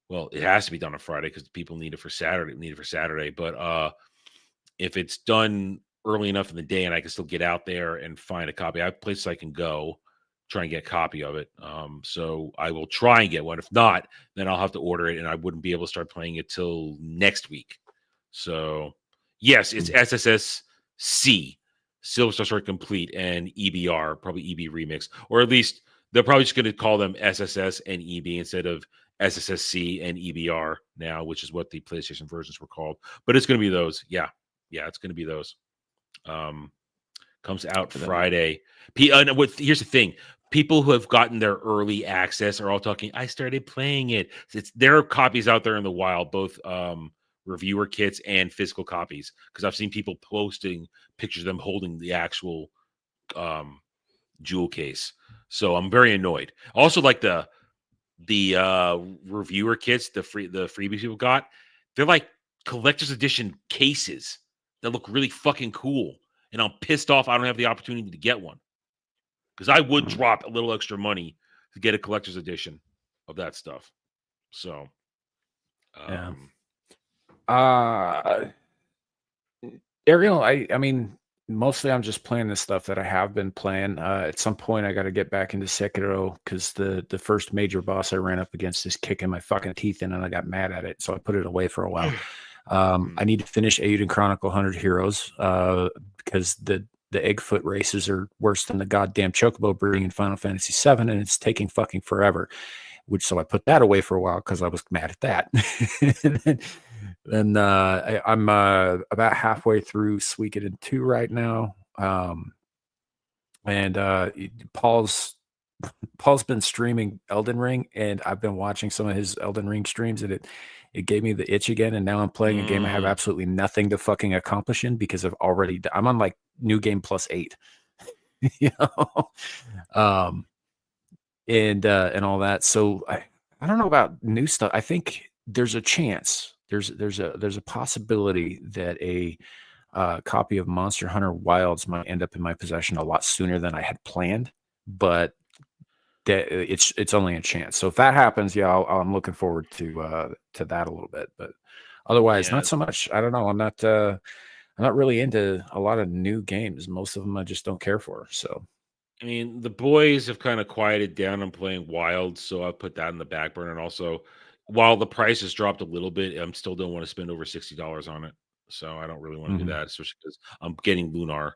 well, it has to be done on Friday because people need it for Saturday. But if it's done early enough in the day and I can still get out there and find a copy, I have places I can go try and get a copy of it. So I will try and get one. If not, then I'll have to order it, and I wouldn't be able to start playing it till next week. So yes, it's SSSC, Silver Star Story Complete, and EBR, probably EB Remix, or at least they're probably just going to call them SSS and EB instead of SSSC and EBR now, which is what the PlayStation versions were called. But it's going to be those. Yeah, it's going to be those. Comes out Friday. Here's the thing. People who have gotten their early access are all talking, I started playing it. There are copies out there in the wild, both reviewer kits and physical copies, because I've seen people posting pictures of them holding the actual jewel case. So I'm very annoyed. Also, like the reviewer kits, the freebies people got, they're like collector's edition cases that look really fucking cool. And I'm pissed off I don't have the opportunity to get one. Because I would drop a little extra money to get a collector's edition of that stuff. So Ariel, I mean, mostly I'm just playing the stuff that I have been playing. At some point, I got to get back into Sekiro because the first major boss I ran up against is kicking my fucking teeth in, and I got mad at it, so I put it away for a while. I need to finish Eiyuden Chronicle 100 Heroes because the Eggfoot races are worse than the goddamn Chocobo breeding in Final Fantasy VII, and it's taking fucking forever. So I put that away for a while because I was mad at that. And I'm about halfway through Suikoden 2 right now. And Paul's been streaming Elden Ring, and I've been watching some of his Elden Ring streams, and it gave me the itch again. And now I'm playing a game I have absolutely nothing to fucking accomplish in because I'm on like new game plus 8, you know, and all that. So I don't know about new stuff. I think there's a chance there's a possibility that a copy of Monster Hunter Wilds might end up in my possession a lot sooner than I had planned, but it's only a chance. So if that happens, yeah, I'm looking forward to that a little bit. But otherwise, Yeah. not so much. I don't know. I'm not really into a lot of new games. Most of them I just don't care for. So I mean, the boys have kind of quieted down on playing Wild, so I put that in the back burner. And also, while the price has dropped a little bit, I'm still don't want to spend over $60 on it. So I don't really want to do Mhm. that, especially because I'm getting Lunar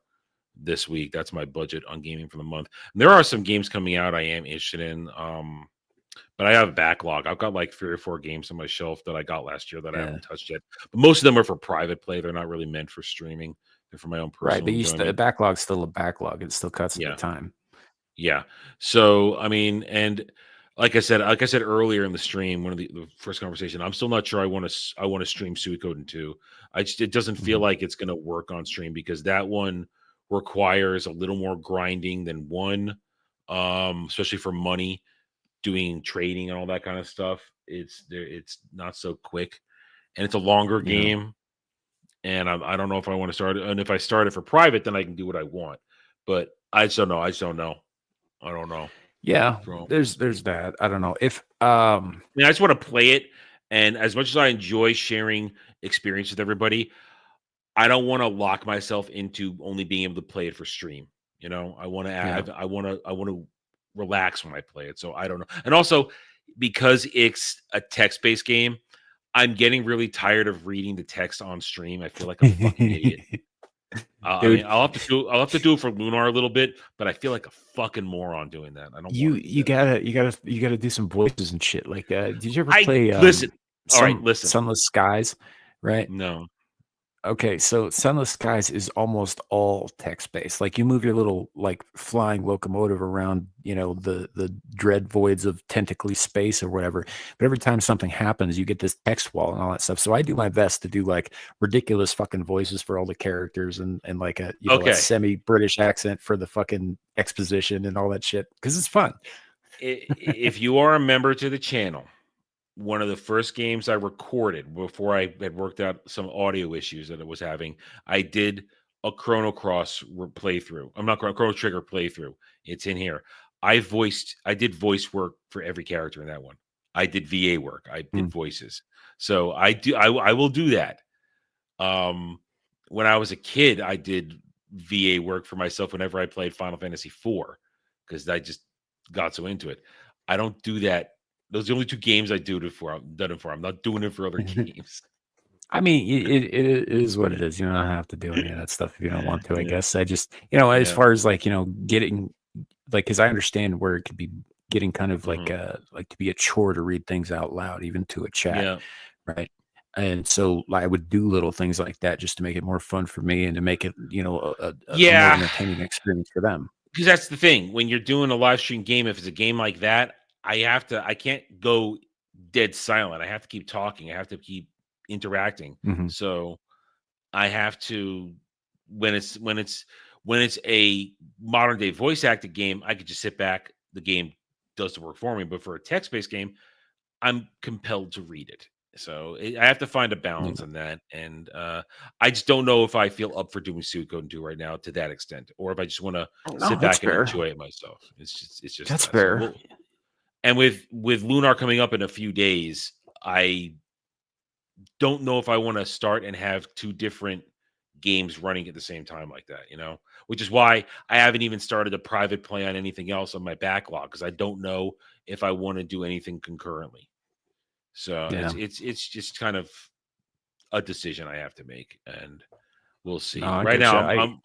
this week. That's my budget on gaming for the month. And there are some games coming out I am interested in, but I have a backlog. I've got like 3 or 4 games on my shelf that I got last year that I Yeah. haven't touched yet. But most of them are for private play. They're not really meant for streaming. They're for my own right, personal but the enjoyment. backlog's still a backlog. It still cuts into Yeah. time. Yeah. So I mean, and like I said earlier in the stream, one of the first conversation, I'm still not sure I want to stream Suikoden 2. It doesn't feel Mhm. like it's going to work on stream because that one requires a little more grinding than one, especially for money, doing trading and all that kind of stuff. It's not so quick, and it's a longer Yeah. game. And I don't know if I want to start it. And if I start it for private, then I can do what I want. But I just don't know. I don't know. Yeah, So, there's that. I don't know if I mean, I just want to play it. And as much as I enjoy sharing experience with everybody, I don't want to lock myself into only being able to play it for stream. You know, I want to Yeah. I want to relax when I play it. So I don't know. And also because it's a text-based game, I'm getting really tired of reading the text on stream. I feel like a fucking idiot. I Dude, mean, I'll have to do it for Lunar a little bit, but I feel like a fucking moron doing that. I don't you want to. you gotta do some voices and shit like that. Did you ever I play listen. All right, listen. Sunless Skies? Right. No. Okay, so Sunless Skies is almost all text based. Like you move your little like flying locomotive around, the dread voids of tentacly space or whatever. But every time something happens, you get this text wall and all that stuff. So I do my best to do like ridiculous fucking voices for all the characters and like a a Okay. semi British accent for the fucking exposition and all that shit because it's fun. If you are a member to the channel, one of the first games I recorded before I had worked out some audio issues that I was having, I did a Chrono Cross playthrough. I'm not Chrono Trigger playthrough. It's in here. I did voice work for every character in that one. I did VA work. I did voices. So I will do that. When I was a kid, I did VA work for myself whenever I played Final Fantasy IV because I just got so into it. I don't do that. Those are the only 2 games I do it for. I'm done it for. I'm not doing it for other games. I mean, it is what it is. You don't have to do any of that stuff if you don't want to. I Yeah. guess I just, as Yeah. far as like getting like, because I understand where it could be getting kind of like to be a chore to read things out loud, even to a chat, Yeah. right? And so I would do little things like that just to make it more fun for me and to make it, a more entertaining experience for them. Because that's the thing. When you're doing a live stream game, if it's a game like that, I can't go dead silent. I have to keep talking. I have to keep interacting. Mhm. So I have to when it's a modern day voice acted game, I could just sit back. The game does the work for me. But for a text based game, I'm compelled to read it. So I have to find a balance in that. And I just don't know if I feel up for doing Suikoden 2 right now to that extent, or if I just want to sit back and enjoy it myself. It's just That's that. fair. So and with Lunar coming up in a few days, I don't know if I want to start and have 2 different games running at the same time like that, which is why I haven't even started a private play on anything else on my backlog because I don't know if I want to do anything concurrently. So Yeah. it's just kind of a decision I have to make, and we'll see. No, I Right get now, ya.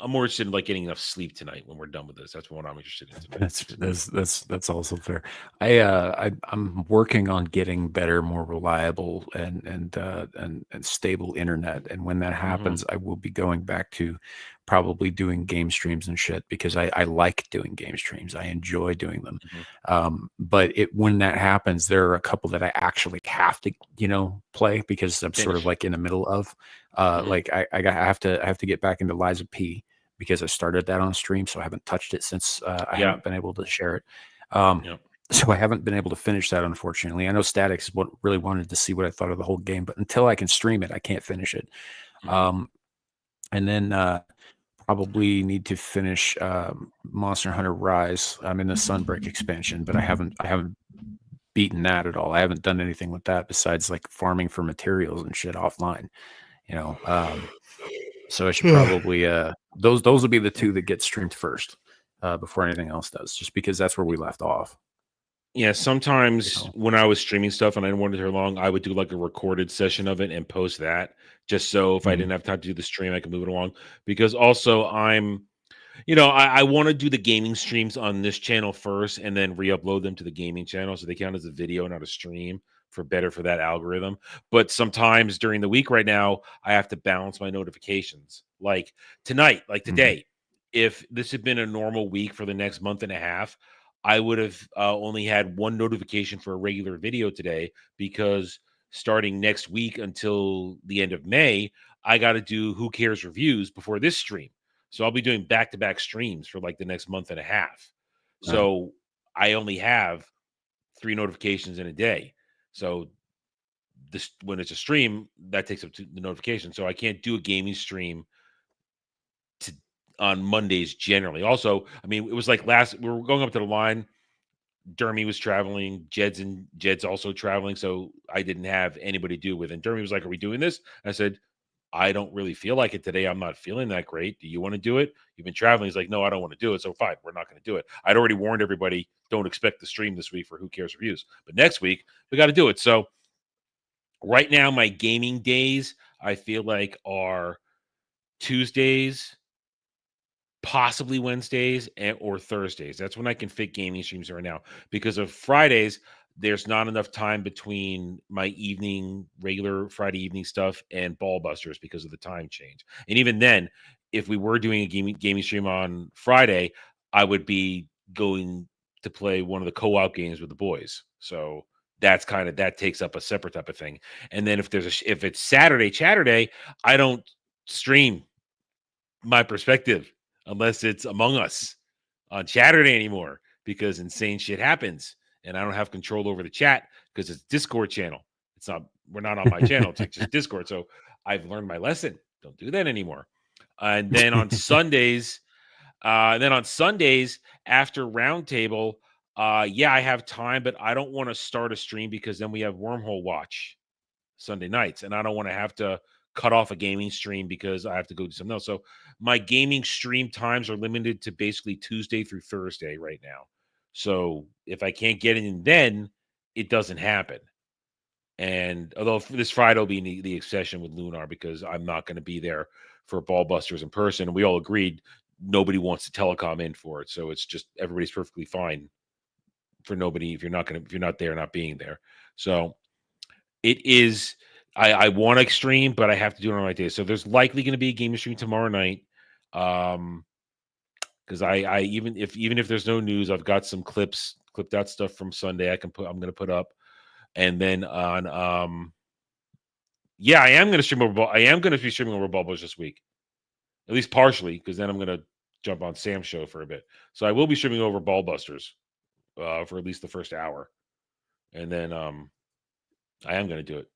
I'm more interested in like getting enough sleep tonight when we're done with this. That's what I'm interested in tonight. That's also fair. I'm working on getting better, more reliable and stable internet. And when that happens, I will be going back to probably doing game streams and shit because I like doing game streams. I enjoy doing them. But when that happens, there are a couple that I actually have to, play because I'm sort of Finish. like in the middle of like I have to get back into Liza P because I started that on stream, so I haven't touched it since I haven't been able to share it. So I haven't been able to finish that, unfortunately. I know Statics is what really wanted to see what I thought of the whole game, but until I can stream it, I can't finish it. And then probably need to finish Monster Hunter Rise. I'm in the Sunbreak expansion, but I haven't beaten that at all. I haven't done anything with that besides like farming for materials and shit offline. So I should probably those will be the two that get streamed first before anything else does, just because that's where we left off. Yeah, sometimes when I was streaming stuff and I didn't want it to long, I would do like a recorded session of it and post that, just so if I didn't have time to do the stream, I could move it along. Because also I'm, I want to do the gaming streams on this channel first and then re-upload them to the gaming channel so they count as a video, not a stream, for that algorithm. But sometimes during the week right now, I have to balance my notifications. Like tonight, like today, if this had been a normal week for the next month and a half, I would have only had one notification for a regular video today, because starting next week until the end of May, I got to do Who Cares reviews before this stream. So I'll be doing back-to-back streams for like the next month and a half. So I only have 3 notifications in a day. So this, when it's a stream, that takes up to the notification. So I can't do a gaming stream on Mondays generally. Also, I mean, it was like we were going up to the line. Dermy was traveling, Jed's also traveling, so I didn't have anybody to do with. And Dermy was like, "Are we doing this?" I said, "I don't really feel like it today. I'm not feeling that great. Do you want to do it? You've been traveling." He's like, "No, I don't want to do it." So fine, we're not going to do it. I'd already warned everybody, don't expect the stream this week for Who Cares reviews, but next week we got to do it. So right now, my gaming days, I feel like, are Tuesdays, possibly Wednesdays or Thursdays. That's when I can fit gaming streams right now, because of Fridays, there's not enough time between my regular Friday evening stuff and Ball Busters because of the time change. And even then, if we were doing a gaming stream on Friday, I would be going to play one of the co-op games with the boys. So that takes up a separate type of thing. And then if it's Saturday, I don't stream my perspective unless it's Among Us on Saturday anymore, because insane shit happens and I don't have control over the chat because it's Discord channel. We're not on my channel. It's just Discord. So I've learned my lesson. Don't do that anymore. And then on Sundays, after Roundtable, I have time, but I don't want to start a stream because then we have Wormhole Watch Sunday nights, and I don't want to have to cut off a gaming stream because I have to go do something else. So my gaming stream times are limited to basically Tuesday through Thursday right now. So if I can't get in then, it doesn't happen. And although this Friday will be the exception with Lunar, because I'm not going to be there for Ball Busters in person. And we all agreed nobody wants to telecom in for it. So it's just, everybody's perfectly fine for nobody if you're not there, not being there. So it is, I want to stream, but I have to do it on my day. So there's likely going to be a game stream tomorrow night. Because I even if there's no news, I've got some clipped out stuff from Sunday I'm going to put up. And then on I am going to stream over I am going to be streaming over Bubbles this week. At least partially, because then I'm going to jump on Sam's show for a bit. So I will be streaming over Ball Busters for at least the first hour. And then I am going to do it.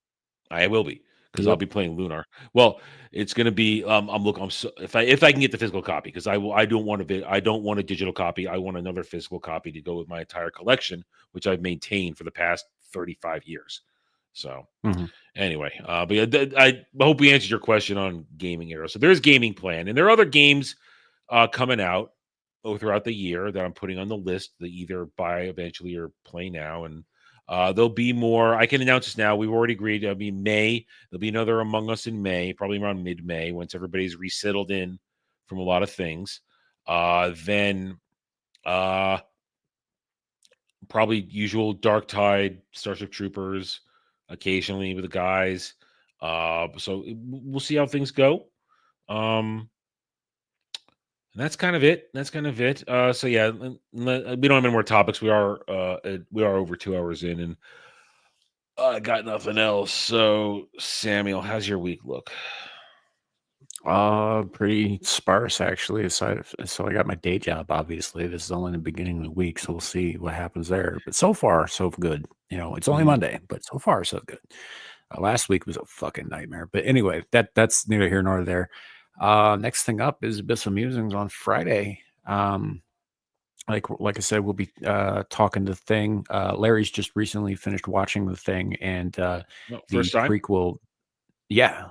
I will be, because I'll be playing Lunar. Well, it's going to be if I can get the physical copy, because I don't want a digital copy. I want another physical copy to go with my entire collection, which I've maintained for the past 35 years. So anyway, but I hope we answered your question on Gaming Arrow. So there's Gaming Plan, and there are other games coming out throughout the year that I'm putting on the list that either buy eventually or play now. And there'll be more. I can announce this now. We've already agreed. It'll be May. There'll be another Among Us in May, probably around mid-May, once everybody's resettled in from a lot of things. Then probably usual Dark Tide, Starship Troopers, occasionally with the guys. So we'll see how things go. And that's kind of it. So yeah, we don't have any more topics. We are over 2 hours in, and I got nothing else. So Samuel, how's your week look? Pretty sparse actually. Aside, so I got my day job. Obviously, this is only the beginning of the week, so we'll see what happens there. But so far, so good. You know, it's only Mhm. Monday, but so far, so good. Last week was a fucking nightmare. But anyway, that's neither here nor there. Next thing up is Abyssal Musings on Friday. Like I said, we'll be talking the Thing. Larry's just recently finished watching the Thing, and No, the first time. prequel. Yeah,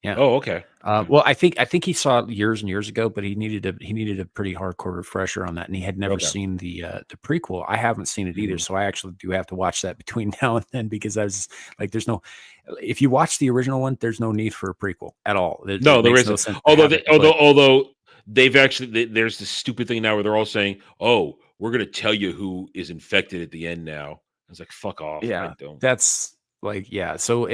yeah. Oh, okay. Well, I think he saw it years and years ago, but he needed a pretty hardcore refresher on that, and he had never Okay. seen the prequel. I haven't seen it either, Mhm. so I actually do have to watch that between now and then because I was like, "There's no." If you watch the original one, there's no need for a prequel at all. No, It there makes no isn't. sense to Although, have they, it. But although they've actually there's this stupid thing now where they're all saying, "Oh, we're going to tell you who is infected at the end now." It's like, fuck off. I yeah, don't. that's like yeah. So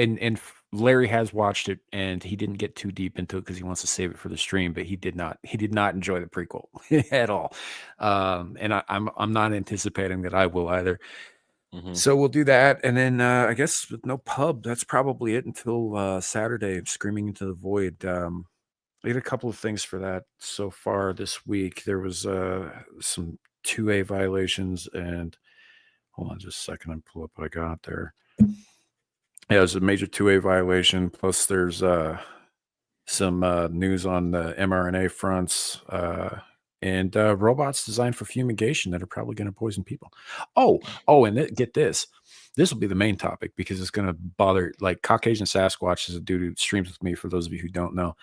Larry has watched it and he didn't get too deep into it because he wants to save it for the stream, but he did not enjoy the prequel at all. And I'm not anticipating that I will either. Mhm. So we'll do that, and then I guess with no pub, that's probably it until Saturday. Screaming into the Void. I did a couple of things for that so far this week. There was some 2A violations, and hold on just a second, and pull up what I got there. Yeah, it was a major 2A violation. Plus, there's some news on the mRNA fronts and robots designed for fumigation that are probably going to poison people. Get this. This will be the main topic because it's going to bother, like, Caucasian Sasquatch is a dude who streams with me, for those of you who don't know.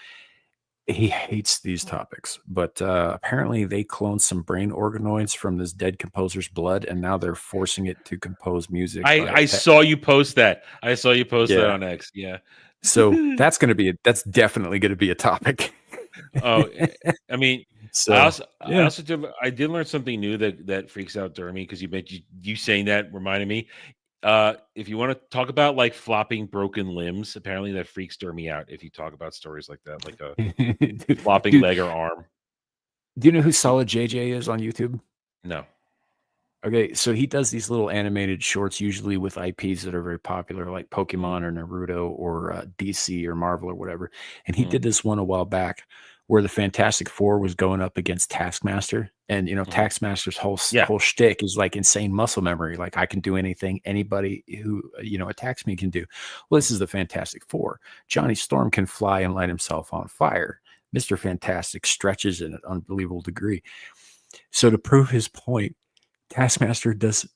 He hates these topics, but apparently they cloned some brain organoids from this dead composer's blood, and now they're forcing it to compose music. I saw you post that. I saw you post that Yeah. on X. Yeah. So that's definitely going to be a topic. Oh, I mean, So I also did learn something new that freaks out Dermy, because you saying that reminded me. If you want to talk about like flopping broken limbs, apparently that freaks Dermy out if you talk about stories like that, like a flopping Dude, leg or arm. do you know who Solid JJ is on YouTube? No. Okay, so he does these little animated shorts, usually with IPs that are very popular, like Pokemon or Naruto or DC or Marvel or whatever. And he did this one a while back where the Fantastic Four was going up against Taskmaster, and Taskmaster's whole shtick is like insane muscle memory. Like, I can do anything anybody who attacks me can do. Well, this is the Fantastic Four. Johnny Storm can fly and light himself on fire. Mr. Fantastic stretches in an unbelievable degree. So to prove his point, Taskmaster does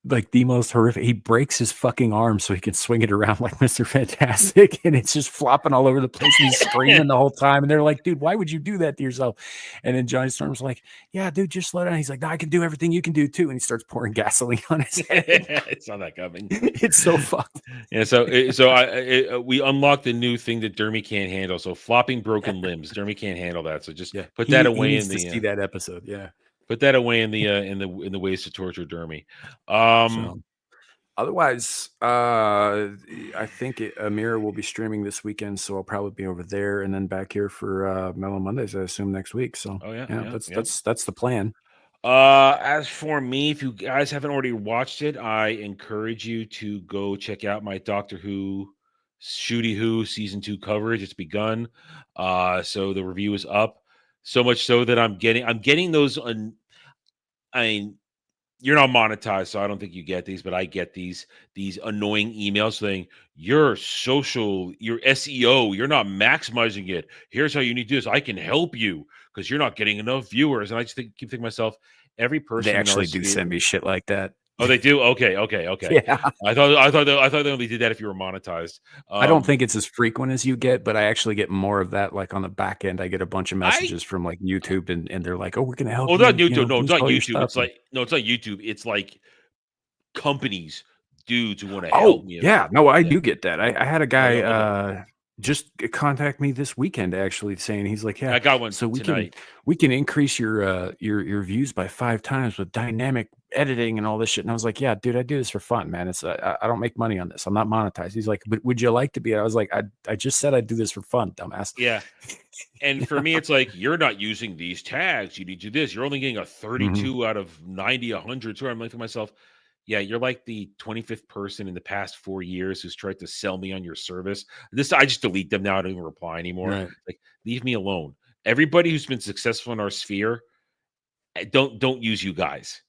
like the most horrific. He breaks his fucking arm so he can swing it around like Mr. Fantastic, and it's just flopping all over the place. And he's screaming the whole time, and they're like, "Dude, why would you do that to yourself?" And then Johnny Storm's like, "Yeah, dude, just slow down." He's like, "No, I can do everything you can do too," and he starts pouring gasoline on his head. It's not that coming. It's so fucked. Yeah, we unlocked a new thing that Dermy can't handle. So flopping broken limbs, Dermy can't handle that. So just put that away in the. See that episode, yeah. Put that away in the ways to torture Dermy. Otherwise, I think Amira will be streaming this weekend, so I'll probably be over there and then back here for Mellow Mondays, I assume, next week. So that's the plan. As for me, if you guys haven't already watched it, I encourage you to go check out my Doctor Who Shooty Who season 2 coverage. It's begun. So the review is up. So much so that I'm getting those I mean, you're not monetized, so I don't think you get these, but I get these annoying emails saying your SEO, you're not maximizing it. Here's how you need to do this. I can help you because you're not getting enough viewers. And I just keep thinking to myself, every person they actually do send me shit like that. Oh, they do? Okay. Yeah. I thought they only did that if you were monetized. I don't think it's as frequent as you get, but I actually get more of that. Like on the back end, I get a bunch of messages from like YouTube, and they're like, "Oh, we're gonna help." Oh, not YouTube. No, it's not boost YouTube. all your It's stuff." like it's not YouTube. It's like companies, dudes who want to help me. Yeah, no, I do get that. I had a guy Okay. just contact me this weekend actually saying he's like, "Yeah, I got one so tonight. we can increase your views by 5 times with dynamic editing and all this shit." And I was like, "Yeah, dude, I do this for fun, man. It's I don't make money on this. I'm not monetized." He's like, "But would you like to be?" I was like, I just said I'd do this for fun, dumbass." Yeah. And for me, it's like, you're not using these tags. You need to do this. You're only getting a 32 out of 90, 100. So I'm like to myself, Yeah, you're like the 25th person in the past 4 years who's tried to sell me on your service. I just delete them now. I don't even reply anymore. Right. Like, leave me alone. Everybody who's been successful in our sphere, don't use you guys.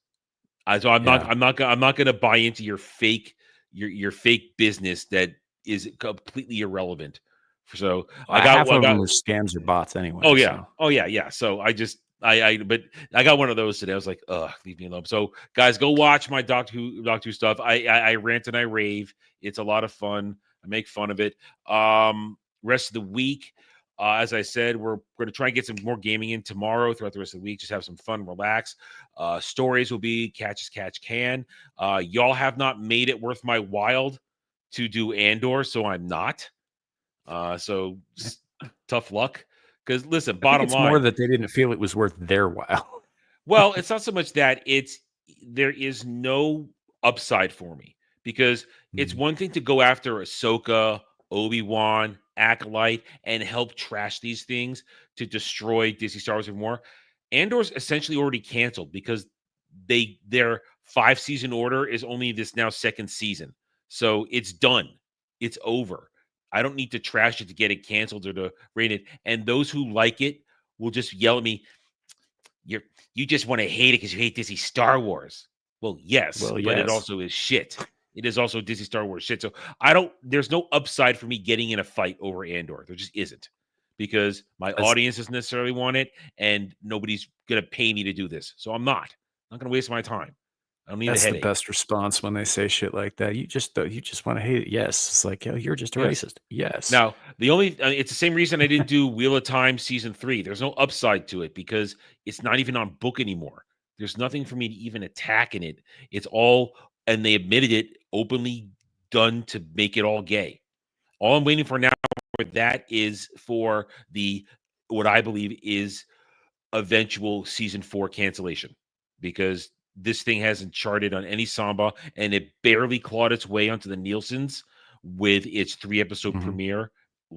So I'm not gonna buy into your fake business that is completely irrelevant. So Half of them are scams or bots anyway. Oh yeah. So. Oh yeah. So but I got one of those today. I was like, ugh, leave me alone. So guys, go watch my Doctor Who stuff. I rant and I rave. It's a lot of fun. I make fun of it. Rest of the week, as I said, we're going to try and get some more gaming in tomorrow throughout the rest of the week. Just have some fun, relax. Stories will be catch as catch can. Y'all have not made it worth my while to do Andor, so I'm not. So tough luck. Because listen, bottom it's line, more that they didn't feel it was worth their while. well, it's not so much that there is no upside for me because it's one thing to go after Ahsoka, Obi-Wan, Acolyte, and help trash these things to destroy Disney Star Wars and more. Andor's essentially already canceled because their 5-season order is only this now 2nd season. So it's done. It's over. I don't need to trash it to get it canceled or to rate it. And those who like it will just yell at me, you just want to hate it because you hate Disney Star Wars. Well, yes, but it also is shit. It is also Disney Star Wars shit. So there's no upside for me getting in a fight over Andor. There just isn't. Because my audience doesn't necessarily want it, and nobody's gonna pay me to do this. So I'm not gonna waste my time. I don't need a headache. That's the best response when they say shit like that. You just want to hate it. Yes, it's like, oh, you're just a racist. Yes. Now it's the same reason I didn't do Wheel of Time season 3. There's no upside to it because it's not even on book anymore. There's nothing for me to even attack in it. It's all, and they admitted it, openly done to make it all gay. All I'm waiting for now for that is for what I believe is eventual season 4 cancellation, because this thing hasn't charted on any Samba, and it barely clawed its way onto the Nielsen's with its 3-episode premiere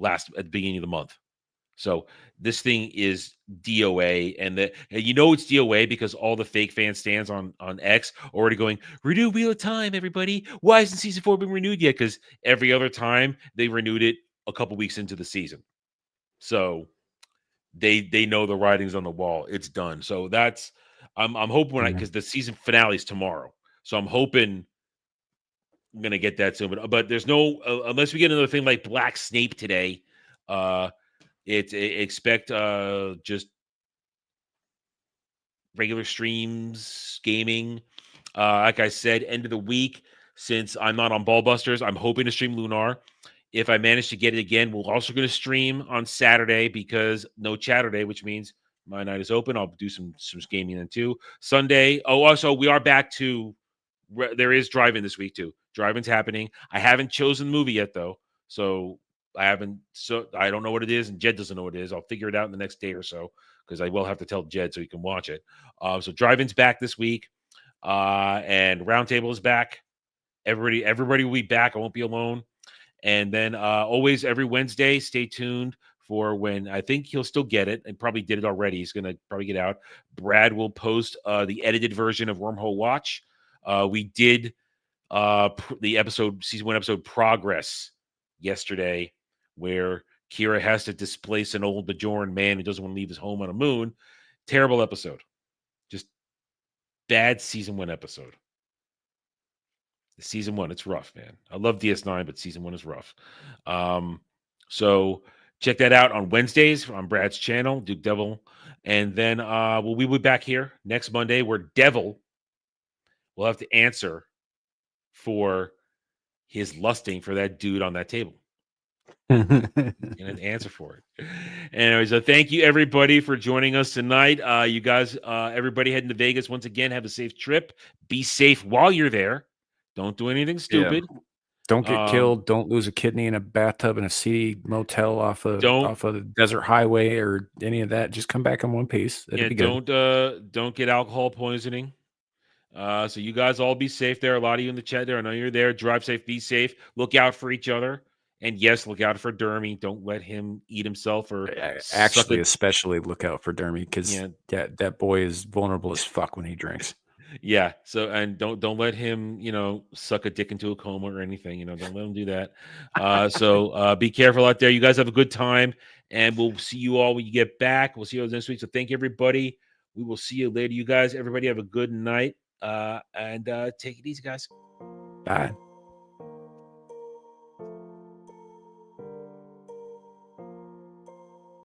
at the beginning of the month. So this thing is DOA, and it's DOA because all the fake fan stands on X are already going, renew Wheel of Time, everybody. Why isn't season 4 been renewed yet? Because every other time they renewed it a couple weeks into the season. So they know the writing's on the wall. It's done. So that's I'm hoping because the season finale is tomorrow. So I'm hoping I'm gonna get that soon. But there's no unless we get another thing like Black Snape today. Expect just regular streams, gaming. Like I said, end of the week, since I'm not on Ballbusters, I'm hoping to stream Lunar. If I manage to get it again, we're also going to stream on Saturday because no Chatterday, which means my night is open. I'll do some gaming then too. Sunday. Oh, also we are back to. There is drive-in this week too. Drive-in's happening. I haven't chosen the movie yet though, so I haven't. So I don't know what it is, and Jed doesn't know what it is. I'll figure it out in the next day or so because I will have to tell Jed so he can watch it. So drive-in's back this week, and Roundtable is back. Everybody will be back. I won't be alone. And then always every Wednesday, stay tuned for when I think he'll still get it and probably did it already. He's going to probably get out. Brad will post the edited version of Wormhole Watch. We did the season 1 episode Progress yesterday, where Kira has to displace an old Bajoran man who doesn't want to leave his home on a moon. Terrible episode. Just bad season 1 episode. Season 1, it's rough, man. I love DS9, but season 1 is rough. So check that out on Wednesdays on Brad's channel, Duke Devil. And then we'll be back here next Monday where Devil will have to answer for his lusting for that dude on that table. And an answer for it. Anyway, so thank you everybody for joining us tonight. You guys, everybody heading to Vegas once again, have a safe trip. Be safe while you're there. Don't do anything stupid. Yeah. Don't get killed. Don't lose a kidney in a bathtub in a seedy motel off of the desert highway or any of that. Just come back in one piece. It'll be good. Don't get alcohol poisoning. So you guys all be safe there. A lot of you in the chat there. I know you're there. Drive safe. Be safe. Look out for each other. And yes, look out for Dermy. Don't let him eat himself or actually, especially look out for Dermy because that boy is vulnerable as fuck when he drinks. Yeah. So and don't let him, suck a dick into a coma or anything. Don't let him do that. So be careful out there. You guys have a good time, and we'll see you all when you get back. We'll see you next week. So thank you, everybody. We will see you later. You guys, everybody have a good night. And take it easy, guys. Bye.